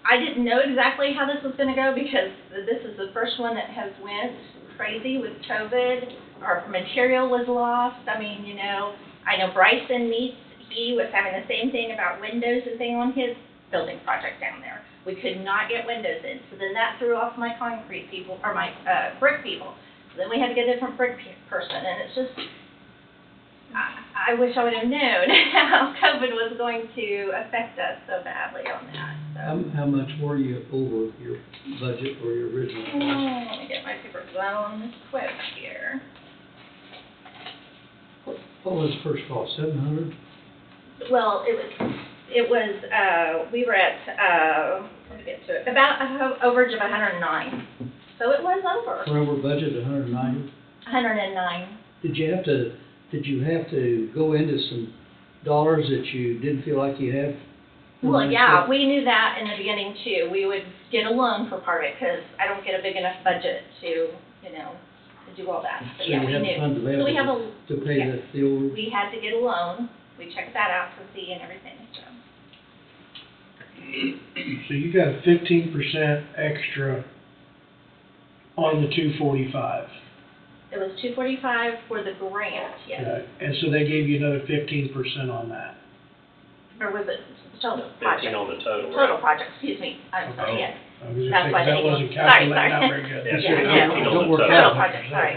I didn't know exactly how this was gonna go because this is the first one that has went crazy with COVID. Our material was lost. I know Bryson meets he was having the same thing about windows and thing on his building project down there. We could not get windows in, so then that threw off my concrete people, or my, brick people. So then we had to get a different brick person, and it's just, I wish I would have known how COVID was going to affect us so badly on that, so. How much were you over your budget or your original cost? Let me get my paper bone quick here. What was the first cost, 700? Well, it was, we were at, let me get to it, about a overage of 109. So it was over. For over budget, 190? 109. Did you have to go into some dollars that you didn't feel like you had? Well, yeah, we knew that in the beginning too. We would get a loan for part of it because I don't get a big enough budget to, you know, to do all that. So So yeah, you we had knew. funds So we have available a, to pay yeah. the over? We had to get a loan. We checked that out to see and everything, so. So you got 15% extra on the 245. It was 245 for the grant, yes. And so they gave you another 15% on that. Or was it total project? 15 on the total, right? Total project, excuse me. I'm sorry, yes. I was That's why I that didn't- wasn't sorry, calculating out sorry. very good. Yeah, Yeah, so no. 15 on Don't the work total. out. Total project, sorry.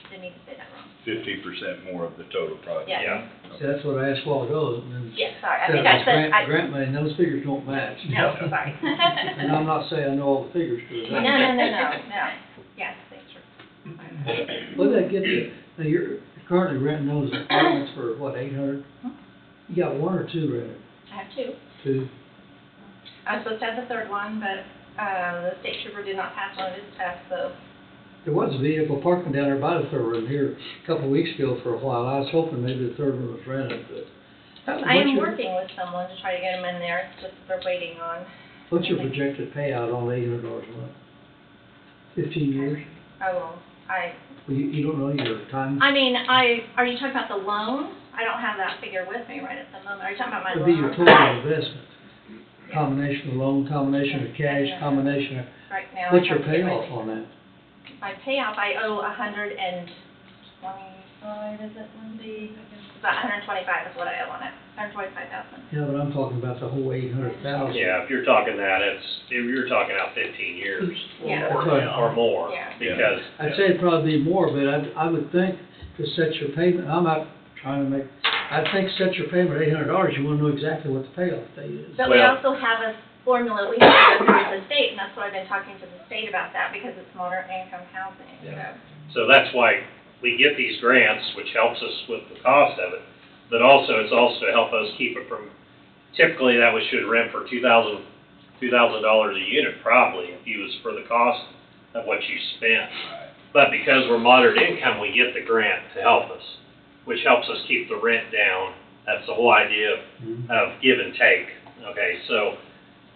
Didn't mean to say that wrong. 50% more of the total project. Yeah. Yeah. See, that's what I asked a while ago, and then. Yes, sorry, I said think I it was said, grant money, and those figures don't match. no, sorry. And I'm not saying I know all the figures, because No, no. Yes, thanks for. What did I get to, now you're currently renting those apartments for, what, 800? You got one or two rented? I have two. Two? I was supposed to have the third one, but, the state trooper did not pass one of his tests, so. There was a vehicle parking down there by the third one here a couple of weeks ago for a while. I was hoping maybe the third one was rented, but. I am working with someone to try to get them in there, it's just they're waiting on. What's your projected payout on $800 a month? 15 years? Oh, Well, you don't know your time? I mean, are you talking about the loan? I don't have that figure with me right at the moment. Are you talking about my It'd loan? be your total investment. Combination of loan, combination of cash, combination of, Right now. I what's your have to get payoff on that? My payoff, I owe 125, is it, Lindsay? It's about 125 is what I owe on it, 125,000. Yeah, but I'm talking about the whole 800,000. Yeah, if you're talking that, if you're talking out 15 years Yeah. or more, Yeah. because. I'd say it'd probably be more, but I would think to set your payment, I'm not trying to make, I think set your payment at $800, you wanna know exactly what the payoff date is. But we Well- also have a formula we have to go through with the state, and that's what I've been talking to the state about that, because it's moderate income housing, so. So that's why we get these grants, which helps us with the cost of it, but also, it's also to help us keep it from, typically that should rent for $2,000 a unit probably, if you was for the cost of what you spent. But because we're moderate income, we get the grant to help us, which helps us keep the rent down. That's the whole idea of give and take, okay? So,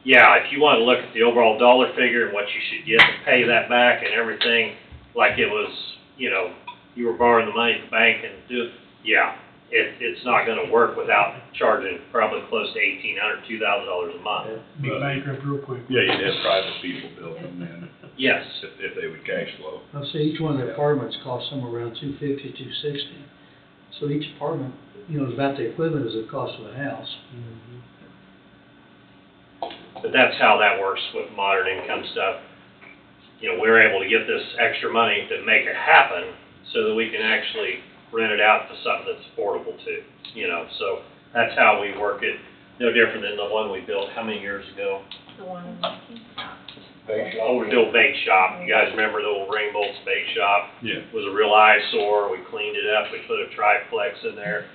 yeah, if you want to look at the overall dollar figure and what you should get to pay that back and everything, like it was, you know, you were borrowing the money at the bank and do it, yeah, it's not gonna work without charging probably close to $1,800, $2,000 a month. Be bankrupt real quick. Yeah, you'd have private people building them in, Yes, if they would cash flow. I'll say each one of the apartments costs somewhere around $250, $260. So each apartment, you know, is about the equivalent as the cost of a house. but that's how that works with modern income stuff. You know, we're able to get this extra money to make it happen so that we can actually rent it out to something that's affordable too, you know, so that's how we work it. No different than the one we built, how many years ago? The one. Old bake shop, you guys remember the old Ring Bolts bake shop? Yeah. It was a real eyesore, we cleaned it up, we put a triplex in there.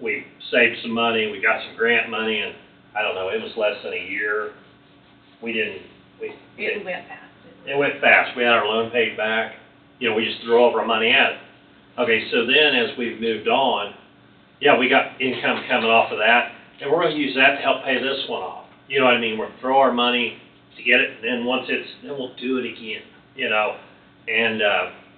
We saved some money, we got some grant money, and I don't know, it was less than a year. It went fast. It went fast, we had our loan paid back, you know, we just threw over our money at it. Okay, so then as we've moved on, yeah, we got income coming off of that, and we're gonna use that to help pay this one off. You know what I mean, we'll throw our money to get it, and then then we'll do it again, you know? And,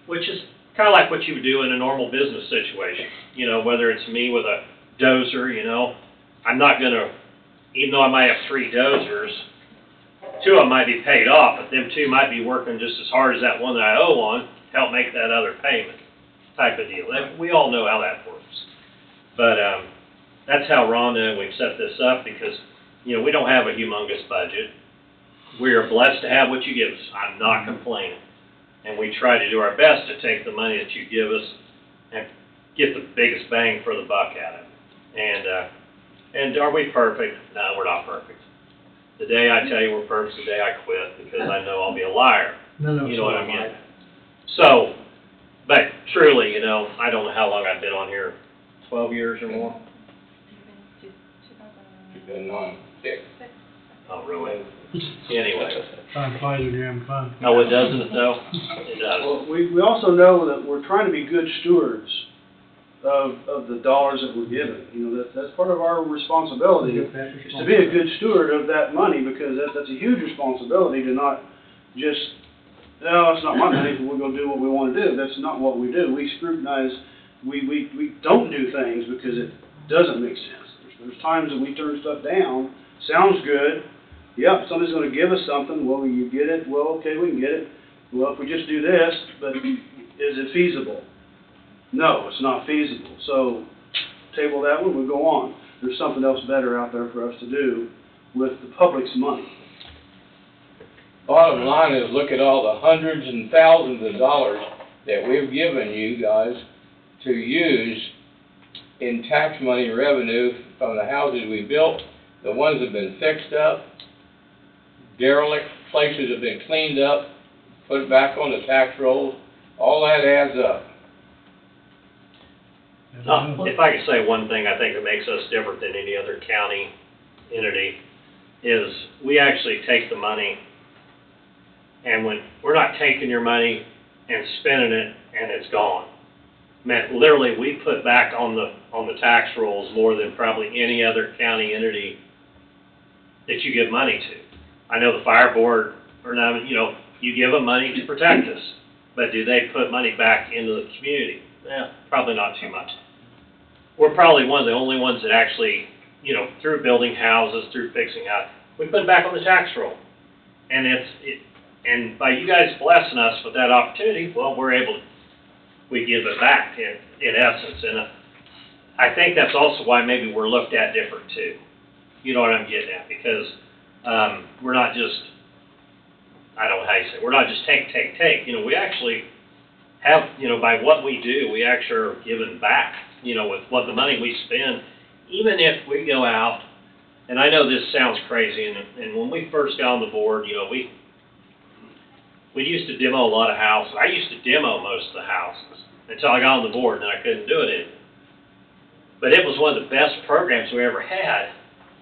which is kinda like what you would do in a normal business situation. You know, whether it's me with a dozer, you know, I'm not gonna, even though I might have 3 dozers, 2 of them might be paid off, but them 2 might be working just as hard as that one that I owe on to help make that other payment type of deal. We all know how that works. But, that's how Rhonda and we've set this up, because, you know, we don't have a humongous budget. We are blessed to have what you give us. I'm not complaining. And we try to do our best to take the money that you give us and get the biggest bang for the buck out of it. And are we perfect? No, we're not perfect. The day I tell you we're perfect, the day I quit, because I know I'll be a liar. No, You know what I mean? So, but truly, you know, I don't know how long I've been on here, 12 years or more? 2009. Oh, really? Anyway. Time flies when you're having fun. No, it doesn't though? It does. Well, we also know that we're trying to be good stewards of the dollars that we're given. You know, that's part of our responsibility, is to be a good steward of that money, because that's a huge responsibility to not just, no, it's not my money, we're gonna do what we wanna do. That's not what we do. We scrutinize, we don't do things because it doesn't make sense. There's times that we turn stuff down, sounds good, yep, somebody's gonna give us something, well, you get it, well, okay, we can get it. Well, if we just do this, but is it feasible? No, it's not feasible. So, table that one, we'll go on. There's something else better out there for us to do with the public's money. Bottom line is, look at all the hundreds and thousands of dollars that we've given you guys to use in tax money revenue from the houses we built, the ones that have been fixed up, derelict places have been cleaned up, put back on the tax rolls, all that adds up. If I could say one thing I think that makes us different than any other county entity, is we actually take the money, and when, we're not taking your money and spending it and it's gone. Man, literally, we put back on the tax rolls more than probably any other county entity that you give money to. I know the fire board, or not, you know, you give them money to protect us, but do they put money back into the community? Probably not too much. We're probably one of the only ones that actually, you know, through building houses, through fixing houses, we put it back on the tax roll. And and by you guys blessing us with that opportunity, well, we give it back in essence. And I think that's also why maybe we're looked at different too. You know what I'm getting at? Because we're not just, I don't know how you say it, we're not just take. You know, we actually have, you know, by what we do, we actually are giving back, you know, with what the money we spend. Even if we go out, and I know this sounds crazy, and when we first got on the board, you know, we used to demo a lot of houses. I used to demo most of the houses until I got on the board, and then I couldn't do it anymore. But it was one of the best programs we ever had,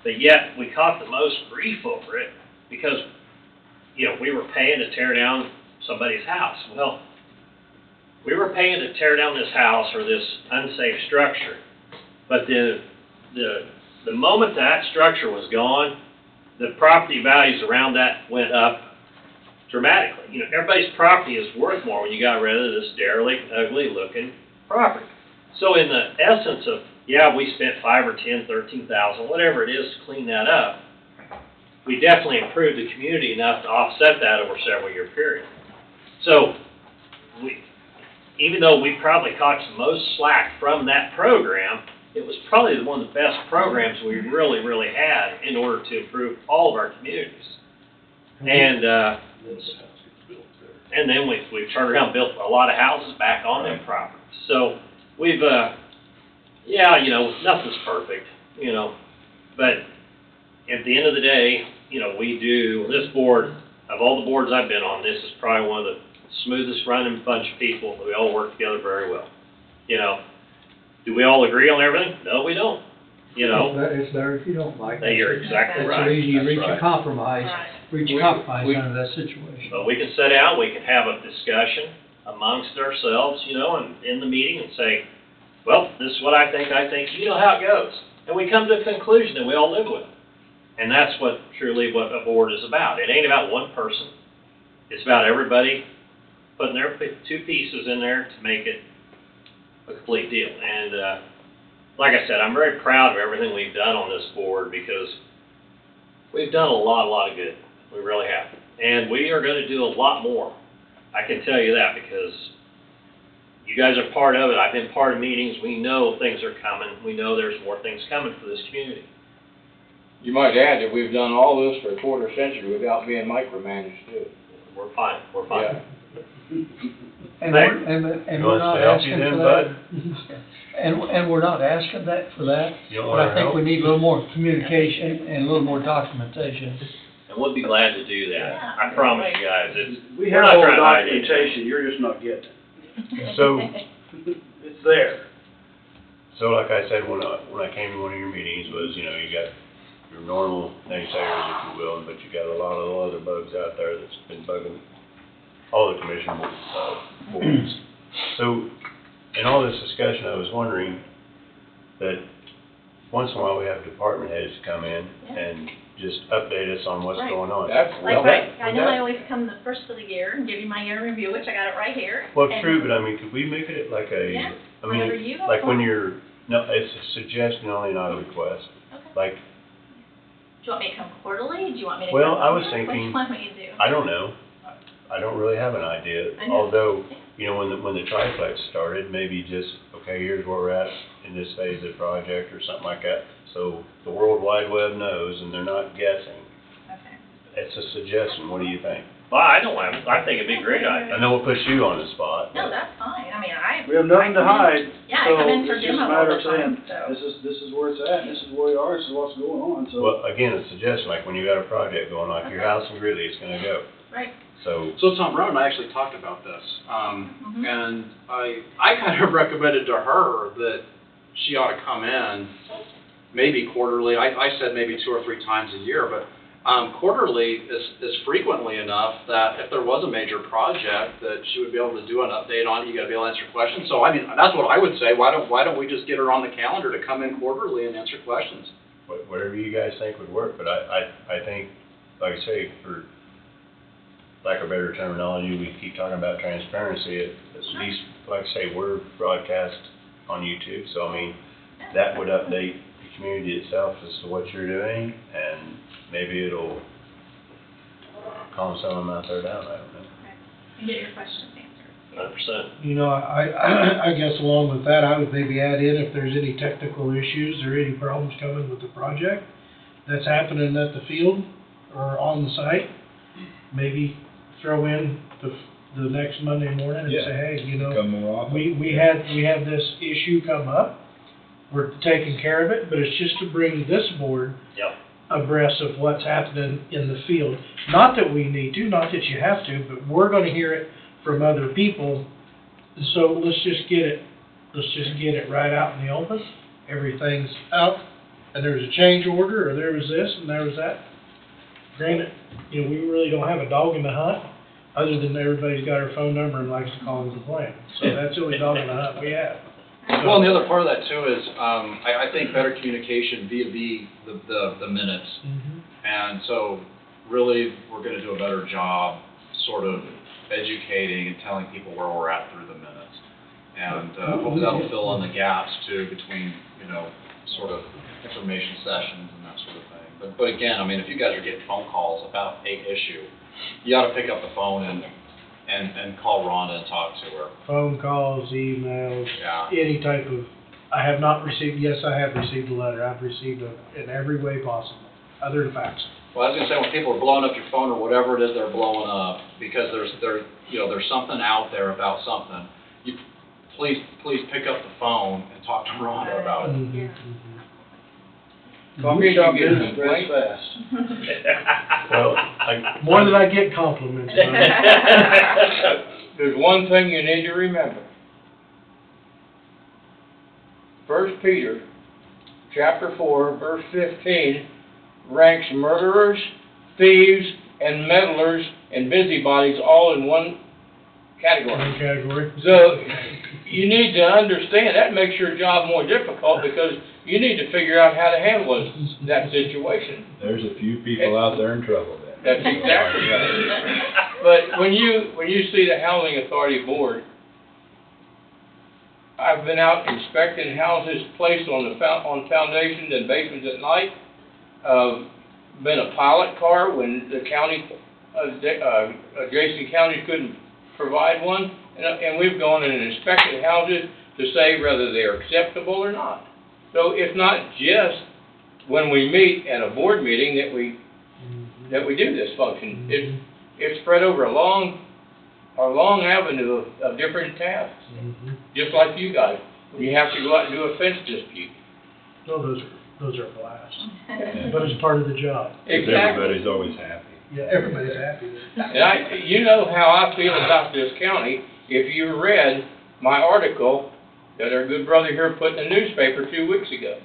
but yet we caught the most grief over it because, you know, we were paying to tear down somebody's house. Well, we were paying to tear down this house or this unsafe structure, but the moment that structure was gone, the property values around that went up dramatically. You know, everybody's property is worth more when you got rid of this derelict, ugly-looking property. So in the essence of, yeah, we spent $5,000 or $10,000, $13,000, whatever it is to clean that up, we definitely improved the community enough to offset that over a several-year period. So even though we probably caught the most slack from that program, it was probably one of the best programs we really, really had in order to improve all of our communities. And then we've turned around and built a lot of houses back on them properties. So we've, yeah, you know, nothing's perfect, you know, but at the end of the day, you know, we do, this board, of all the boards I've been on, this is probably one of the smoothest running bunch of people. We all work together very well. You know, do we all agree on everything? No, we don't. You know, It's better if you don't like it. you're exactly right. That's the reason you That's reach right. a compromise, under that situation. But we can sit down, we can have a discussion amongst ourselves, you know, and in the meeting and say, well, this is what I think, you know how it goes. And we come to a conclusion that we all live with. And that's truly what a board is about. It ain't about one person. It's about everybody putting their two pieces in there to make it a complete deal. And like I said, I'm very proud of everything we've done on this board because we've done a lot of good. We really have. And we are going to do a lot more. I can tell you that because you guys are part of it, I've been part of meetings, we know things are coming, we know there's more things coming for this community. You might add that we've done all this for a quarter century without being micromanaged too. We're fine, we're fine. Yeah. And Thank- You we're want us not to help you asking then, for that. And we're not asking that for that, You don't but want I our think help? we need a little more communication and a little more documentation. And we'll be glad to do that, I promise you guys, it's, We we're have not all the trying to hide anything. documentation, you're just not getting it. So, It's there. so like I said, when I came to one of your meetings was, you know, you got your normal naysayers, if you will, but you got a lot of other bugs out there that's been bugging all the commission boards. So, in all this discussion, I was wondering that once in a while we have department heads come in and just update us on what's Right. going on. Like, Well, right, I know that- I always come the first of the year and give you my year review, which I got it right here. Well, And- true, but I mean, could we make it like a, Yeah, I whatever you mean, guys like when want. you're, no, it's a suggestion only, not a request. Okay. Like, Do you want me to come quarterly? Do you want me to? well, come I was longer? thinking, Which one would you do? I don't know. I don't really have an idea, I know. although, you know, when the triplex started, maybe just, okay, here's where we're at in this phase of the project or something like that. So the World Wide Web knows and they're not guessing. Okay. It's a suggestion. What do you think? Well, I think it'd be a great idea. I know we'll put you on the spot. No, but- that's fine. I mean, I. We have nothing to I come in- hide, Yeah, I come in so for it's just a demo all matter the of saying, time, so. this is where it's at, and this is where we are, this is what's going on, so. Well, again, a suggestion, like when you got a project going, like your house in Greeley is gonna go. Right. So, So Tom, Ron and I actually talked about this, Mhm. and I kind of recommended to her that she ought to come in maybe quarterly. I said maybe 2 or 3 times a year, but quarterly is frequently enough that if there was a major project, that she would be able to do an update on it. You gotta be able to answer questions. So I mean, that's what I would say. Why don't we just get her on the calendar to come in quarterly and answer questions? whatever you guys think would work, but I think, like I say, for lack of better terminology, we keep talking about transparency, at least, like I say, we're broadcast on YouTube, so I mean, that would update the community itself as to what you're doing, and maybe it'll calm some of them out there down, I don't know. And get your questions answered. 100%. You know, I guess along with that, I would maybe add in if there's any technical issues or any problems coming with the project that's happening at the field or on the site, maybe throw in the next Monday morning and Yeah. say, hey, you know, Come more often. we have this issue come up, we're taking care of it, but it's just to bring this board Yep. abreast of what's happening in the field. Not that we need to, not that you have to, but we're gonna hear it from other people. So let's just get it right out in the open. Everything's out, and there's a change order, or there was this and there was that. Granted, you know, we really don't have a dog in the hunt, other than everybody's got our phone number and likes to call and complain. So that's the only dog in the hunt we have. Well, and the other part of that too is, I think better communication via the minutes. Mhm. And so really, we're gonna do a better job sort of educating and telling people where we're at through the minutes. And hopefully that'll fill in the gaps too between, you know, sort of information sessions and that sort of thing. But again, I mean, if you guys are getting phone calls about a issue, you ought to pick up the phone and call Rhonda and talk to her. Phone calls, emails, Yeah. any type of, I have not received, yes, I have received a letter. I've received it in every way possible, other than fax. Well, I was gonna say, when people are blowing up your phone or whatever it is they're blowing up, because there's something out there about something, you, please pick up the phone and talk to Rhonda about it. Mhm, Talk We shop should get business breaks fast. Well, More than I get compliments on. There's one thing you need to remember. 1 Peter, chapter 4, verse 15, ranks murderers, thieves, and meddlers and busybodies all in one category. One category. So, you need to understand, that makes your job more difficult because you need to figure out how to handle that situation. There's a few people out there in trouble then. That's exactly right. But when you see the Housing Authority Board, I've been out inspecting houses placed on foundations and basements at night. Been a pilot car when the county, adjacent counties couldn't provide one. and we've gone and inspected houses to say whether they are acceptable or not. So it's not just when we meet at a board meeting that we do this function. It's spread over a long avenue of different tasks, just like you guys. You have to go out and do a fence dispute. No, those are blasts, but it's part of the job. Exactly. Everybody's always happy. Yeah, everybody's happy. And you know how I feel about this county, if you read my article that our good brother here put in the newspaper 2 weeks ago.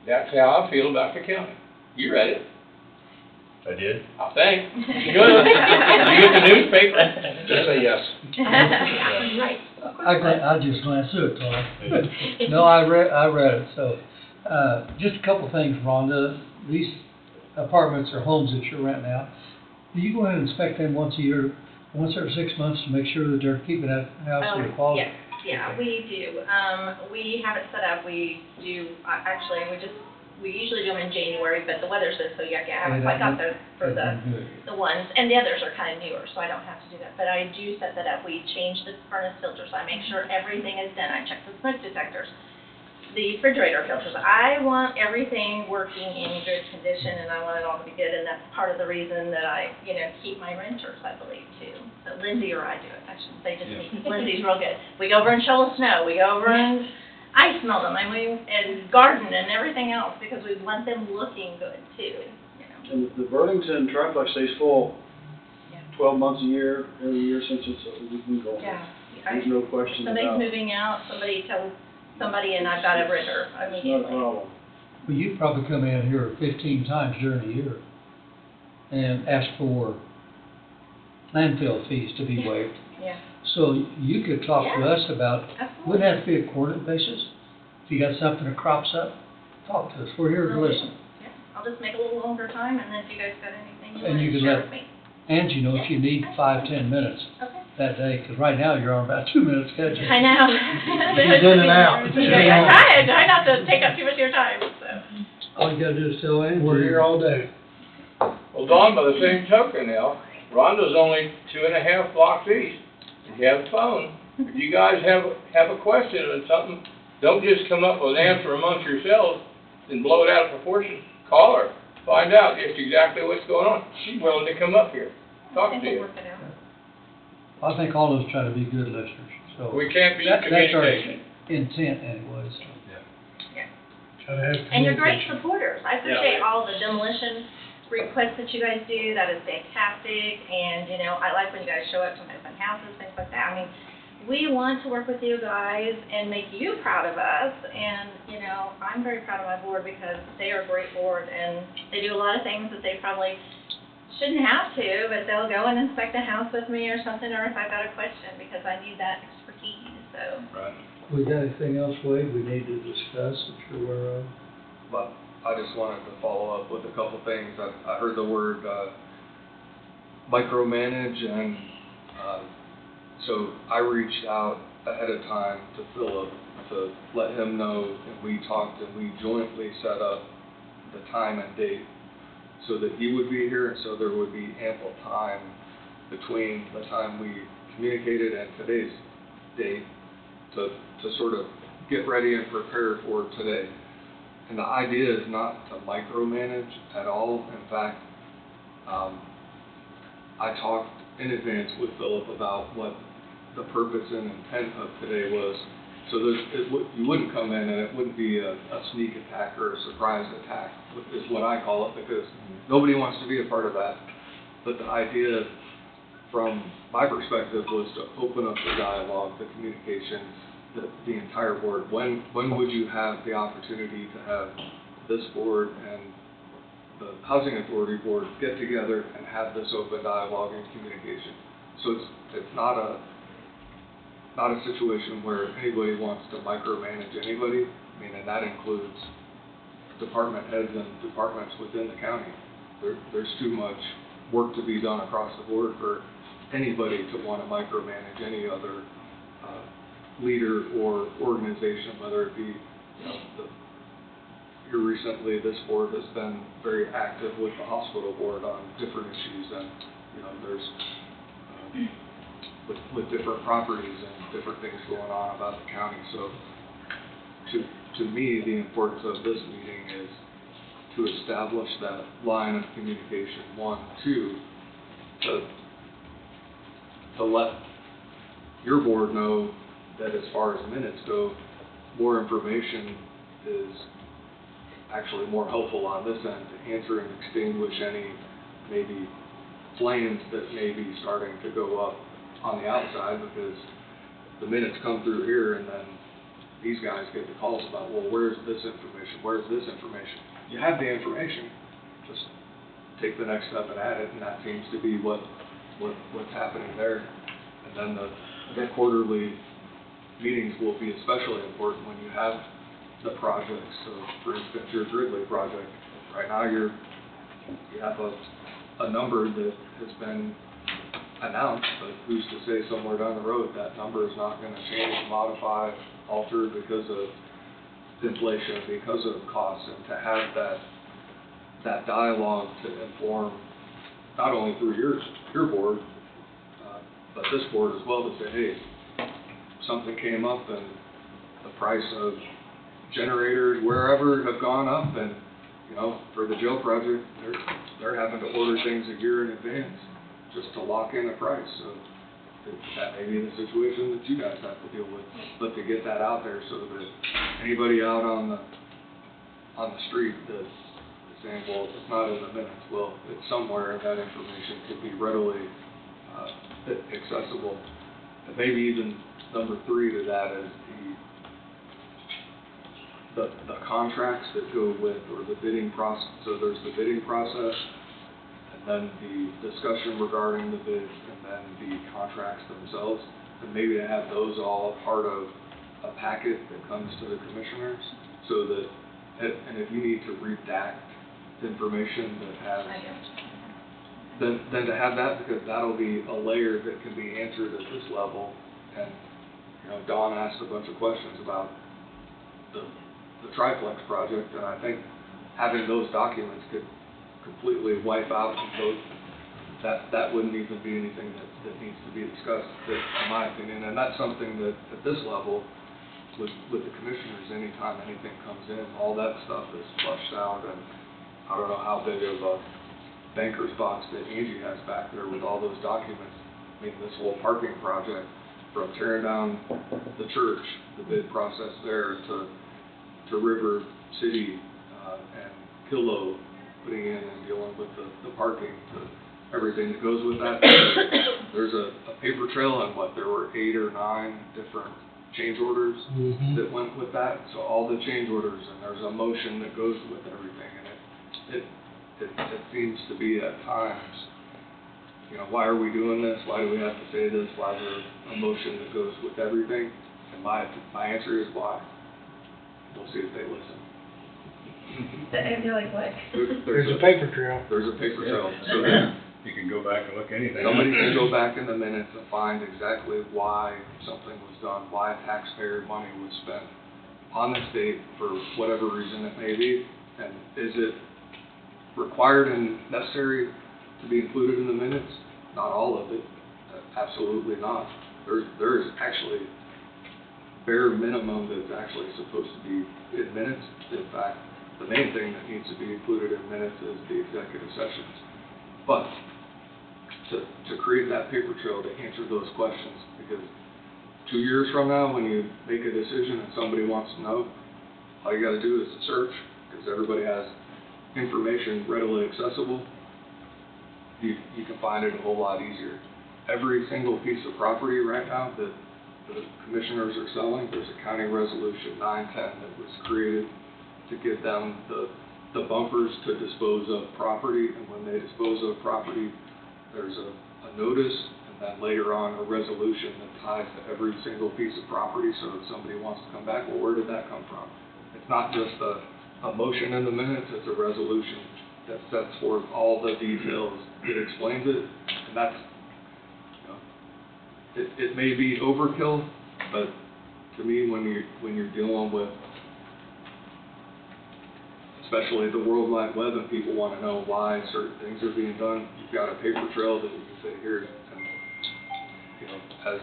That's how I feel about the county. You read it, I did? I think. You get the newspaper? Just say yes. Right. I just glanced through it, Tom. No, I read it, so, just a couple things, Rhonda. These apartments or homes that you're renting out, do you go ahead and inspect them once a year, once every 6 months to make sure that they're keeping that house to the quality? Yes, yeah, we do. We have it set up, we do, actually, we usually do them in January, but the weather's been so yucky, I haven't quite got those for the ones, and the others are kind of newer, so I don't have to do that. But I do set that up. We change the furnace filters, I make sure everything is done. I check the smoke detectors, the refrigerator filters. I want everything working in good condition, and I want it all to be good, and that's part of the reason that I, keep my renters, I believe, too. So Lindsay or I do it. I shouldn't say just me. Lindsay's real good. We go over and shovel snow. We go over and ice melt them, and garden and everything else, because we want them looking good, too, And the Burlington triplex stays full 12 months a year, every year since we've been going. Yeah. There's no question about it. Somebody's moving out, somebody tells somebody, and I've got a renter It's not a immediately. problem. Well, you've probably come in here 15 times during the year and asked for landfill fees to be waived. Yeah, So you could talk to Yeah. us about, absolutely. wouldn't have to be a coordinate basis. If you got something that crops up, talk to us. We're here to listen. Yeah, I'll just make a little longer time, and then if you guys got anything you And want you to can share let with me. Angie know if you need 5-10 minutes Okay. that day, because right now you're on about 2 minutes schedule. I know. She's in and out. Yeah, I try not to take up too much of your time, so. All you gotta do is tell Angie. We're here all day. Well, Don, by the same token now, Rhonda's only 2.5 blocks east. If you have a phone, if you guys have a question on something, don't just come up with an answer amongst yourselves and blow it out of proportion. Call her, find out just exactly what's going on. She's willing to come up here, talk I to think you. we'll work it out. I think all of us try to be good listeners, so. We can't be That's our communication. intent anyways. Try to have And you're great communication. supporters. I appreciate all the demolition requests that you guys do. That is fantastic. And, I like when you guys show up to my open houses, things like that. I mean, we want to work with you guys and make you proud of us. And, I'm very proud of my board because they are a great board, and they do a lot of things that they probably shouldn't have to, but they'll go and inspect a house with me or something, or if I've got a question, because I need that expertise, so. Right. We got anything else, Wade, we need to discuss that you're aware of? But I just wanted to follow up with a couple things. I heard the word micromanage, and so I reached out ahead of time to Philip to let him know, and we talked and we jointly set up the time and date so that he would be here, and so there would be ample time between the time we communicated and today's date to sort of get ready and prepare for today. And the idea is not to micromanage at all. In fact, I talked in advance with Philip about what the purpose and intent of today was. So you wouldn't come in and it wouldn't be a sneak attack or a surprise attack, is what I call it, because nobody wants to be a part of that. But the idea from my perspective was to open up the dialogue, the communications, the entire board. When would you have the opportunity to have this board and the Housing Authority Board get together and have this open dialogue and communication? So it's not a situation where anybody wants to micromanage anybody. I mean, and that includes department heads and departments within the county. There's too much work to be done across the board for anybody to want to micromanage any other leader or organization, whether it be, here recently this board has been very active with the hospital board on different issues, and there's with different properties and different things going on about the county. So to me, the importance of this meeting is to establish that line of communication, one. Two, to let your board know that as far as minutes go, more information is actually more helpful on this end to answer and extinguish any maybe flames that may be starting to go up on the outside, because the minutes come through here and then these guys get the calls about, well, where's this information, where's this information? You have the information, just take the next step and add it, and that seems to be what's happening there. And then the quarterly meetings will be especially important when you have the projects. So for instance, your Gridley project, right now you have a number that has been announced, but who's to say somewhere down the road that number is not gonna change, modify, alter because of inflation, because of costs, and to have that dialogue to inform, not only through your board, but this board as well, to say, hey, something came up and the price of generators wherever have gone up, and for the jail project, they're having to order things a year in advance just to lock in a price. So that may be the situation that you guys have to deal with, but to get that out there so that anybody out on the street that's saying, well, it's not in the minutes, well, it's somewhere, and that information could be readily accessible. And maybe even number 3 to that is the contracts that go with, or the bidding process. So there's the bidding process, and then the discussion regarding the bids, and then the contracts themselves, and maybe to have those all part of a packet that comes to the commissioners, so that, and if you need to redact information that has, then to have that, because that'll be a layer that can be answered at this level. And Dawn asked a bunch of questions about the triplex project, and I think having those documents could completely wipe out those. That wouldn't even be anything that needs to be discussed, in my opinion. And that's something that at this level, with the commissioners, anytime anything comes in, all that stuff is flushed out. And I don't know how big of a banker's box that Angie has back there with all those documents. I mean, this whole parking project, from tearing down the church, the bid process there, to River City and Killow putting in and dealing with the parking, to everything that goes with that. There's a paper trail, and there were 8 or 9 different change orders that went with that. So all the change orders, and there's a motion that goes with everything, and it seems to be at times, why are we doing this? Why do we have to say this? Why is there a motion that goes with everything? And my answer is why. We'll see if they listen. And you're like, what? There's a paper trail. There's a paper trail. So that You can go back and look anything. somebody can go back in the minutes and find exactly why something was done, why taxpayer money was spent on the state for whatever reason it may be. And is it required and necessary to be included in the minutes? Not all of it, absolutely not. There's actually bare minimum that's actually supposed to be in minutes. In fact, the main thing that needs to be included in minutes is the executive sessions. But to create that paper trail to answer those questions, because 2 years from now, when you make a decision and somebody wants to know, all you gotta do is search, because everybody has information readily accessible. You can find it a whole lot easier. Every single piece of property right now that the commissioners are selling, there's a county resolution 910 that was created to give them the bumpers to dispose of property, and when they dispose of property, there's a notice, and then later on a resolution that ties to every single piece of property. So if somebody wants to come back, well, where did that come from? It's not just a motion in the minutes, it's a resolution that sets forth all the details, that explains it, and that's, it may be overkill, but to me, when you're dealing with, especially the World Wide Web, and people want to know why certain things are being done, you've got a paper trail that you can say, here, and you know, as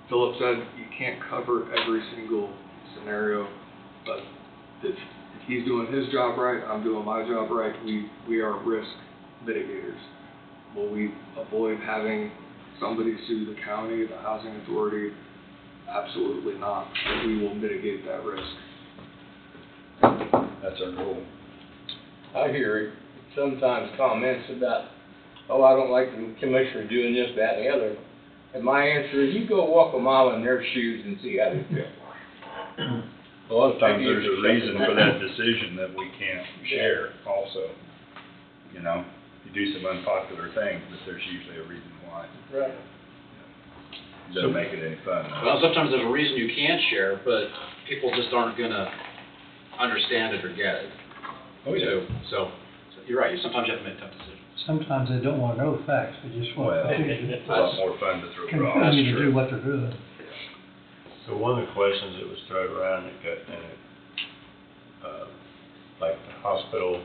Philip said, you can't cover every single scenario, but if he's doing his job right, I'm doing my job right, we are risk mitigators. Will we avoid having somebody sue the county, the housing authority? Absolutely not. But we will mitigate that risk. That's our goal. I hear sometimes comments about, oh, I don't like the commissioner doing this, that, and the other. And my answer is, you go walk a mile in their shoes and see how they feel. A lot of times there's a reason for that decision that we can't share also. You know, you do some unpopular things, but there's usually a reason why. Right. It doesn't make it any fun. Well, sometimes there's a reason you can't share, but people just aren't gonna understand it or get it. Oh, yeah. So you're right, sometimes you have to make tough decisions. Sometimes they don't wanna know the facts, they just want Well, to it's a lot more fun to throw rocks. continue to do what they're doing. So one of the questions that was thrown around, like the hospital,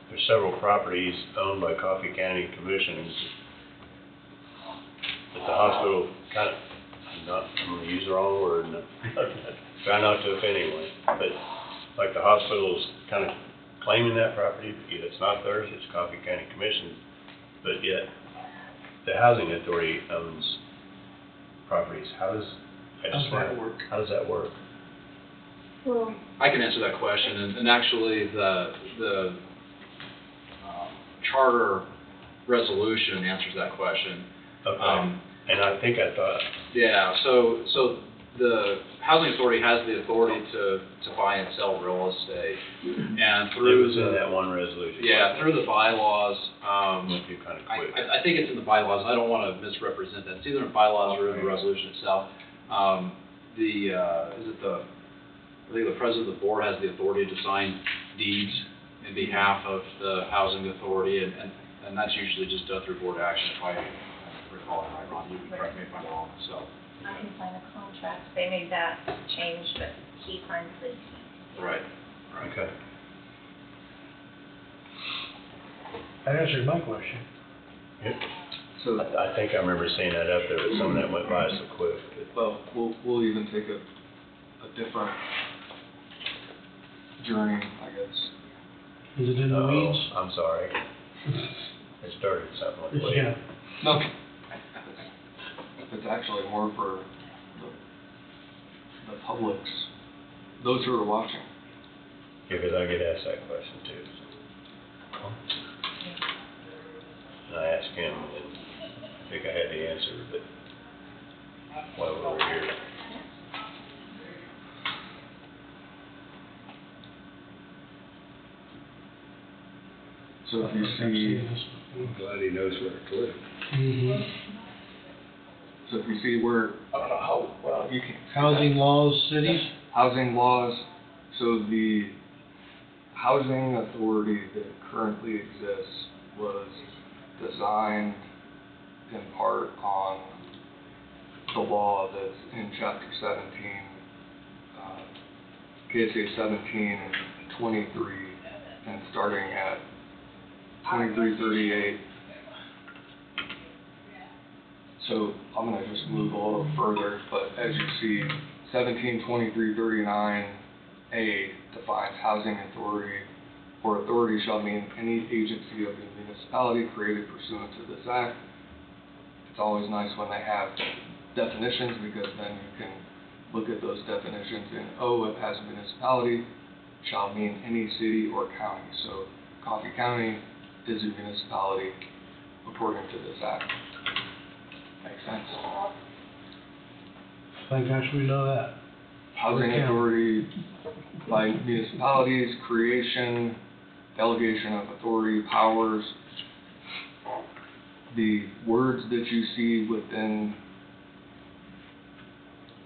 there's several properties owned by Coffee County Commissioners that the hospital kind of, I'm gonna use the wrong word, try not to offend anyone, but like the hospital's kind of claiming that property, but yet it's not theirs, it's Coffee County Commission, but yet the housing authority owns properties. How does that work? Well, I can answer that question, and actually the charter resolution answers that question. Okay. And I think I thought. Yeah, so the housing authority has the authority to buy and sell real estate, and It through was in that one resolution. yeah, through the bylaws, You kind of quick. I think it's in the bylaws, I don't want to misrepresent that, it's either in bylaws or in the resolution itself. I think the president of the board has the authority to sign deeds in behalf of the housing authority, and that's usually just done through board action, if I recall it right, Ron, you can correct me if I'm wrong, so. I can sign a contract, they made that change, but he signs the deed. Right. Okay. That answers my question. Yep. So, I think I remember seeing that up there, but some of that went by so quick. well, we'll even take a different journey, I guess. Is it in the weeds? I'm sorry. I started something like Yeah. No. It's actually more for the public's, those who are watching. Yeah, because I get asked that question too. And I asked him, and I think I had the answer, but while we were here. So if you see, I'm glad he knows where to click. Mhm. so if you see where, well, you can. Housing laws, cities? Housing laws, so the housing authority that currently exists was designed in part on the law that's in chapter 17, KSA 17 and 23, and starting at 2338. So I'm gonna just move a little further, but as you see, 172339A defines housing authority, or authority shall mean any agency of the municipality created pursuant to this act. It's always nice when they have definitions, because then you can look at those definitions and, oh, it has municipality, shall mean any city or county. So Coffee County is a municipality according to this act. Makes sense? Thank gosh we know that. Housing Okay. authority by municipalities, creation, delegation of authority, powers. The words that you see within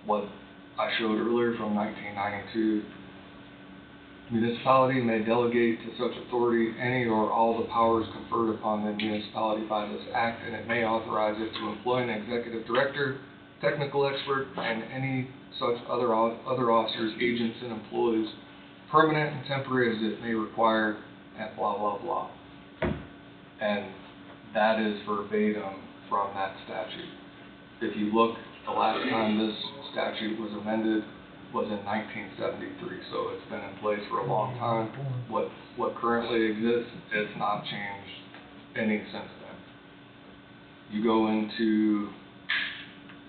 what I showed earlier from 1992, municipality may delegate to such authority any or all the powers conferred upon the municipality by this act, and it may authorize it to employ an executive director, technical expert, and any such other officers, agents, and employees, permanent and temporary as it may require, and blah, blah, blah. And that is verbatim from that statute. If you look, the last time this statute was amended was in 1973, so it's been in place for a long time. What currently exists has not changed any since then. You go into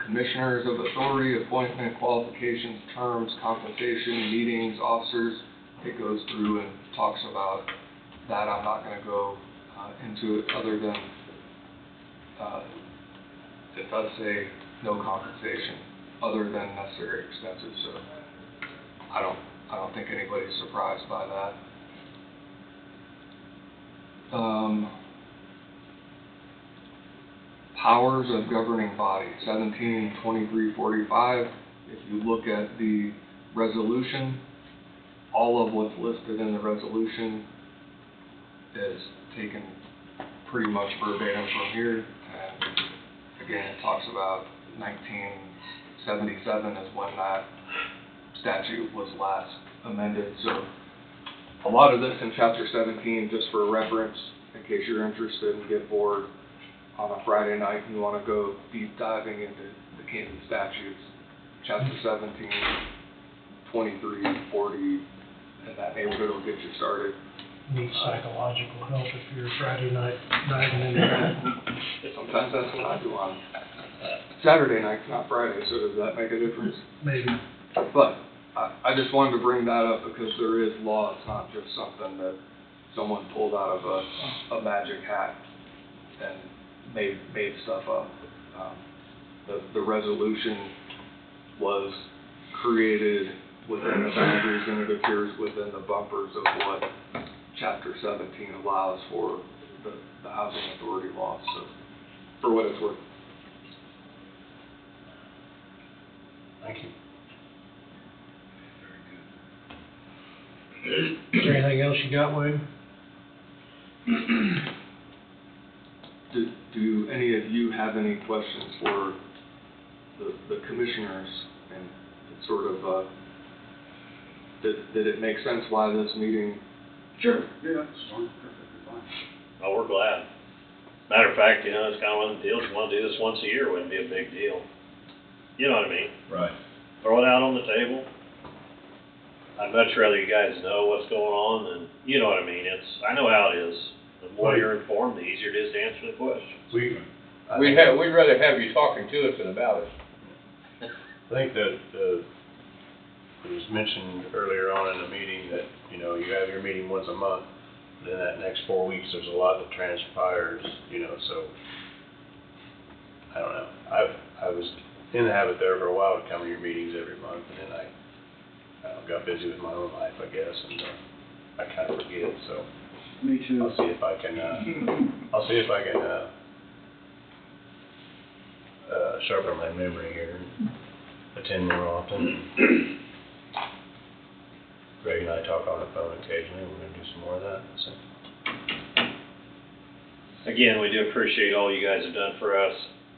commissioners of authority, appointment, qualifications, terms, compensation, meetings, officers. It goes through and talks about that. I'm not going to go into it other than it does say no compensation other than necessary expenses. So I don't think anybody's surprised by that. Powers of governing body, 172345. If you look at the resolution, all of what's listed in the resolution is taken pretty much verbatim from here. And again, it talks about 1977 is when that statute was last amended. So a lot of this in chapter 17, just for reference, in case you're interested and get bored on a Friday night and you want to go deep diving into the Kansas statutes, chapter 17, 23, 40, and that neighborhood will get you started. Need psychological help if you're Friday night diving into that. Sometimes that's what I do on Saturday nights, not Friday, so does that make a difference? Maybe. But I just wanted to bring that up because there is law. It's not just something that someone pulled out of a magic hat and made stuff up. The resolution was created within the boundaries and it appears within the bumpers of what Chapter 17 allows for the housing authority laws. So, for what it's worth. Thank you. Is there anything else you got, Wade? Do any of you have any questions for the commissioners and sort of, did it make sense why this meeting? Sure, yeah, that's fine, perfectly fine. Oh, we're glad. Matter of fact, you know, it's kind of one of the deals, you want to do this once a year, wouldn't be a big deal. You know what I mean? Right. Throw it out on the table. I'd much rather you guys know what's going on than, you know what I mean? I know how it is. The more you're informed, the easier it is to answer the questions. We'd rather have you talking to us than about it. I think that it was mentioned earlier on in the meeting that, you know, you have your meeting once a month. Then that next 4 weeks, there's a lot that transpires, you know, so I don't know. I was in the habit there for a while to come to your meetings every month, and then I got busy with my own life, I guess, and I kind of forget, so. Me too. I'll see if I can sharpen my memory here and attend more often. Greg and I talk on the phone occasionally. We're going to do some more of that. So. Again, we do appreciate all you guys have done for us,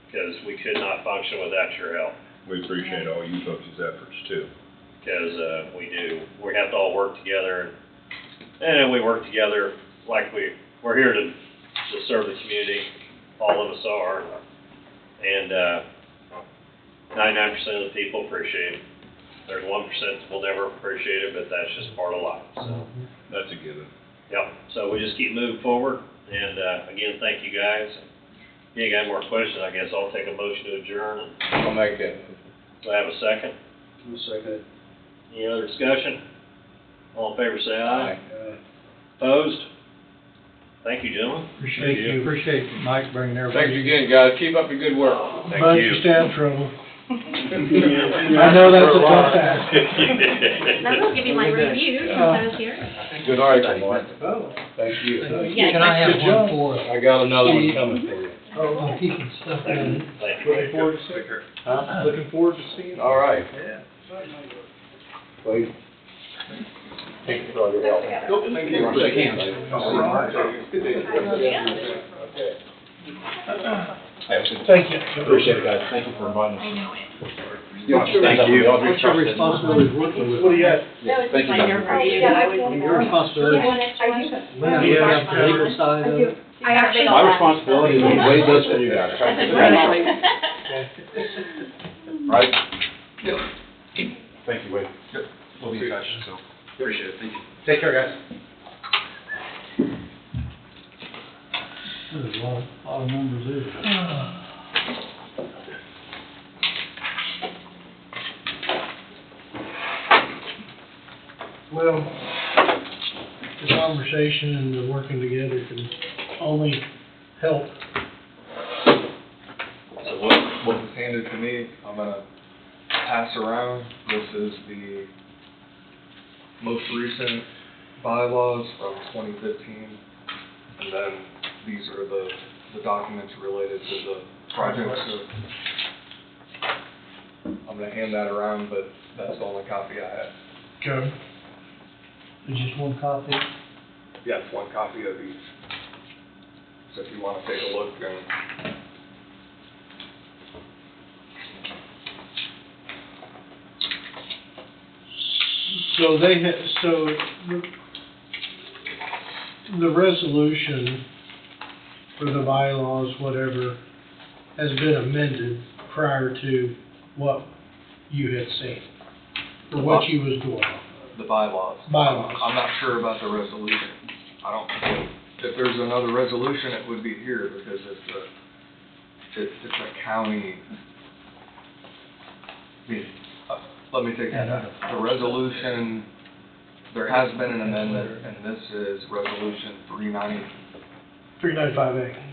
because we could not function without your help. We appreciate all you folks' efforts too. Because we have to all work together, and we work together like we're here to serve the community. All of us are, and 99% of the people appreciate it. There's 1% that will never appreciate it, but that's just part of life. So That's a given. yep. So we just keep moving forward, and again, thank you guys. If you ain't got more questions, I guess I'll take a motion to adjourn. I'll make that. Do I have a second? I'll second it. Any other discussion? All in favor, say aye. Aye. Opposed? Thank you, gentlemen. Appreciate Mike bringing everybody. Thanks again, guys. Keep up the good work. Thank But you. you stand trouble. I know that's a tough task. Now, I'll give you my review since I was here. Good article, Mark. Oh, Thank you. Yeah. Can I have Good job. one for, I got another one coming for you. I'm keeping stuff in. Thank you. looking forward to seeing her. Looking forward to seeing her. All right. Yeah. Wait. Thank you for all your help. Thank you. Shake hands. Thank you. Appreciate it, guys. Thank you for inviting us. I know it. What's your responsibility working with? What do you got? Thank you. Your review, I was. Your responsibility. You want extra one? Do you have the legal side of it? I actually. My responsibility is to wait this for you guys. Right? Yep. Thank you, Wade. Yep. We'll be in touch, so. Appreciate it, thank you. Take care, guys. There's a lot of numbers there. Well, the conversation and the working together can only help. So what was handed to me, I'm gonna pass around. This is the most recent bylaws from 2015. And then these are the documents related to the project. So I'm gonna hand that around, but that's the only copy I have. Okay. There's just one copy? Yeah, it's one copy of each. So if you wanna take a look and So they had, so the resolution for the bylaws, whatever, has been amended prior to what you had seen, or what you was going on. the bylaws. Bylaws. I'm not sure about the resolution. I don't, if there's another resolution, it would be here because it's a county. Let me take that back. The resolution, there has been an amendment, and this is resolution 395A.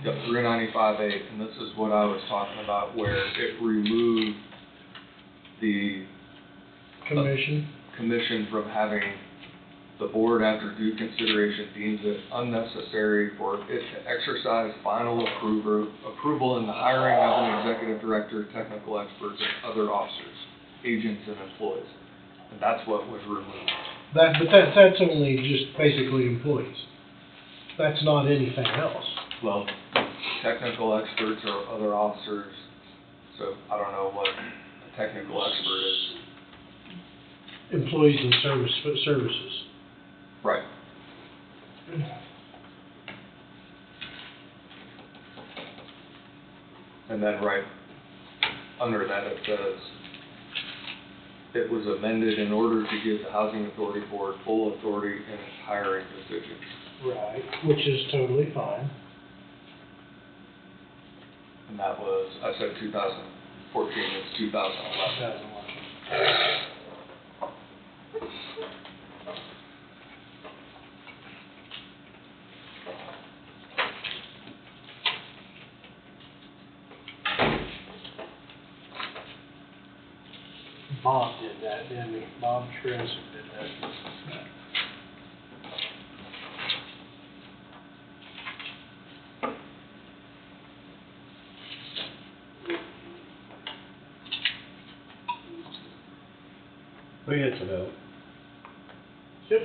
Yep, 395A, and this is what I was talking about, where it removed the commission from having the board, after due consideration, deems it unnecessary for it to exercise final approval in the hiring of an executive director, technical experts, and other officers, agents, and employees. And that's what was removed. But that's only just basically employees. That's not anything else. Well, technical experts or other officers, so I don't know what a technical expert is. Employees and services. Right. And then right under that it says, it was amended in order to give the Housing Authority Board full authority in its hiring decisions. Right, which is totally fine. And that was, I said 2014, it's 2011. Bob did that, didn't he? Bob Trezor did that. We had some help. Yep.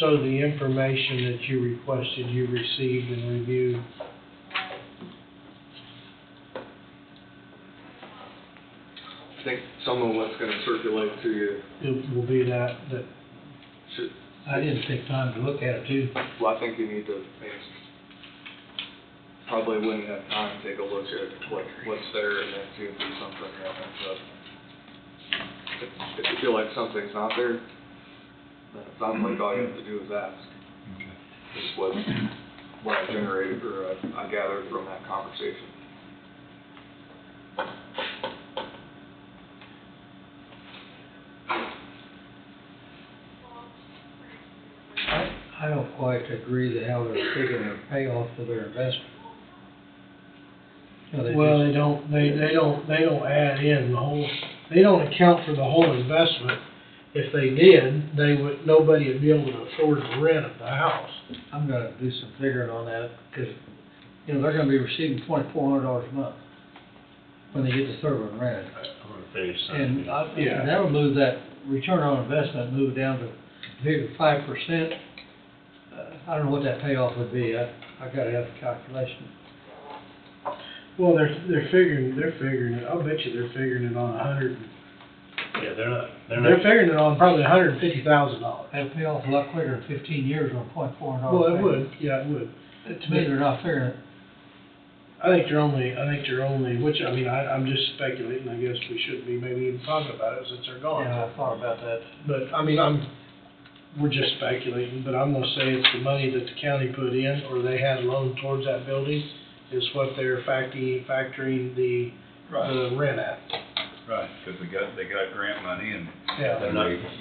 So the information that you requested, you received and reviewed. I think some of what's gonna circulate to you It will be that should, I didn't take time to look at it too. well, I think you need to, probably wouldn't have time to take a look at what's there and then see if there's something that ends up. If you feel like something's not there, then it sounds like all you have to do is ask. Is what I generated or I gathered from that conversation. I don't quite agree that how they're taking their payoff for their investment. You know, Well, they don't add in the whole, they don't account for the whole investment. If they did, nobody would be able to afford the rent of the house. I'm gonna do some figuring on that, because, you know, they're gonna be receiving $2,400 a month when they get the server and rented. I'm gonna finish And something. Yeah. that'll move that return on investment, move down to maybe 5%. I don't know what that payoff would be. I gotta have the calculation. Well, they're figuring it, I'll bet you they're figuring it on Yeah, they're figuring it on probably $150,000. That'd pay off a lot quicker in 15 years on $0.4. Well, it would, yeah, it would. To me, they're not figuring it. I think they're only, which, I mean, I'm just speculating, I guess we shouldn't be maybe even talking about it since they're gone. Yeah, I thought about that. But, I mean, we're just speculating, but I'm gonna say it's the money that the county put in, or they had loaned towards that building, is what they're factoring the rent at. Right, because they got grant money and Yeah.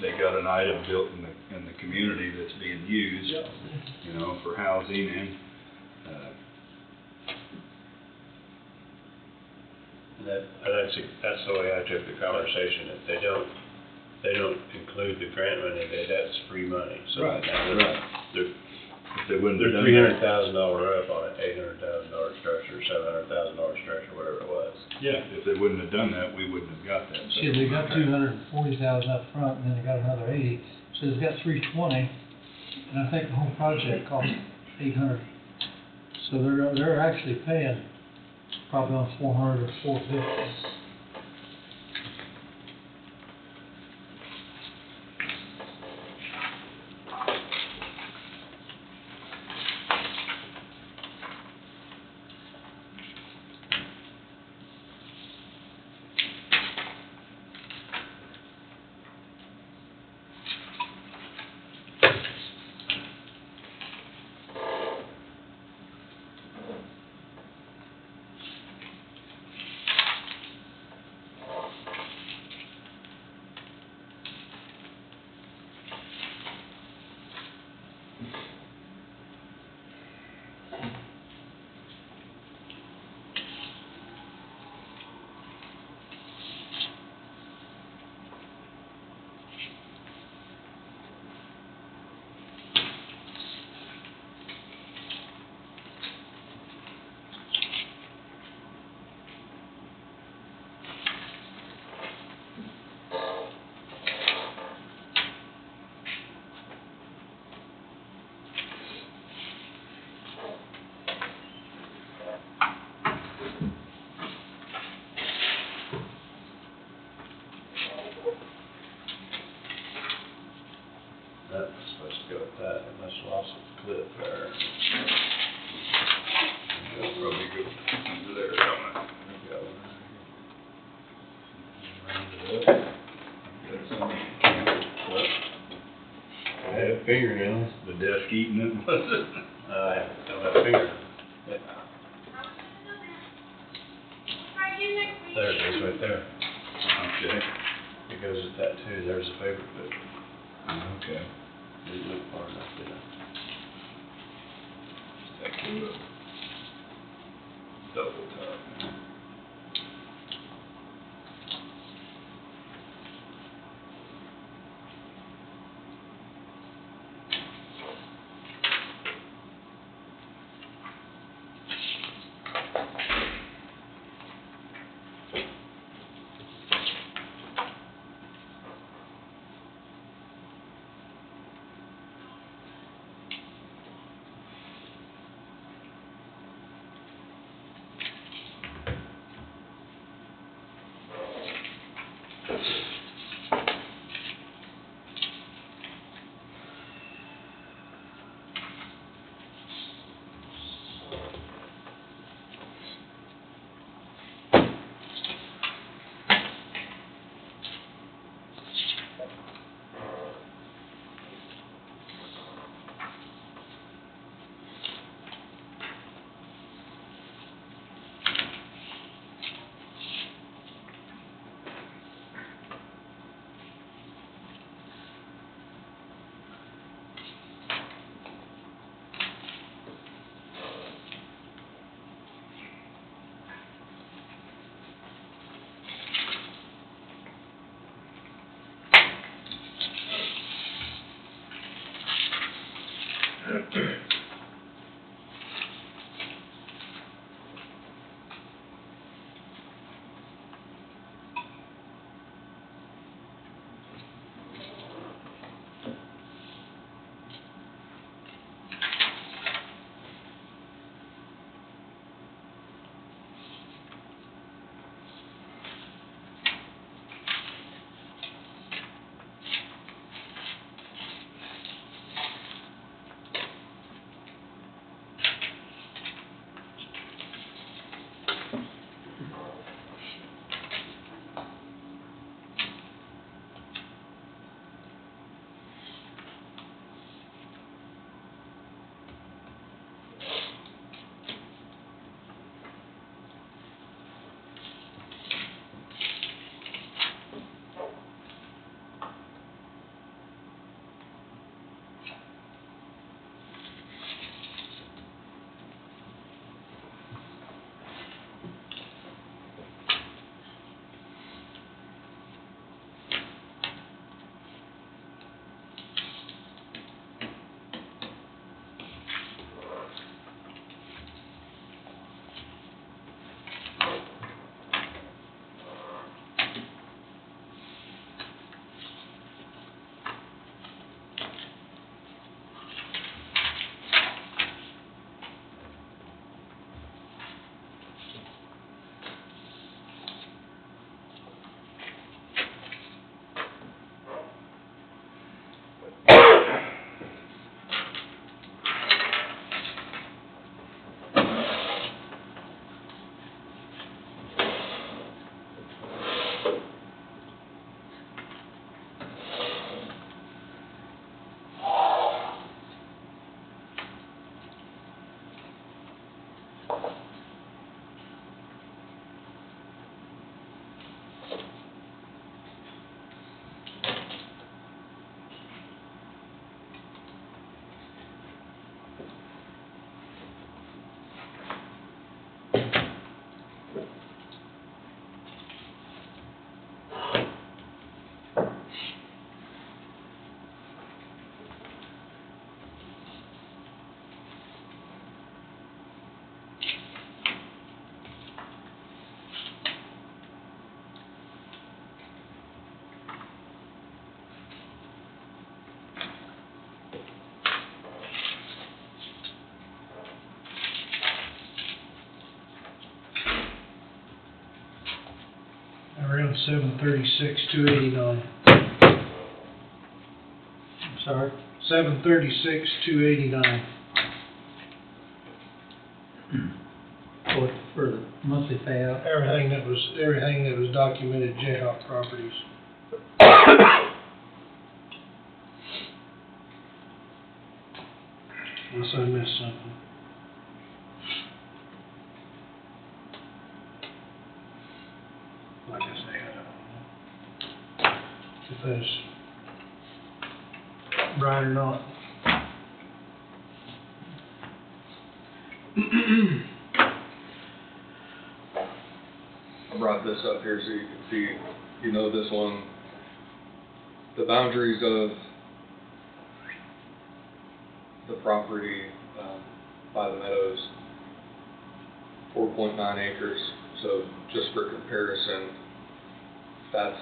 they got an item built in the community that's being used, Yep. you know, for housing and, that's the way I took the conversation, if they don't include the grant money, that's free money, so. Right, right. If they wouldn't have They're done that. $300,000 up on an $800,000 structure, $700,000 structure, whatever it was. Yeah, if they wouldn't have done that, we wouldn't have got that. See, they got 240,000 up front, and then they got another 80, so they've got 320, and I think the whole project cost 800. So they're actually paying probably on 400 or 450. That was supposed to go with that, it must have lost its clip there. That'll probably go under there, don't it? I had a fingernail. The desk eating it, was it? I don't have a finger. There it is, right there. Okay. It goes with that too, there's a paper clip. Okay. Didn't look far enough, did I? That came up. Double top. had 736,289. I'm sorry? 736,289. For the monthly payout? Everything that was documented Jayhawk properties. Unless I missed something. Like I say, I don't know if that's right or not. I brought this up here so you can see, you know, this one, the boundaries of the property, by the meadows, 4.9 acres. So just for comparison, that's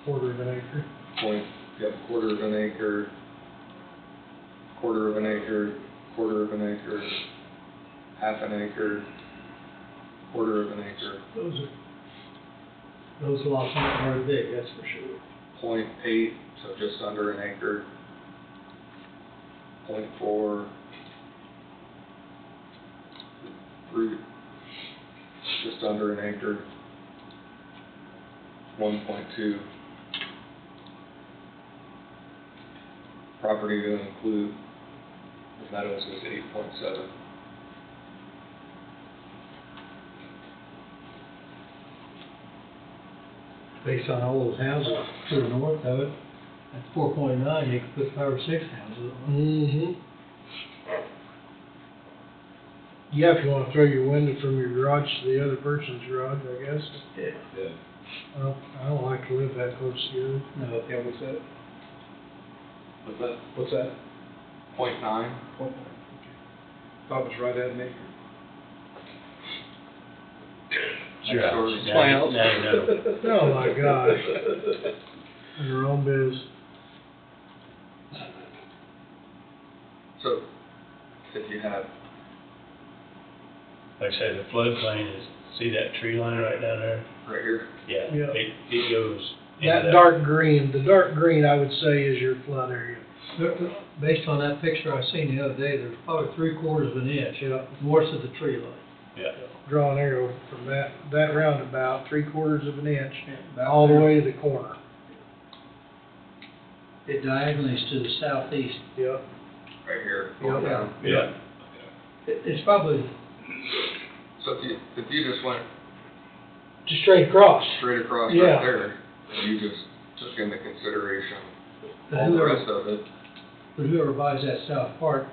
Quarter of an acre. quarter of an acre, quarter of an acre, quarter of an acre, half an acre, quarter of an acre. Those lots aren't very big, that's for sure. 0.8, so just under an acre. 0.4, 3, just under an acre. 1.2. Property to include the meadows is 8.7. Based on all those houses to the north of it, at 4.9, you could put 5 or 6 houses on it. Mm-hmm. Yeah, if you wanna throw your window from your garage to the other person's garage, I guess. Yeah. Well, I don't like to live that close to you. No, yeah, what's that? What's that? What's that? 0.9. Thought it was right at an acre. Next door is Now you know. Oh my gosh. In your own biz. So, if you have, Like I say, the floodplain is, see that tree line right down there? right here, Yeah, Yeah. it goes into That dark green, the dark green I would say is your flood area. Based on that picture I seen the other day, there's probably 3/4 of an inch north of the tree line. Yeah. Draw an arrow from that roundabout, 3/4 of an inch, all the way to the corner. It diagonally is to the southeast. Yep. right here, going Yeah. down. Yeah. It's probably, So if you just went Just straight across. straight across Yeah. right there, and you just took into consideration all the rest of it, but whoever buys that south part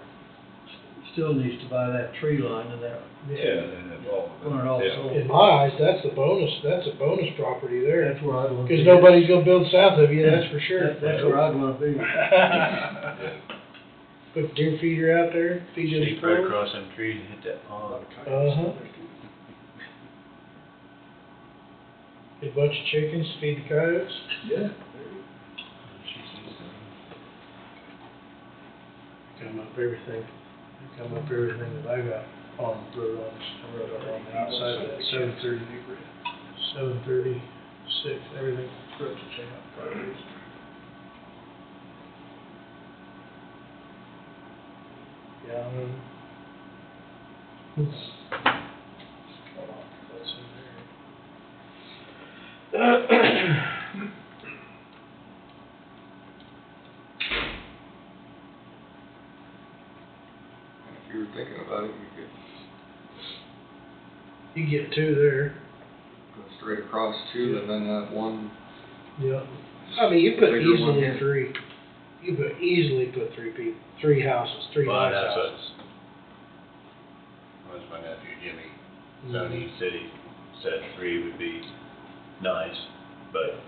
still needs to buy that tree line and that. Yeah, and then all of it. Want it all Yeah. sold. In my eyes, that's a bonus property there. That's where I'd want to be. Cause nobody's gonna build south of you, that's for sure. That's where I'd want to be. Put deer feeder out there, feed you the Sneak right crows. across them trees and hit that pond. Uh-huh. A bunch of chickens, feed the coyotes. Yeah. Come up everything that I got on the road on the outside of that 736, everything for us to check out properties. Yeah, what's in there? if you were thinking about it, you could You get two there. go straight across two and then have one. Yeah. I mean, you put Bigger one easily here. three. You could easily put three houses, three Well, nice that's houses. was my nephew Jimmy, down East City, said 3 would be nice, but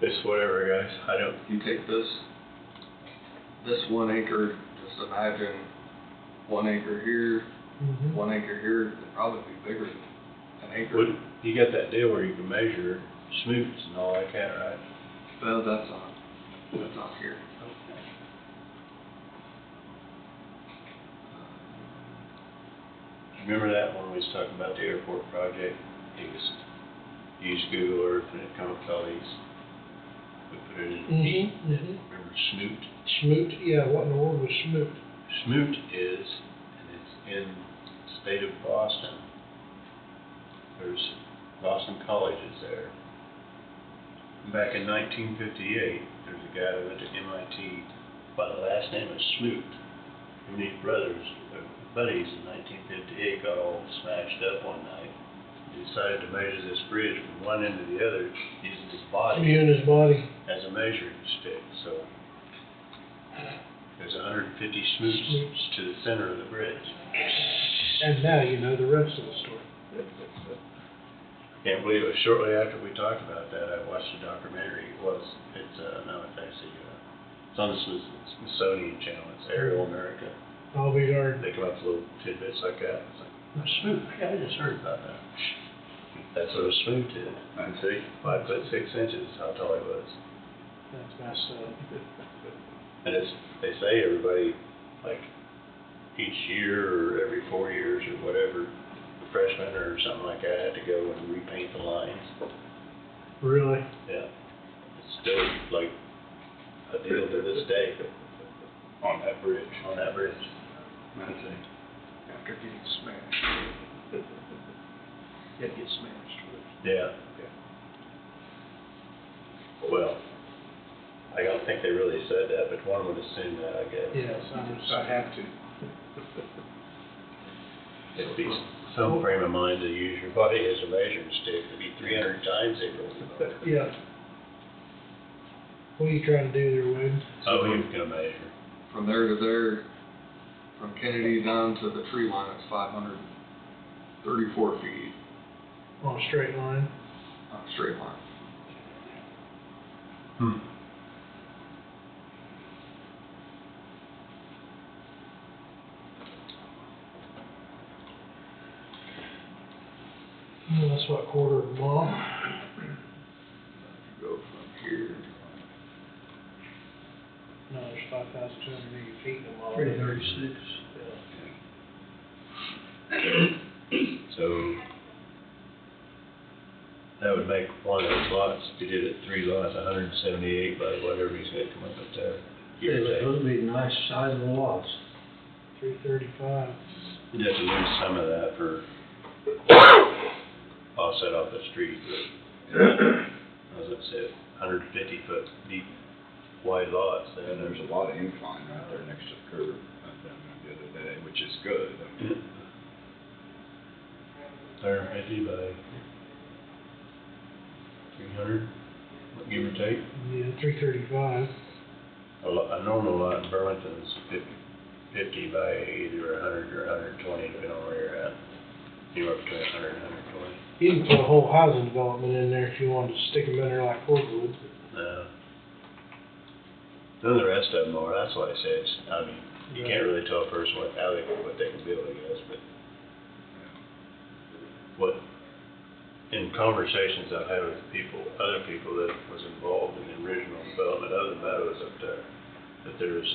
it's whatever, guys, I don't, You take this 1 acre, just imagine 1 acre here, Mhm. 1 acre here, it'd probably be bigger than an acre. what, you got that deal where you can measure smooths and all that kind, right? Well, that's on here. Remember that when we was talking about the airport project? He was use Google Earth and it come up with all these, we put it in E, remember Smoot? Smoot, yeah, what in the world was Smoot? Smoot is, and it's in the state of Boston. There's Boston College is there. Back in 1958, there's a guy that went to MIT by the last name of Smoot. And these brothers, buddies in 1958, got all smashed up one night. He decided to measure this bridge from one end to the other using his body You and his body. as a measuring stick. So there's 150 smoots to the center of the bridge. And now you know the rest of the story. Can't believe it. Shortly after we talked about that, I watched a documentary. It's on the Smithsonian Channel. It's Aerial America. I'll be darned. They come up with little tidbits like that. It's like, Smoot, yeah, I just heard about that. That's what a Smoot is. I see. 5 foot 6 inches is how tall he was. That's messed up. And they say everybody, like, each year or every 4 years or whatever, the freshman or something like that had to go and repaint the lines. Really? Yeah. It's still like a deal to this day On that bridge. on that bridge. I see. After getting smashed. It gets smashed. Yeah. Well, I don't think they really said that, but one would assume that, I guess. Yes, I have to. It'd be some frame of mind to use your body as a measuring stick. It'd be 300 times it goes. Yeah. What are you trying to do there, Wade? Oh, he was gonna measure. From there to there, from Kennedy down to the tree line, it's 534 feet On a straight line? on a straight line. Well, that's what, quarter of a mile? Go from here. No, there's 5,280 feet in a mile. 336. So that would make one of those lots, if you did it 3 lots, 178 by whatever he's gonna come up with there. Give or take. Those would be nice sizable lots. 335. You'd have to lose some of that for offset off the street, but as I said, 150 foot deep wide lots, And then there's a lot of incline right there next to the curb, I found that the other day, which is good. I mean, 150 by 300, give or take. Yeah, 335. A normal lot in Burlington is 50 by either 100 or 120, depending on where you're at. Anywhere between 100 and 120. You can put a whole housing development in there if you wanted to stick them in there like cordwood. Then the rest of them are, that's why I say it's, I mean, you can't really tell a person what they can build, I guess, but what, in conversations I've had with other people that was involved in the original development of the meadows up there, that there was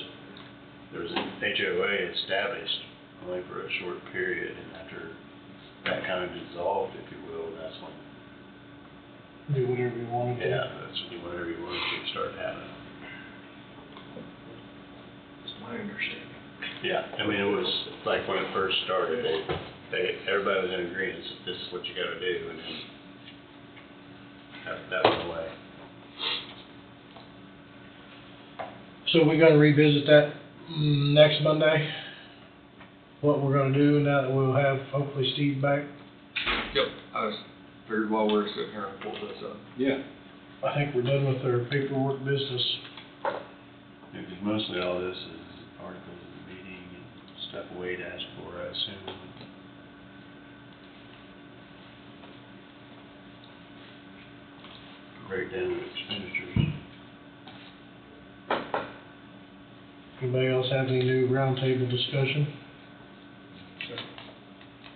an HOA established only for a short period, and after that kind of dissolved, if you will, that's when, Do whatever you want to do. that's when whatever you wanted to start happening. That's my understanding. Yeah, I mean, it was like when it first started, everybody was in agreement, that this is what you gotta do, and then that went away. So we gotta revisit that next Monday? What we're gonna do now that we'll have hopefully Steve back? Yep, I just figured while we're sitting here and pull this up. Yeah. I think we're done with our paperwork business. Because mostly all this is articles of the meeting and stuff Wade asked for, I assume. Breakdown of expenditures. Anybody else have any new roundtable discussion?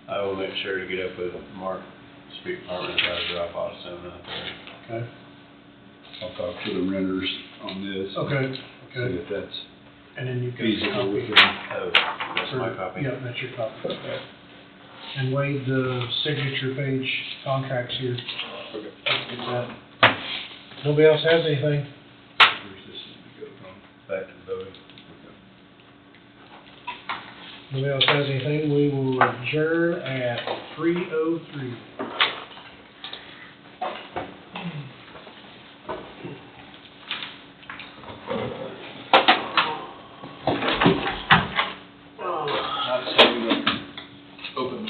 I will make sure to get up with Mark, street department, about a drop off soon out there. Okay. I'll talk to the renters on this. Okay, See okay. if that's And then you've got a feasible with copy. them. Oh, that's my copy. Yeah, that's your copy. Okay. And Wade, the signature page contracts here. Okay. Nobody else has anything? Where's this go from? Back to the voting? Nobody else has anything? We will adjourn at 3:03. Open.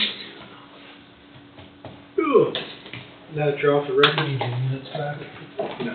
Now that you're off the record, you can minutes back. No.